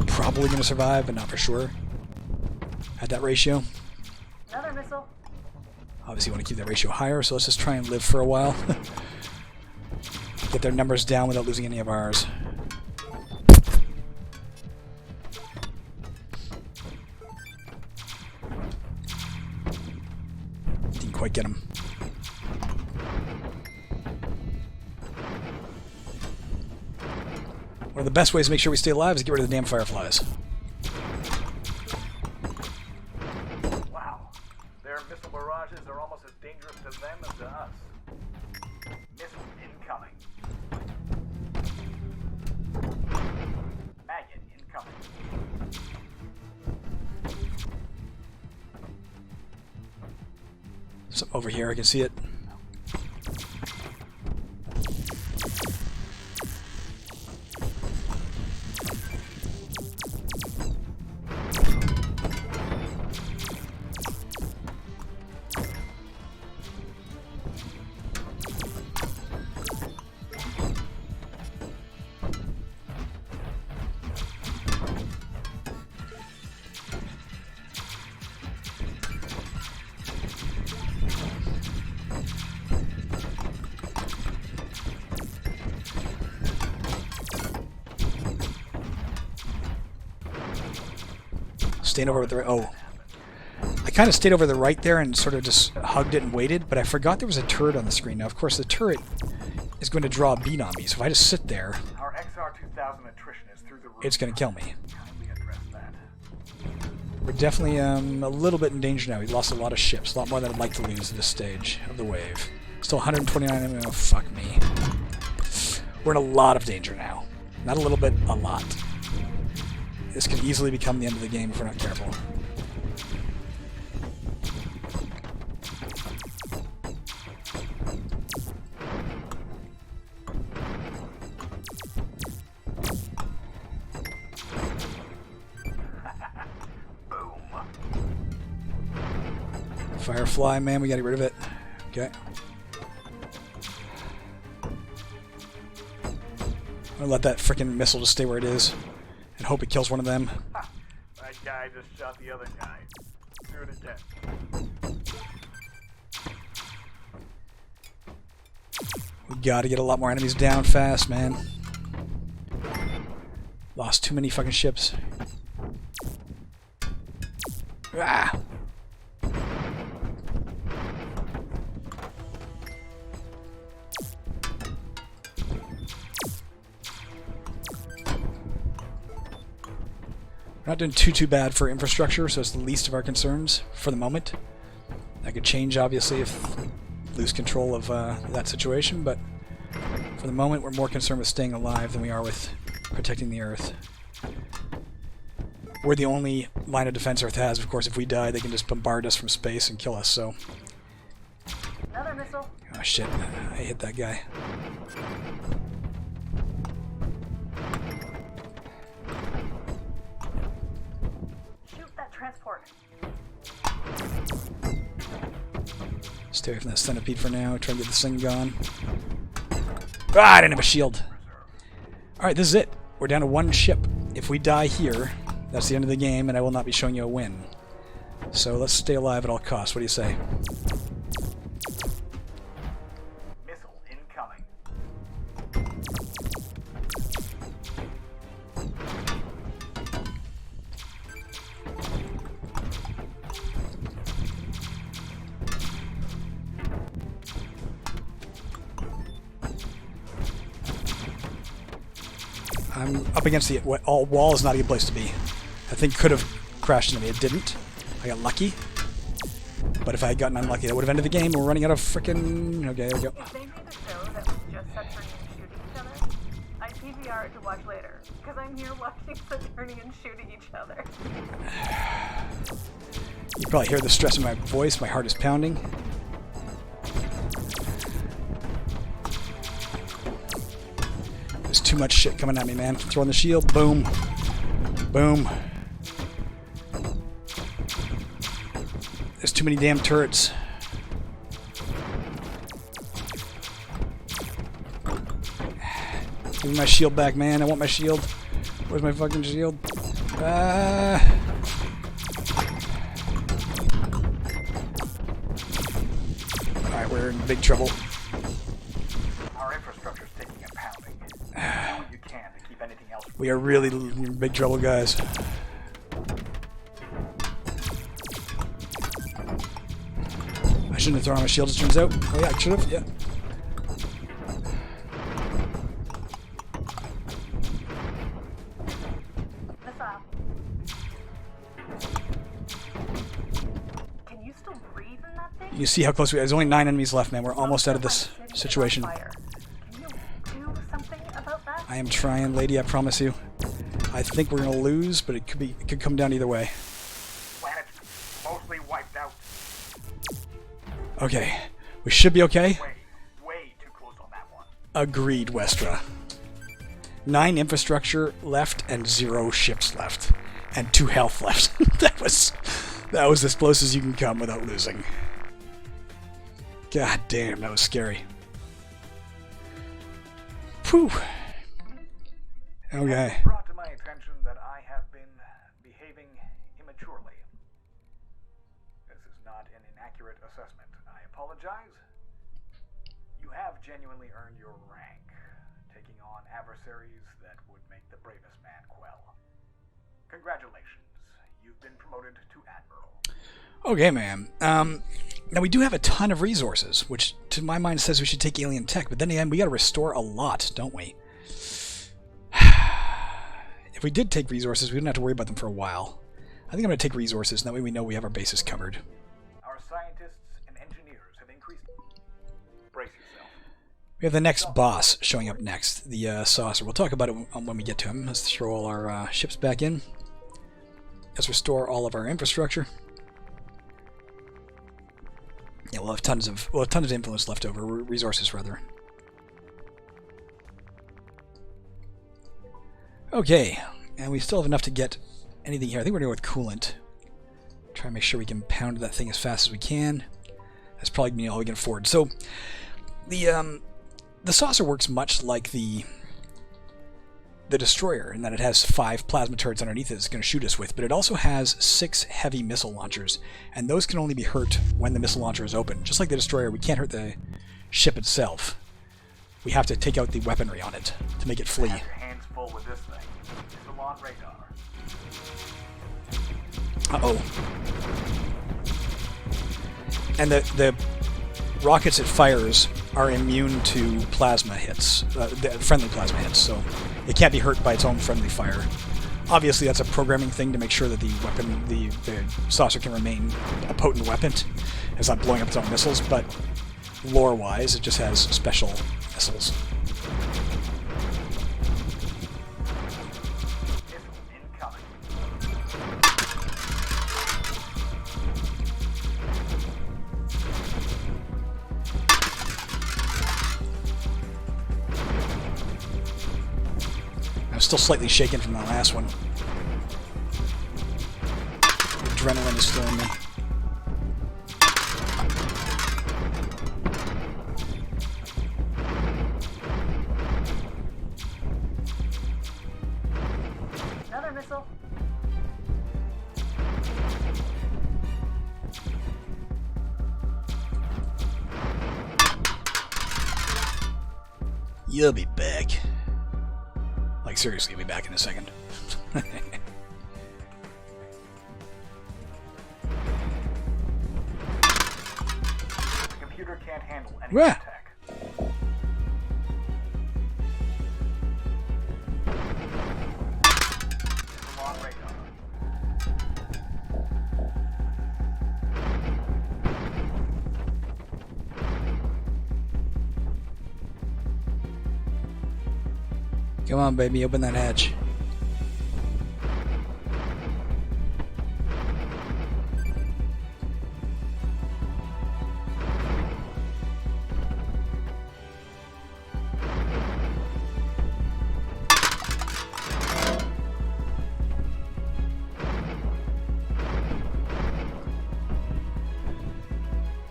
probably going to survive, but not for sure. At that ratio. Another missile. Obviously, you want to keep that ratio higher, so let's just try and live for a while. Get their numbers down without losing any of ours. Didn't quite get him. One of the best ways to make sure we stay alive is get rid of the damn fireflies. Wow. Their missile barrages are almost as dangerous to them as to us. Missile incoming. Maggot incoming. Something over here, I can see it. Staying over with the I kind of stayed over the right there and sort of just hugged it and waited, but I forgot there was a turret on the screen. Now, of course, the turret is going to draw a beat on me, so if I just sit there, Our XR2000 attrition is through the roof. it's going to kill me. Kindly address that. We're definitely a little bit in danger now. We lost a lot of ships, a lot more than I'd like to lose at this stage of the wave. Still 129 ammo. Fuck me. We're in a lot of danger now. Not a little bit, a lot. This could easily become the end of the game if we're not careful. Firefly, man, we gotta get rid of it. Okay. I'm gonna let that frickin' missile just stay where it is and hope it kills one of them. That guy just shot the other guy. Do it again. We gotta get a lot more enemies down fast, man. Lost too many fucking ships. Ah! We're not doing too bad for infrastructure, so it's the least of our concerns for the moment. That could change, obviously, if we lose control of that situation, but for the moment we're more concerned with staying alive than we are with protecting the Earth. We're the only line of defense Earth has. Of course, if we die, they can just bombard us from space and kill us, so... Another missile. Oh shit, I hit that guy. Shoot that transport. Stay away from that centipede for now. Try to get this thing gone. Ah, I didn't have a shield. Alright, this is it. We're down to one ship. If we die here, that's the end of the game, and I will not be showing you a win. So let's stay alive at all costs. What do you say? Missile incoming. I'm up against the wall is not a good place to be. That thing could have crashed into me. It didn't. I got lucky. But if I had gotten unlucky, that would have ended the game. We're running out of frickin'... Okay, there we go. If they made a show that was just Saturnians shooting each other, I'd PVR it to watch later, because I'm here watching Saturnians shooting each other. You probably hear the stress in my voice. My heart is pounding. There's too much shit coming at me, man. Throwing the shield. Boom. Boom. There's too many damn turrets. Give me my shield back, man. I want my shield. Where's my fucking shield? Ah. Alright, we're in big trouble. Our infrastructure's taking a pounding. Do what you can to keep anything else. We are really in big trouble, guys. I shouldn't have thrown on my shield, it turns out. Oh yeah, I should have, yeah. You see how close we are. There's only 9 enemies left, man. We're almost out of this City is situation. on fire. Can you do something about that? I am trying, lady, I promise you. I think we're gonna lose, but it could come down either way. Planet's mostly wiped out. Okay. We should be okay. Way too close on that one. Agreed, Westra. 9 infrastructure left and 0 ships left. And 2 health left. That was as close as you can come without losing. God damn, that was scary. Whew. Okay. It's brought to my attention that I have been behaving immaturely. This is not an inaccurate assessment. I apologize. You have genuinely earned your rank, taking on adversaries that would make the bravest man quell. Congratulations. You've been promoted to Admiral. Okay, man. Now we do have a ton of resources, which to my mind says we should take alien tech, but then again, we gotta restore a lot, don't we? If we did take resources, we wouldn't have to worry about them for a while. I think I'm gonna take resources, and that way we know we have our bases covered. Our scientists and engineers have increased. Brace yourself. We have the next boss showing up next, the saucer. We'll talk about it when we get to him. Let's throw all our ships back in. Let's restore all of our infrastructure. Yeah, we'll have tons of influence left over, resources rather. Okay, and we still have enough to get anything here. I think we're going to go with coolant. Try and make sure we can pound that thing as fast as we can. That's probably going to be all we can afford. So, the saucer works much like the destroyer in that it has 5 plasma turrets underneath it it's going to shoot us with, but it also has 6 heavy missile launchers, and those can only be hurt when the missile launcher is open. Just like the destroyer, we can't hurt the ship itself. We have to take out the weaponry on it to make it flee. Have your hands full with this thing. Still on radar. Uh-oh. And the rockets it fires are immune to plasma hits, the friendly plasma hits, so it can't be hurt by its own friendly fire. Obviously, that's a programming thing to make sure that the weapon, the saucer can remain a potent weapon. It's not blowing up its own missiles, but lore-wise, it just has special missiles. Incoming. I'm still slightly shaken from the last one. The adrenaline is still in me. Another missile. You'll be back. Like, seriously, you'll be back in a second. The computer can't handle any Where? attack. Still on radar. Come on, baby, open that hatch.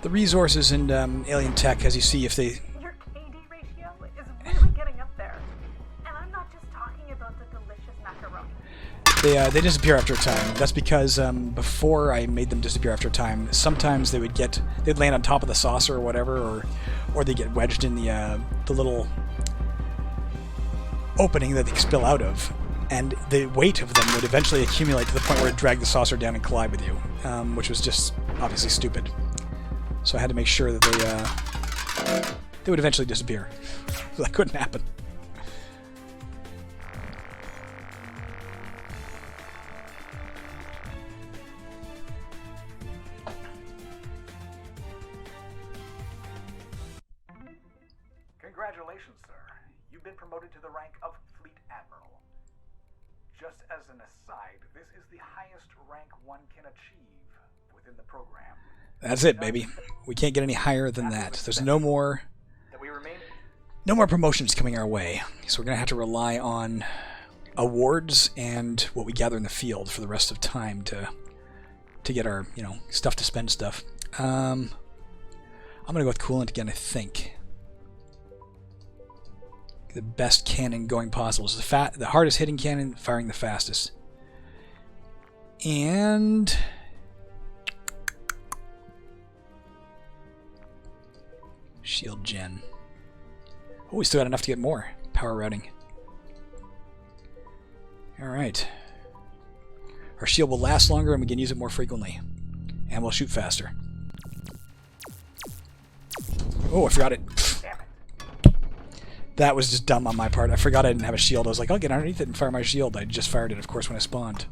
The resources and alien tech, as you see, if they... Your KD ratio is really getting up there. And I'm not just talking about the delicious macaroni. They disappear after a time. That's because before I made them disappear after a time, sometimes they'd land on top of the saucer or whatever, or they get wedged in the little opening that they spill out of, and the weight of them would eventually accumulate to the point where it dragged the saucer down and collide with you, which was just obviously stupid. So I had to make sure that they would eventually disappear. So that couldn't happen. promoted to the rank of Fleet Admiral. Just as an aside, this is the highest rank one can achieve within the program. That's it, baby. We can't get any higher than that. There's no more That we remain promotions coming our way. So we're going to have to rely on awards and what we gather in the field for the rest of time to get our, stuff to spend stuff. I'm going to go with coolant again, I think. The best cannon going possible is the hardest hitting cannon, firing the fastest. And shield gen. Oh, we still got enough to get more power routing. Alright. Our shield will last longer and we can use it more frequently. And we'll shoot faster. Oh, I forgot it. That was just dumb on my part. I forgot I didn't have a shield. I was like, I'll get underneath it and fire my shield. I just fired it, of course, when I spawned.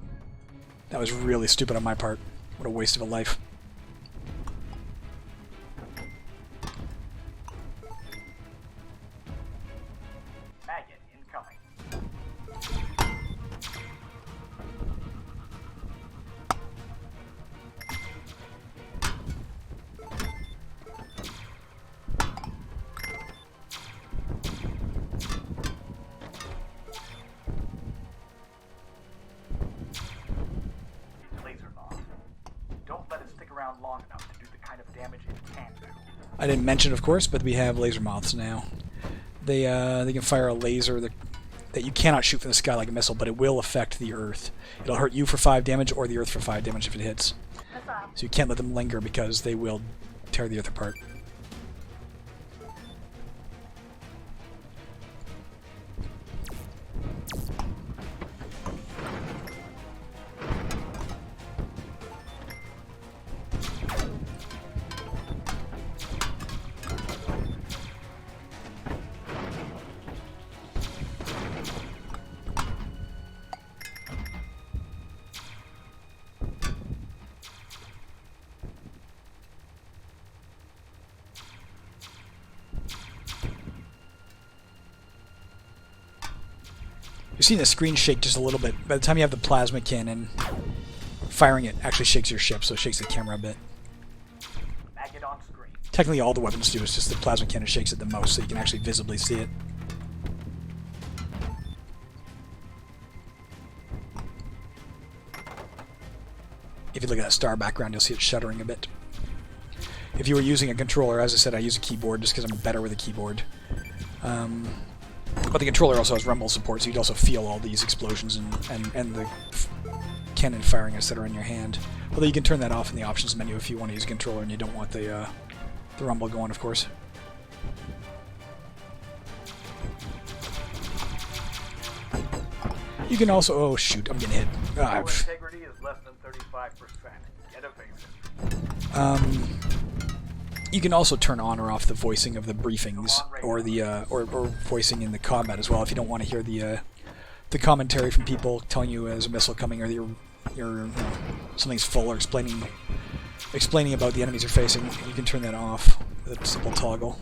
That was really stupid on my part. What a waste of a life. maggot incoming. Lasers off. Don't let it stick around long enough to do the kind of damage it can do. I didn't mention, of course, but we have laser moths now. They can fire a laser that you cannot shoot from the sky like a missile, but it will affect the Earth. It'll hurt you for 5 damage or the Earth for 5 damage if it hits. So you can't let them linger because they will tear the Earth apart. You're seeing the screen shake just a little bit. By the time you have the plasma cannon, firing it actually shakes your ship, so it shakes the camera a bit. Maggot on screen. Technically all the weapons do, it's just the plasma cannon shakes it the most, so you can actually visibly see it. If you look at that star background, you'll see it shuddering a bit. If you were using a controller, as I said, I use a keyboard just because I'm better with a keyboard. But the controller also has rumble support, so you'd also feel all these explosions and the cannon firings that are in your hand. Although you can turn that off in the options menu if you want to use a controller and you don't want the rumble going, of course. You can also... Oh, shoot, I'm getting hit. Power integrity is less than 35%. Get evasive. You can also turn on or off the voicing of the briefings, or the or voicing in the combat as well, if you don't want to hear the commentary from people telling you there's a missile coming, or your something's full, or explaining about the enemies you're facing. You can turn that off with a simple toggle.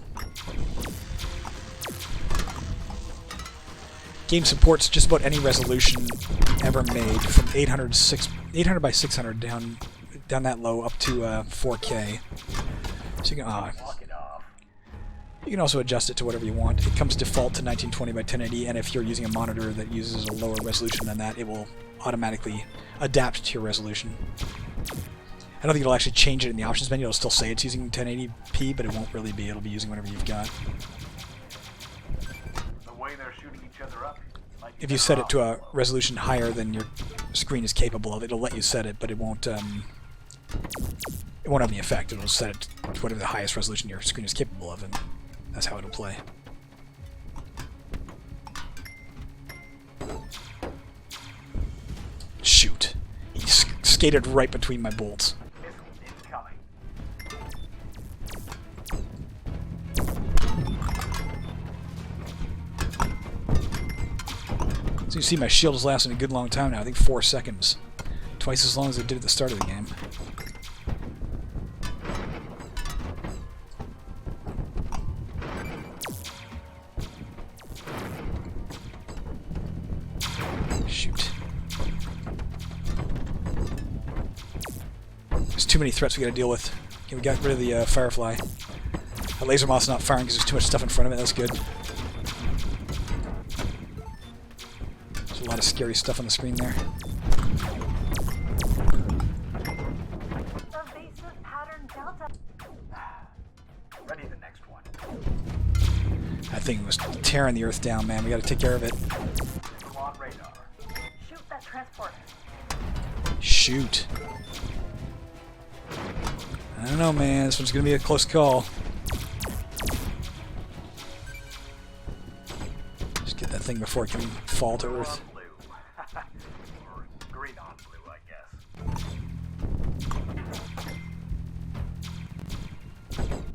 Game supports just about any resolution ever made, from 800 by 600 down that low up to 4K. So you can also adjust it to whatever you want. It comes default to 1920 by 1080, and if you're using a monitor that uses a lower resolution than that, it will automatically adapt to your resolution. I don't think it'll actually change it in the options menu. It'll still say it's using 1080p, but it won't really be. It'll be using whatever you've got. The way they're shooting each other up. Like If you set it to a resolution higher than your screen is capable of, it'll let you set it, but it won't have any effect. It'll set it to whatever the highest resolution your screen is capable of, and that's how it'll play. Shoot. He skated right between my bolts. Missile incoming. So you see my shield is lasting a good long time now. I think 4 seconds. Twice as long as it did at the start of the game. Shoot. There's too many threats we gotta deal with. Okay, we got rid of the Firefly. The laser moth's not firing because there's too much stuff in front of it. That's good. There's a lot of scary stuff on the screen there. Evasive pattern delta. Ready the next one. That thing was tearing the Earth down, man. We gotta take care of it. Missile on radar. Shoot that transport. Shoot. I don't know, man. This one's gonna be a close call. Just get that thing before it can fall to Earth. Blue. Or green on blue, I guess.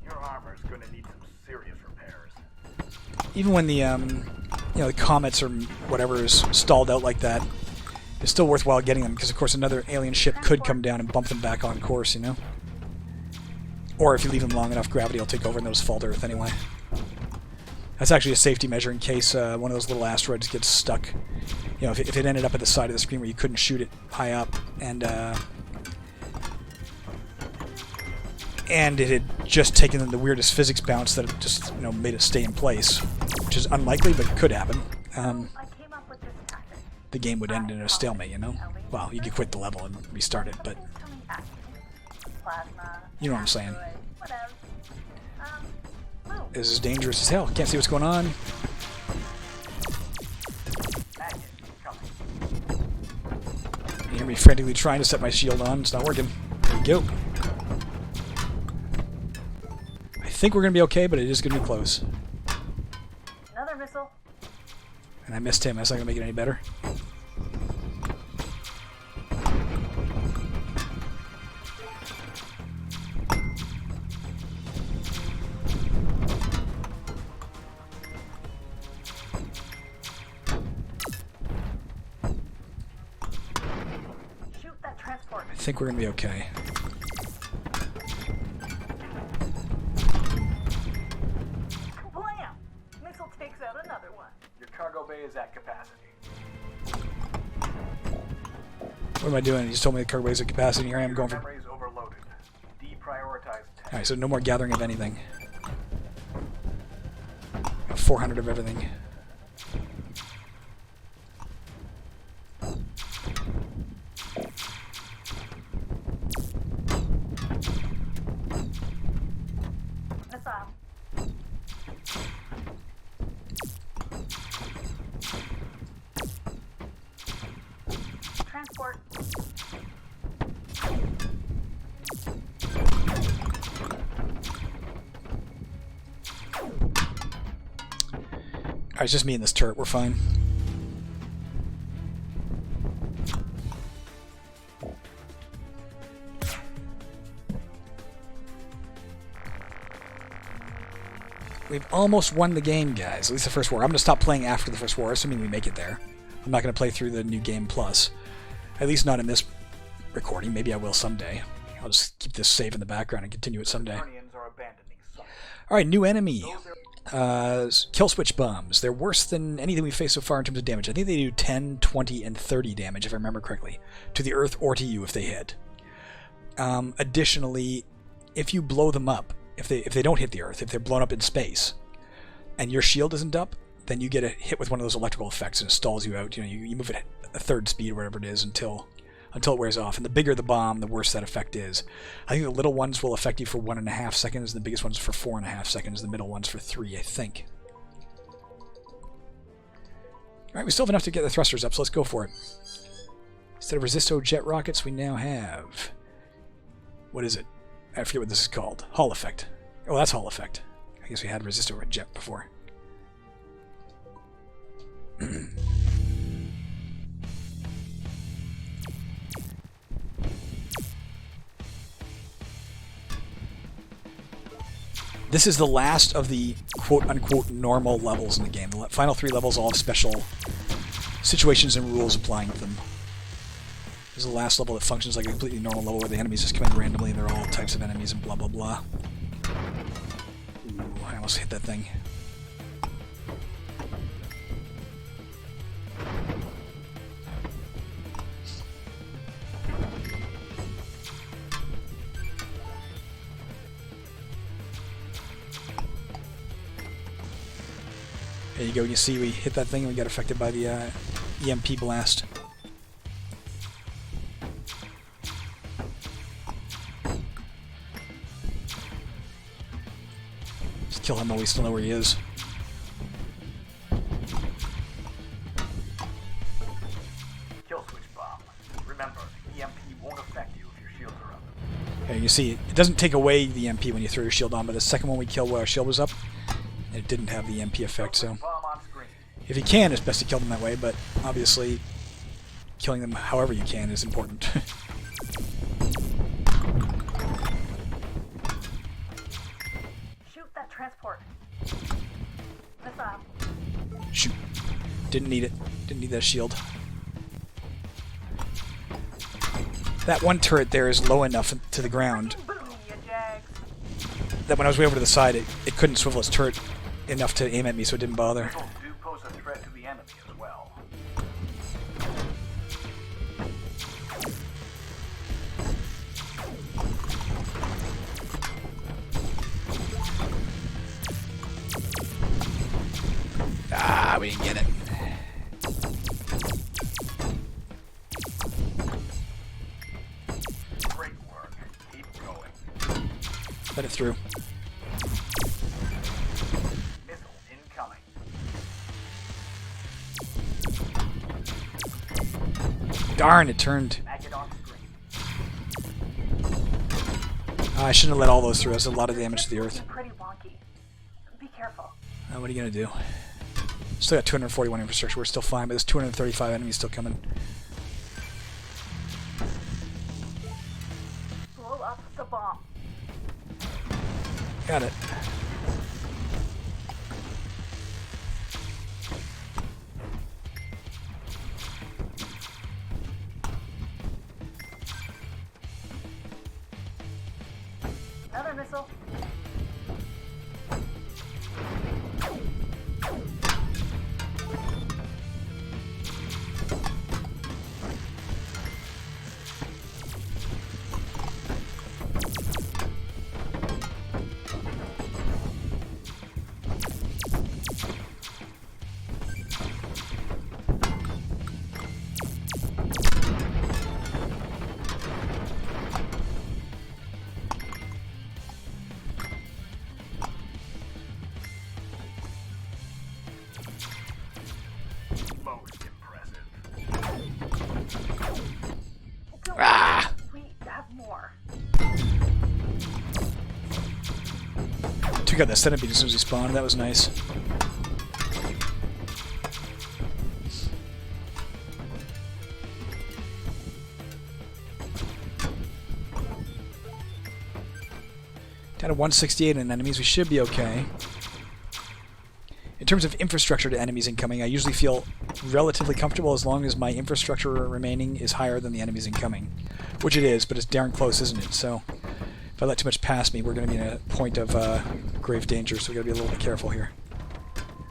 Your armor's gonna need some serious repairs. Even when the the comets or whatever is stalled out like that, it's still worthwhile getting them because, of course, another alien ship could come down and bump them back on course, you know? Or if you leave them long enough, gravity will take over and those fall to Earth anyway. That's actually a safety measure in case one of those little asteroids gets stuck. You know, if it ended up at the side of the screen where you couldn't shoot it high up, and it had just taken the weirdest physics bounce that it just, made it stay in place, which is unlikely, but could happen. I came up with this tactic. The game would end in a stalemate, you know? Well, you could quit the level and restart it, but Plasma. you know what I'm saying. Whatever. Move. This is dangerous as hell. Can't see what's going on. Magnet coming. You hear me frantically trying to set my shield on. It's not working. There we go. I think we're going to be okay, but it is going to be close. Another missile. And I missed him. That's not going to make it any better. Shoot that transport. I think we're going to be okay. Blam! Missile takes out another one. Your cargo bay is at capacity. What am I doing? You just told me the cargo bay's at capacity. Here I am going for... Memories overloaded. Deprioritized. Alright, so no more gathering of anything. Got 400 of everything. Missile. Transport. Alright, it's just me and this turret. We're fine. We've almost won the game, guys. At least the first war. I'm going to stop playing after the first war, assuming we make it there. I'm not going to play through the new game plus. At least not in this recording. Maybe I will someday. I'll just keep this save in the background and continue it someday. Saturnians are abandoning Sun. Alright, new enemy. Kill switch bombs. They're worse than anything we've faced so far in terms of damage. I think they do 10, 20, and 30 damage, if I remember correctly, to the Earth or to you if they hit. Additionally, if you blow them up, if they don't hit the Earth, if they're blown up in space, and your shield isn't up, then you get a hit with one of those electrical effects and it stalls you out. You move it at a third speed or whatever it is until it wears off. And the bigger the bomb, the worse that effect is. I think the little ones will affect you for 1.5 seconds, and the biggest ones for 4.5 seconds, the middle ones for 3, I think. Alright, we still have enough to get the thrusters up, so let's go for it. Instead of Resisto jet rockets, we now have... What is it? I forget what this is called. Hall effect. Oh, that's Hall effect. I guess we had Resisto jet before. This is the last of the quote-unquote normal levels in the game. The final 3 levels all have special situations and rules applying to them. This is the last level that functions like a completely normal level where the enemies just come in randomly and they're all types of enemies and blah blah blah. Ooh, I almost hit that thing. go. You see we hit that thing and we got affected by the EMP blast. Just kill him while we still know where he is. Kill switch bomb. Remember, the EMP won't affect you if your shields are up. Okay, you see, it doesn't take away the EMP when you throw your shield on, but the second one we killed while our shield was up, it didn't have the EMP effect, so... Bomb on screen. If you can, it's best to kill them that way, but obviously killing them however you can is important. Shoot that transport. Missile. Shoot. Didn't need it. Didn't need that shield. That one turret there is low enough to the ground Boom, you jags. that when I was way over to the side, it couldn't swivel its turret enough to aim at me, so it didn't bother. Missiles do pose a threat to the enemy as well. Ah, we didn't get it. Great work. Keep going. Let it through. Missile incoming. Darn, it turned. Back it on screen. I shouldn't have let all those through. That's a lot of damage to the earth. Pretty wonky. Be careful. What are you going to do? Still got 241 infrastructure. We're still fine, but there's 235 enemies still coming. Blow up the bomb. Got it. Another missile. Most impressive. Ah! We have more. Took out that centipede as soon as he spawned. That was nice. Down to 168 in enemies. We should be okay. In terms of infrastructure to enemies incoming, I usually feel relatively comfortable as long as my infrastructure remaining is higher than the enemies incoming. Which it is, but it's darn close, isn't it? So if I let too much pass me, we're going to be in a point of grave danger, so we've got to be a little bit careful here.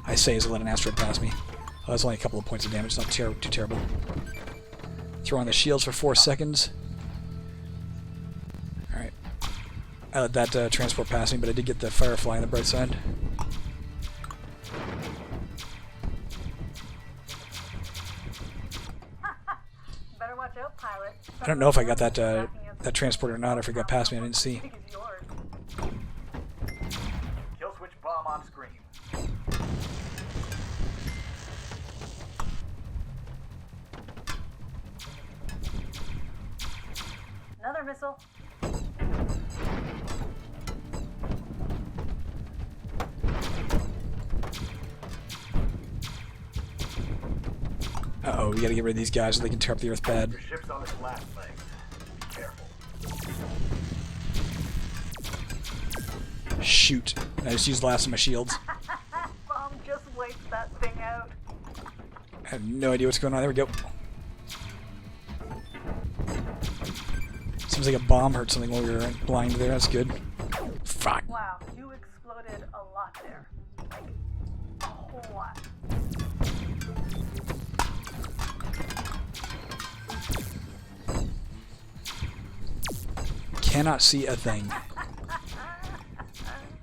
I say as I let an asteroid pass me. Oh, that's only a couple of points of damage, not too terrible. Throw on the shields for 4 seconds. Alright. I let that transport pass me, but I did get the Firefly on the bright side. Better watch out, pilot. I don't know if I got that that transport or not. If it got past me, I didn't see. Think it's yours. Kill switch bomb on screen. Another missile. Uh-oh, we gotta get rid of these guys so they can tear up the earth bad. Your ship's on its last leg. Be careful. Shoot. I just used the last of my shields. Bomb just wiped that thing out. I have no idea what's going on. There we go. Seems like a bomb hurt something while we were blind there. That's good. Fuck. Wow, you exploded a lot there. Like, a whole lot. Cannot see a thing.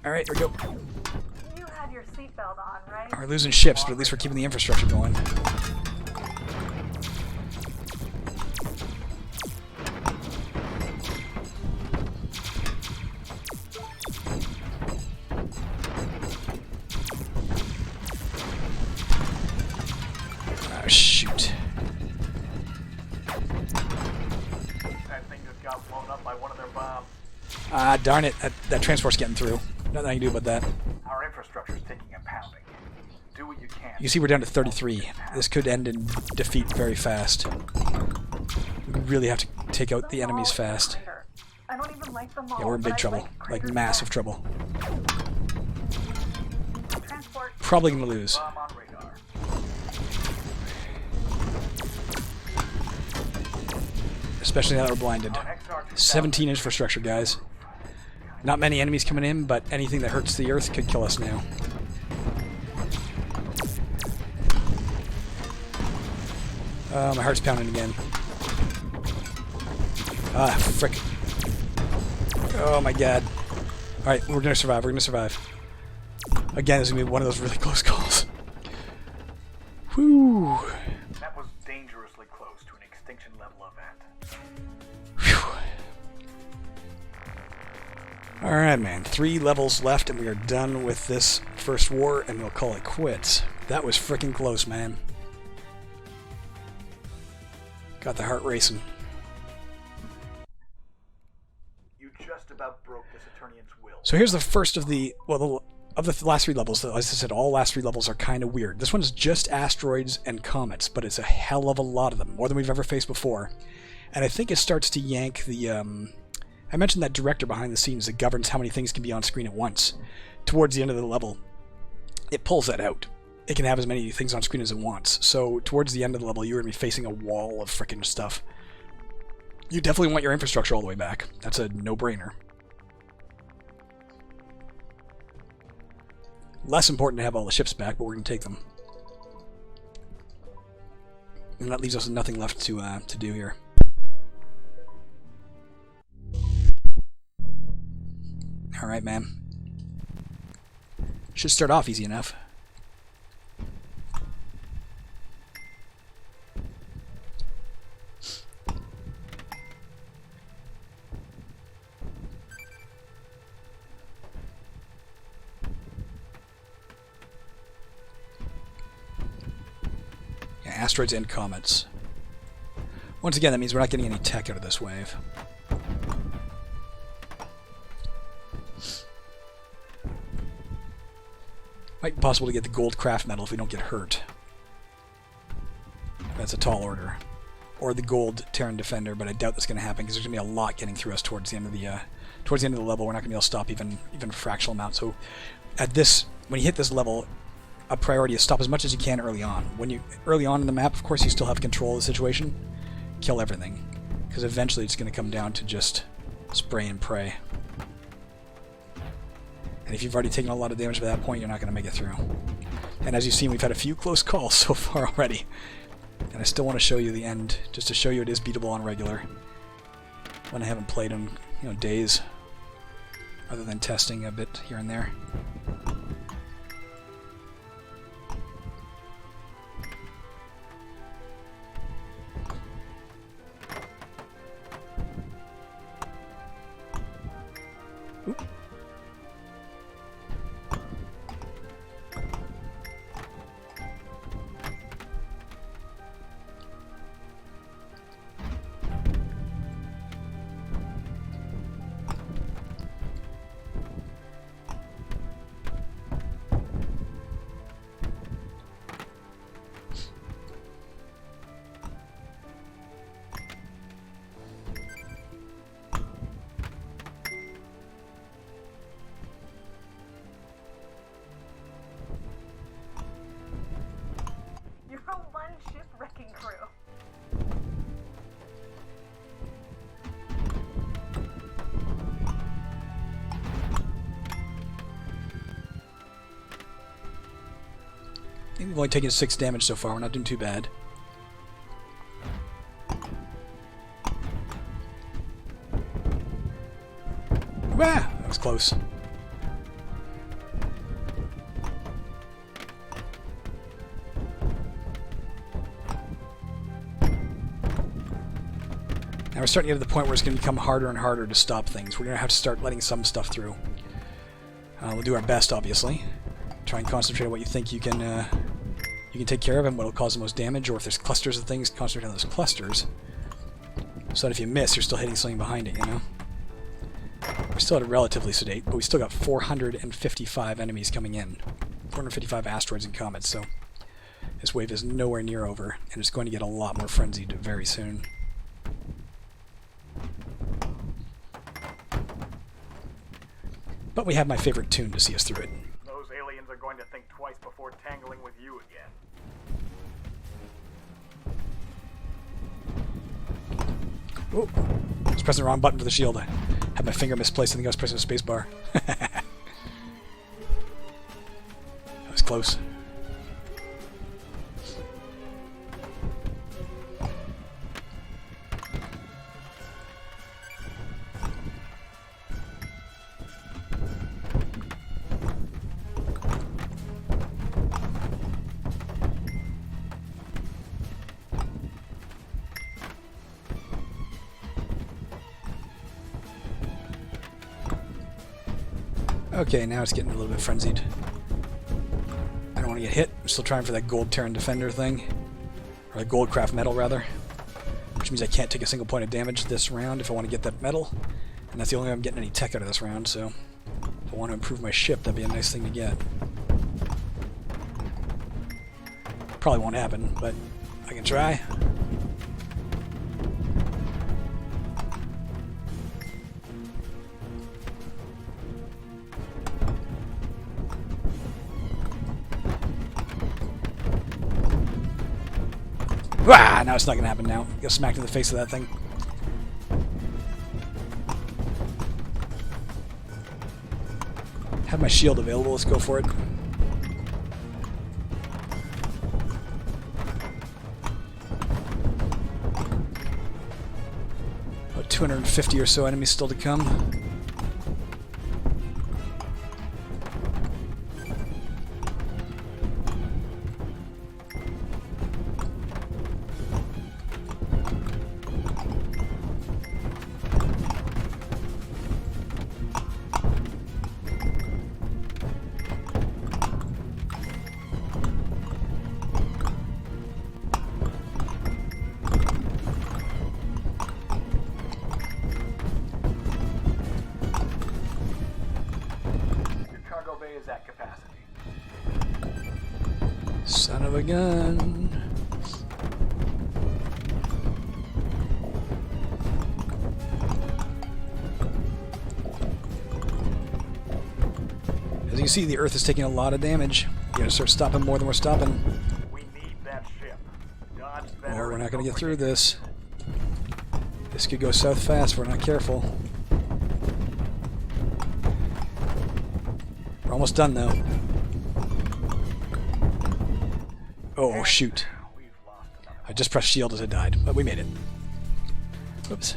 Alright, here we go. You had your seatbelt on, right? okay? We're losing ships, but at least we're keeping the infrastructure going. Oh, shoot. That thing just got blown up by one of their bombs. Ah, darn it. That transport's getting through. Nothing I can do about that. Our infrastructure's taking a pounding. Do what you can. You see we're down to 33. This could end in defeat very fast. We really have to take out the enemies fast. I don't even like them all. Yeah, we're in big but I trouble. Like craters massive best. trouble. Transport. Probably gonna lose. Bomb on radar. Especially now that we're blinded. 17 infrastructure, guys. Not many enemies coming in, but anything that hurts the earth could kill us now. My heart's pounding again. Ah, frick. Oh my god. Alright, we're gonna survive, we're gonna survive. Again, this is gonna be one of those really close calls. Whew. That was dangerously close to an extinction level event. Whew. Alright, man. 3 levels left and we are done with this first war and we'll call it quits. That was freaking close, man. Got the heart racing. You just about broke the Saturnians' will. So here's the first of the, well, of the last 3 levels. As I said, all last 3 levels are kind of weird. This one is just asteroids and comets, but it's a hell of a lot of them, more than we've ever faced before. And I think it starts to yank the, I mentioned that director behind the scenes that governs how many things can be on screen at once. Towards the end of the level, it pulls that out. It can have as many things on screen as it wants. So towards the end of the level, you're going to be facing a wall of frickin' stuff. You definitely want your infrastructure all the way back. That's a no-brainer. Less important to have all the ships back, but we're going to take them. And that leaves us with nothing left to do here. Alright, man. Should start off easy enough. Asteroids and comets. Once again, that means we're not getting any tech out of this wave. Might be possible to get the gold craft medal if we don't get hurt. That's a tall order. Or the gold Terran Defender, but I doubt that's going to happen because there's going to be a lot getting through us towards the end of the level. We're not going to be able to stop even a fractional amount. So at this, when you hit this level, a priority is stop as much as you can early on. Early on in the map, of course, you still have control of the situation. Kill everything, because eventually it's going to come down to just spray and pray. And if you've already taken a lot of damage by that point, you're not going to make it through. And as you've seen, we've had a few close calls so far already. And I still want to show you the end, just to show you it is beatable on regular. When I haven't played in, days, other than testing a bit here and there. We've only taken 6 damage so far. We're not doing too bad. Ah, that was close. Now we're starting to get to the point where it's going to become harder and harder to stop things. We're going to have to start letting some stuff through. We'll do our best, obviously. Try and concentrate on what you think you can take care of and what will cause the most damage, or if there's clusters of things, concentrate on those clusters. So that if you miss, you're still hitting something behind it, you know? We're still at a relatively sedate, but we still got 455 enemies coming in. 455 asteroids and comets, so this wave is nowhere near over, and it's going to get a lot more frenzied very soon. But we have my favorite tune to see us through it. Those aliens are going to think twice before tangling with you again. Oh, I was pressing the wrong button for the shield. I had my finger misplaced. I think I was pressing the space bar. That was close. Okay, now it's getting a little bit frenzied. I don't want to get hit. I'm still trying for that gold Terran Defender thing. Or the gold craft metal, rather. Which means I can't take a single point of damage this round if I want to get that metal. And that's the only way I'm getting any tech out of this round, so... if I want to improve my ship, that'd be a nice thing to get. Probably won't happen, but I can try. Ah, now it's not going to happen now. Get smacked in the face of that thing. Have my shield available. Let's go for it. About 250 or so enemies still to come. Is at capacity. Son of a gun. As you can see, the Earth is taking a lot of damage. You gotta start stopping more than we're stopping. We need that ship. Dodge Or we're not gonna get through this. This could go south fast if we're not careful. We're almost done, though. Oh, shoot. I just pressed shield as I died, but we made it. Oops.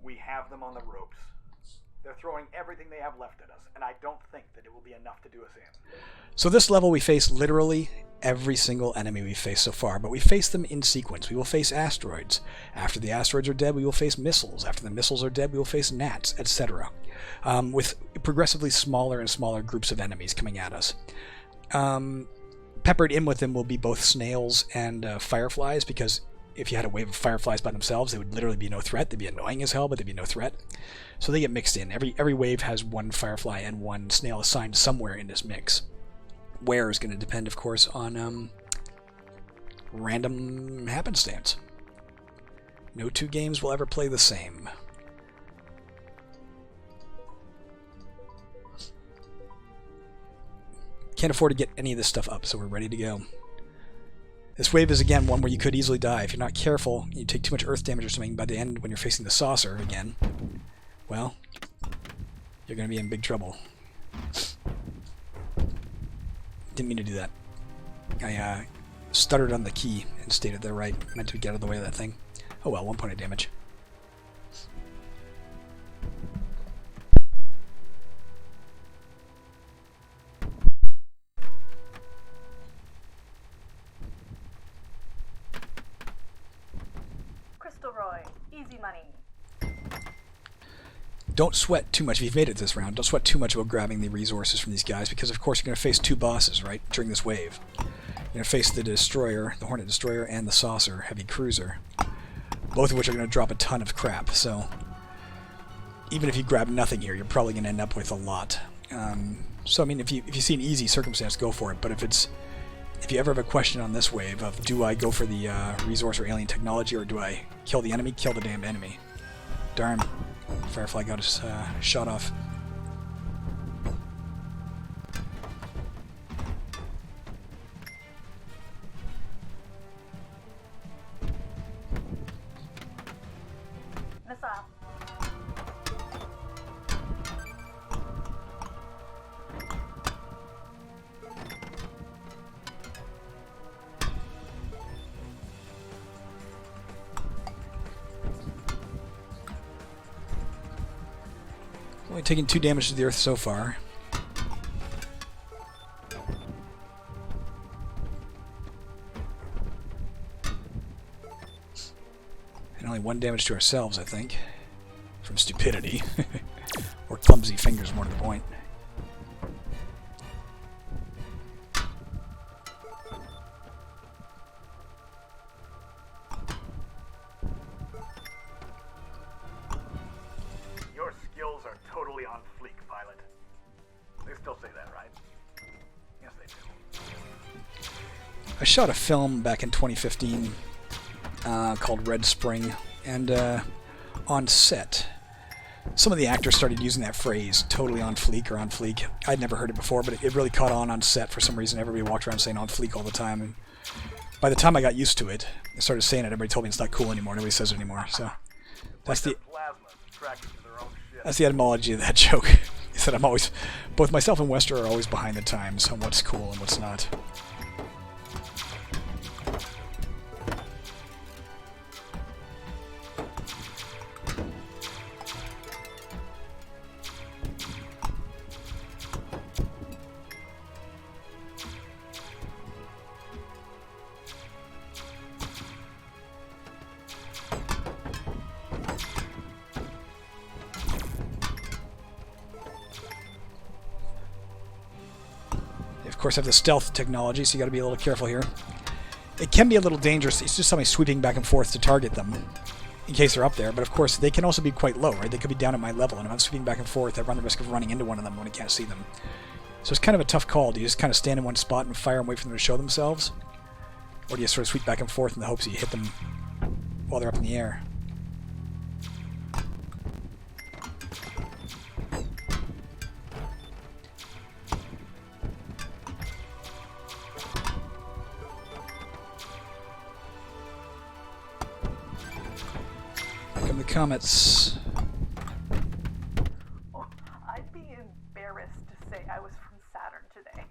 We have them on the ropes. They're throwing everything they have left at us, and I don't think that it will be enough to do us in. So this level we face literally every single enemy we've faced so far, but we face them in sequence. We will face asteroids. After the asteroids are dead, we will face missiles. After the missiles are dead, we will face gnats, etc. With progressively smaller and smaller groups of enemies coming at us. Peppered in with them will be both snails and fireflies, because if you had a wave of fireflies by themselves, they would literally be no threat. They'd be annoying as hell, but they'd be no threat. So they get mixed in. Every wave has one firefly and one snail assigned somewhere in this mix. Where is going to depend, of course, on random happenstance. No two games will ever play the same. Can't afford to get any of this stuff up, so we're ready to go. This wave is, again, one where you could easily die. If you're not careful, you take too much earth damage or something, by the end, when you're facing the saucer again, well, you're going to be in big trouble. Didn't mean to do that. I stuttered on the key and stayed at the right. Meant to get out of the way of that thing. Oh well, 1 point of damage. Easy money. Don't sweat too much. If you've made it this round, don't sweat too much about grabbing the resources from these guys, because of course you're going to face two bosses, right, during this wave. You're going to face the Destroyer, the Hornet Destroyer, and the Saucer Heavy Cruiser, both of which are going to drop a ton of crap, so even if you grab nothing here, you're probably going to end up with a lot. So I mean, if you see an easy circumstance, go for it, but if you ever have a question on this wave of do I go for the resource or alien technology, or do I kill the enemy, kill the damned enemy. Darn. Firefly got his shot off. Missile. Only taking 2 damage to the Earth so far. And only 1 damage to ourselves, I think. From stupidity. Or clumsy fingers, more to the point. Your skills are totally on fleek, pilot. They still say that, right? Yes, they do. I shot a film back in 2015 called Red Spring, and on set, some of the actors started using that phrase, totally on fleek or on fleek. I'd never heard it before, but it really caught on set for some reason. Everybody walked around saying on fleek all the time, and by the time I got used to it, I started saying it, everybody told me it's not cool anymore, nobody says it anymore, so that's the... Plasma attracted to their own shit. That's the etymology of that joke. He said I'm always, both myself and Wester are always behind the times on what's cool and what's not. Of course, have the stealth technology, so you got to be a little careful here. It can be a little dangerous. It's just somebody sweeping back and forth to target them, in case they're up there. But of course, they can also be quite low, right? They could be down at my level, and if I'm sweeping back and forth, I run the risk of running into one of them when I can't see them. So it's kind of a tough call. Do you just kind of stand in one spot and fire and wait for them to show themselves? Or do you sort of sweep back and forth in the hopes that you hit them while they're up in the air? Come the comets. Oh, I'd be embarrassed to say I was from Saturn today.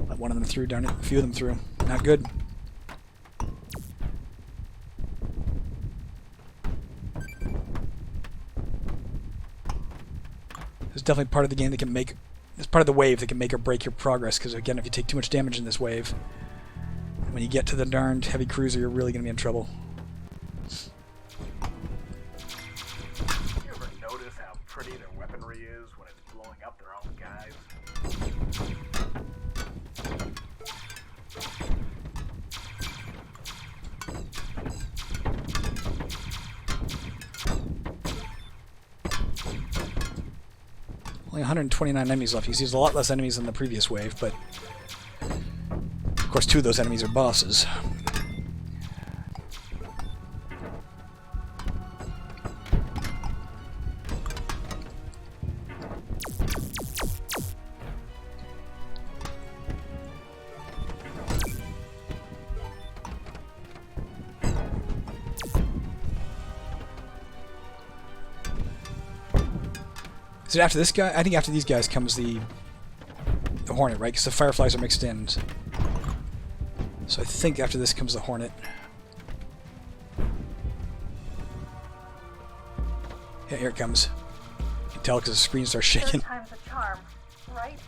Let one of them through, darn it. A few of them through. Not good. There's definitely part of the game that can make... There's part of the wave that can make or break your progress, because again, if you take too much damage in this wave, when you get to the darned heavy cruiser, you're really going to be in trouble. You ever notice how pretty their weaponry is when it's blowing up their own guys? Only 129 enemies left. You see, there's a lot less enemies than the previous wave, but of course 2 of those enemies are bosses. Is it after this guy? I think after these guys comes the Hornet, right? Because the Fireflies are mixed in. So I think after this comes the Hornet. Yeah, here it comes. You can tell because the screen starts shaking. Third time's a charm, right?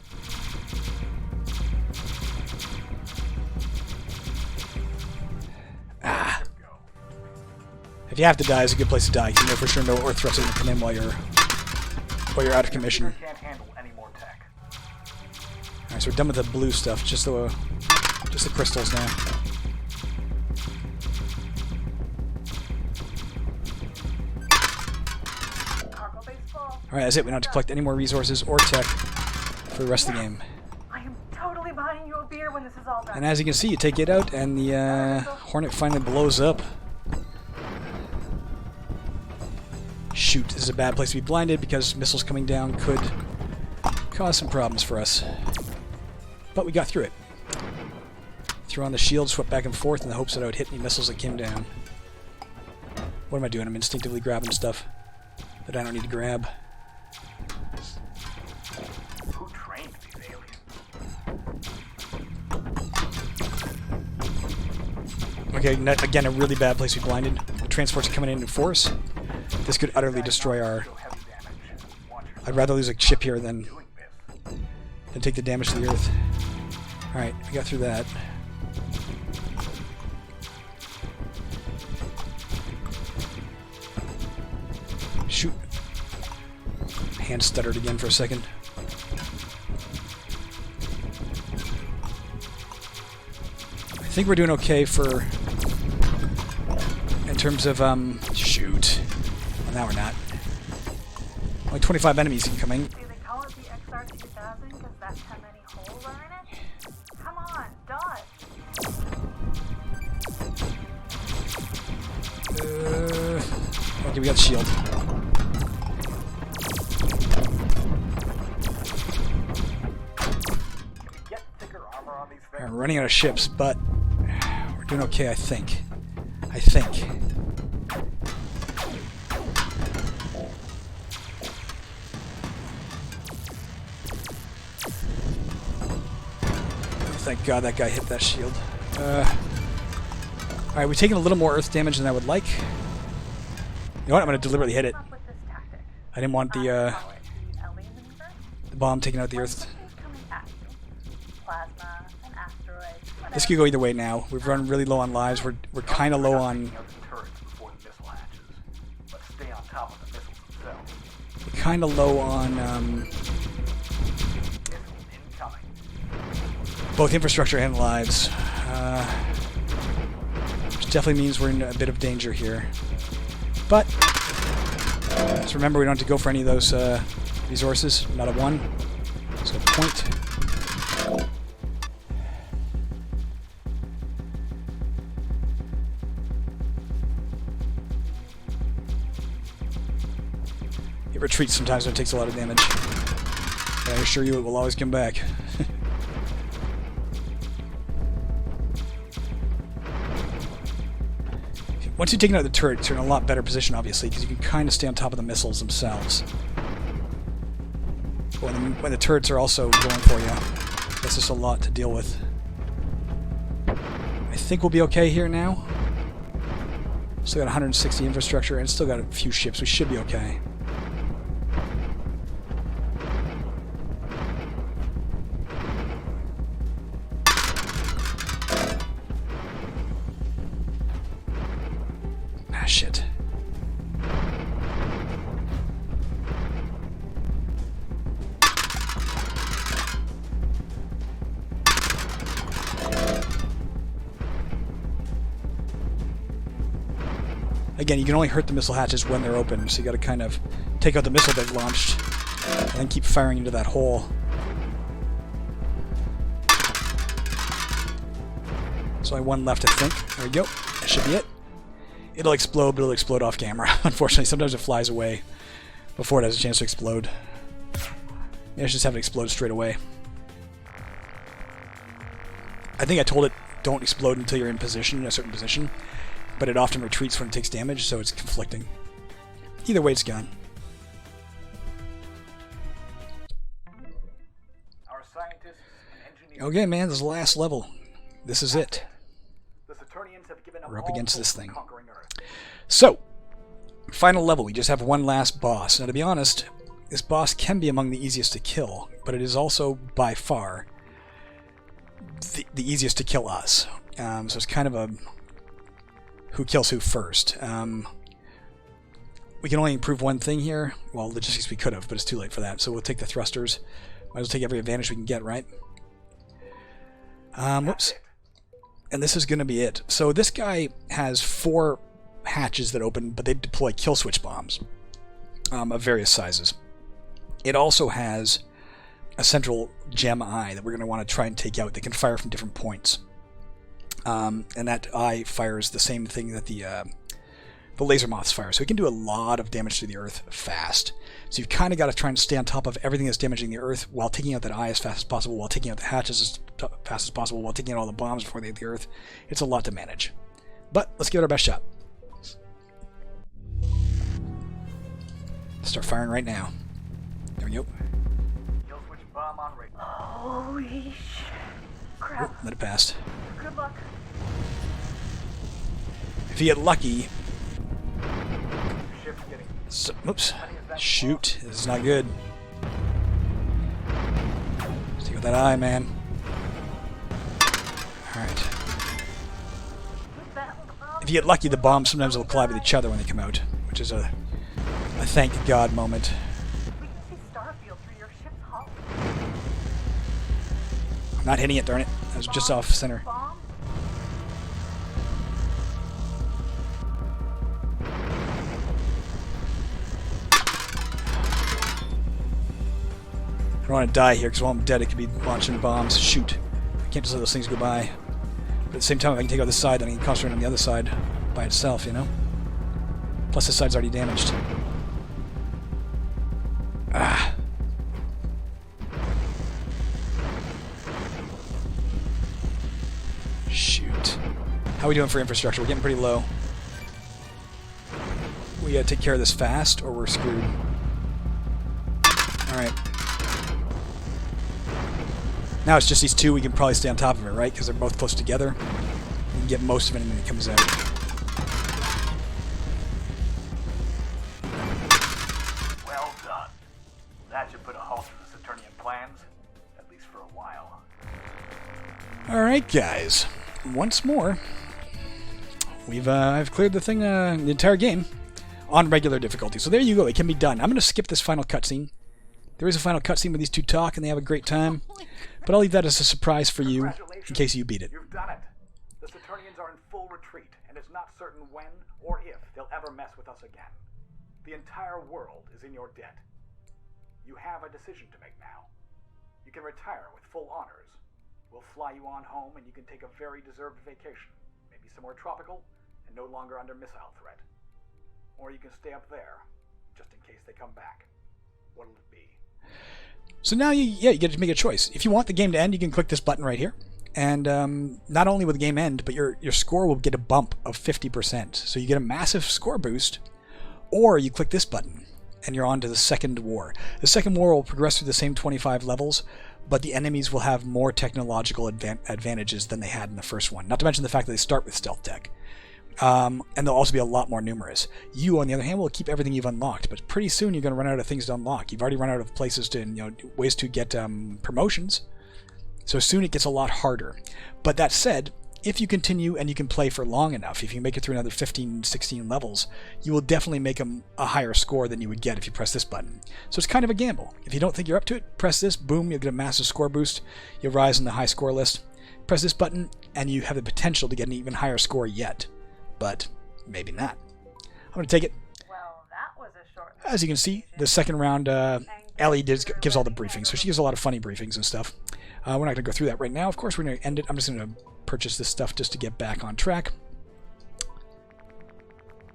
Ah. If you have to die, it's a good place to die. You know for sure no earth thrust is going to come in while you're out of commission. Can't handle any more tech. Alright, so we're done with the blue stuff. Just the crystals now. Cargo base full. Alright, that's it. We don't have to collect any more resources or tech for the rest of the game. I am totally buying you a beer when this is all done. And as you can see, you take it out, and the Hornet finally blows up. Shoot, this is a bad place to be blinded because missiles coming down could cause some problems for us. But we got through it. Threw on the shield, swept back and forth in the hopes that I would hit any missiles that came down. What am I doing? I'm instinctively grabbing stuff that I don't need to grab. Who trained these aliens? Okay, again, a really bad place to be blinded. The transports are coming in force. This could utterly destroy our... I'd rather lose a ship here than take the damage to the Earth. Alright, we got through that. Shoot. Hand stuttered again for a second. I think we're doing okay for... in terms of, shoot. Well, now we're not. Only 25 enemies incoming. Do they call it the XR2000 because that's how many holes are in it? Come on, dodge! Okay, we got the shield. Get thicker armor on these things. We're running out of ships, but we're doing okay, I think. I think. Thank God that guy hit that shield. Alright, we've taken a little more earth damage than I would like. You know what? I'm going to deliberately hit it. Up with this tactic. I didn't want the Ellie maneuver? bomb taking out the earth. What's coming at you? Plasma, an asteroid, whatever. This could go either way now. We've run really low on lives. We're kind of low on... Taking out the turrets before the missile hatches, but stay on top of the missiles themselves. We're kind of low on Missiles incoming. both infrastructure and lives. Which definitely means we're in a bit of danger here. But just remember, we don't have to go for any of those resources. Not a one. So point. It retreats sometimes when it takes a lot of damage. But I assure you it will always come back. Once you've taken out the turrets, you're in a lot better position, obviously, because you can kind of stay on top of the missiles themselves. When the turrets are also going for you, that's just a lot to deal with. I think we'll be okay here now. Still got 160 infrastructure and still got a few ships. We should be okay. Ah, shit. Again, you can only hurt the missile hatches when they're open, so you gotta kind of take out the missile they've launched and then keep firing into that hole. There's only one left, I think. There we go. That should be it. It'll explode, but it'll explode off camera. Unfortunately, sometimes it flies away before it has a chance to explode. Maybe I should just have it explode straight away. I think I told it, don't explode until you're in position, in a certain position. But it often retreats when it takes damage, so it's conflicting. Either way, it's gone. Our scientists and engineers. Okay, man, this is the last level. This is it. The Saturnians have given up We're up all against hope this of thing. conquering Earth. So, final level. We just have one last boss. Now, to be honest, this boss can be among the easiest to kill, but it is also, by far, the easiest to kill us. So it's kind of a... who kills who first. we can only improve one thing here. Well, logistics we could have, but it's too late for that. So we'll take the thrusters. Might as well take every advantage we can get, right? Whoops. And this is going to be it. So this guy has 4 hatches that open, but they deploy kill switch bombs of various sizes. It also has a central gem eye that we're going to want to try and take out that can fire from different points. And that eye fires the same thing that the laser moths fire. So it can do a lot of damage to the Earth fast. So you've kind of got to try and stay on top of everything that's damaging the Earth while taking out that eye as fast as possible, while taking out the hatches as fast as possible, while taking out all the bombs before they hit the Earth. It's a lot to manage. But let's give it our best shot. Start firing right now. There we go. Kill switch bomb on rate. Holy crap. Oh, let it pass. Good luck. If you get lucky... Ship's getting Oops. Shoot. This is not good. Let's take out that eye, man. Alright. If you get lucky, the bombs sometimes will collide with each other when they come out, which is a thank God moment. We can see Starfield through your ship's hull. I'm not hitting it, darn it. I was just off center. Bomb? I don't want to die here, because while I'm dead, it could be launching bombs. Shoot. I can't just let those things go by. But at the same time, if I can take out this side, then I can concentrate on the other side by itself, you know? Plus, this side's already damaged. Ah. Shoot. How are we doing for infrastructure? We're getting pretty low. We gotta take care of this fast, or we're screwed. Alright. Now it's just these two. We can probably stay on top of it, right? Because they're both close together. We can get most of it when it comes out. well done. That should put a halt to the Saturnian plans, at least for a while. Alright, guys. Once more, I've cleared the thing, the entire game on regular difficulty. So there you go. It can be done. I'm going to skip this final cutscene. There is a final cutscene where these two talk and they have a great time. But I'll leave that as a surprise for you in case you beat it. You've done it. The Saturnians are in full retreat, and it's not certain when or if they'll ever mess with us again. The entire world is in your debt. You have a decision to make now. You can retire with full honors. We'll fly you on home, and you can take a very deserved vacation, maybe somewhere tropical and no longer under missile threat. Or you can stay up there, just in case they come back. What'll it be? So now you get to make a choice. If you want the game to end, you can click this button right here. And not only will the game end, but your score will get a bump of 50%. So you get a massive score boost. Or you click this button, and you're on to the second war. The second war will progress through the same 25 levels, but the enemies will have more technological advantages than they had in the first one. Not to mention the fact that they start with stealth tech. And they'll also be a lot more numerous. You, on the other hand, will keep everything you've unlocked, but pretty soon you're going to run out of things to unlock. You've already run out of places to, ways to get promotions. So soon it gets a lot harder. But that said, if you continue and you can play for long enough, if you make it through another 15, 16 levels, you will definitely make a higher score than you would get if you press this button. So it's kind of a gamble. If you don't think you're up to it, press this, boom, you'll get a massive score boost. You'll rise in the high score list. Press this button, and you have the potential to get an even higher score yet. But maybe not. I'm going to take it. Well, that was a short... As you can see, the second round, Ellie gives all the briefings, so she gives a lot of funny briefings and stuff. We're not going to go through that right now. Of course, we're going to end it. I'm just going to purchase this stuff just to get back on track.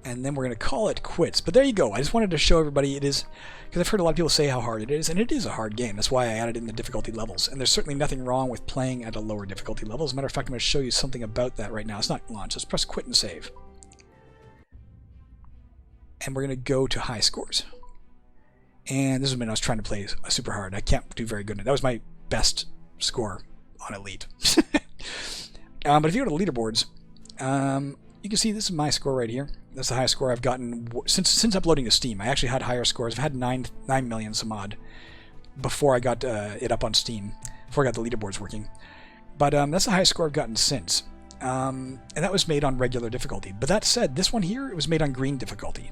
And then we're going to call it quits. But there you go. I just wanted to show everybody it is, because I've heard a lot of people say how hard it is, and it is a hard game. That's why I added in the difficulty levels. And there's certainly nothing wrong with playing at a lower difficulty level. As a matter of fact, I'm going to show you something about that right now. It's not launched. Let's press quit and save. And we're going to go to high scores. And this is when I was trying to play super hard. I can't do very good. That was my best score on Elite. But if you go to leaderboards, you can see this is my score right here. That's the highest score I've gotten since uploading to Steam. I actually had higher scores. I've had 9 million some odd before I got it up on Steam, before I got the leaderboards working. But that's the highest score I've gotten since. and that was made on regular difficulty. But that said, this one here, it was made on green difficulty.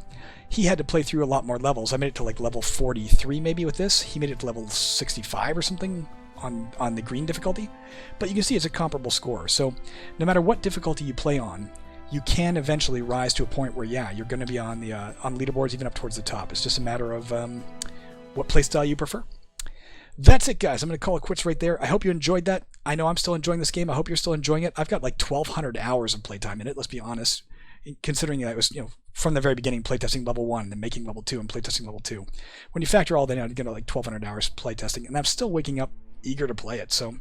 He had to play through a lot more levels. I made it to like level 43 maybe with this. He made it to level 65 or something on the green difficulty. But you can see it's a comparable score. So no matter what difficulty you play on, you can eventually rise to a point where, yeah, you're going to be on the on leaderboards even up towards the top. It's just a matter of what playstyle you prefer. That's it, guys. I'm going to call it quits right there. I hope you enjoyed that. I know I'm still enjoying this game. I hope you're still enjoying it. I've got like 1,200 hours of playtime in it, let's be honest, considering that it was, from the very beginning, playtesting level 1, then making level 2, and playtesting level 2. When you factor all that in, you get like 1,200 hours playtesting, and I'm still waking up eager to play it. So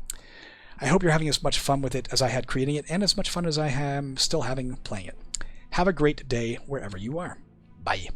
I hope you're having as much fun with it as I had creating it, and as much fun as I am still having playing it. Have a great day wherever you are. Bye.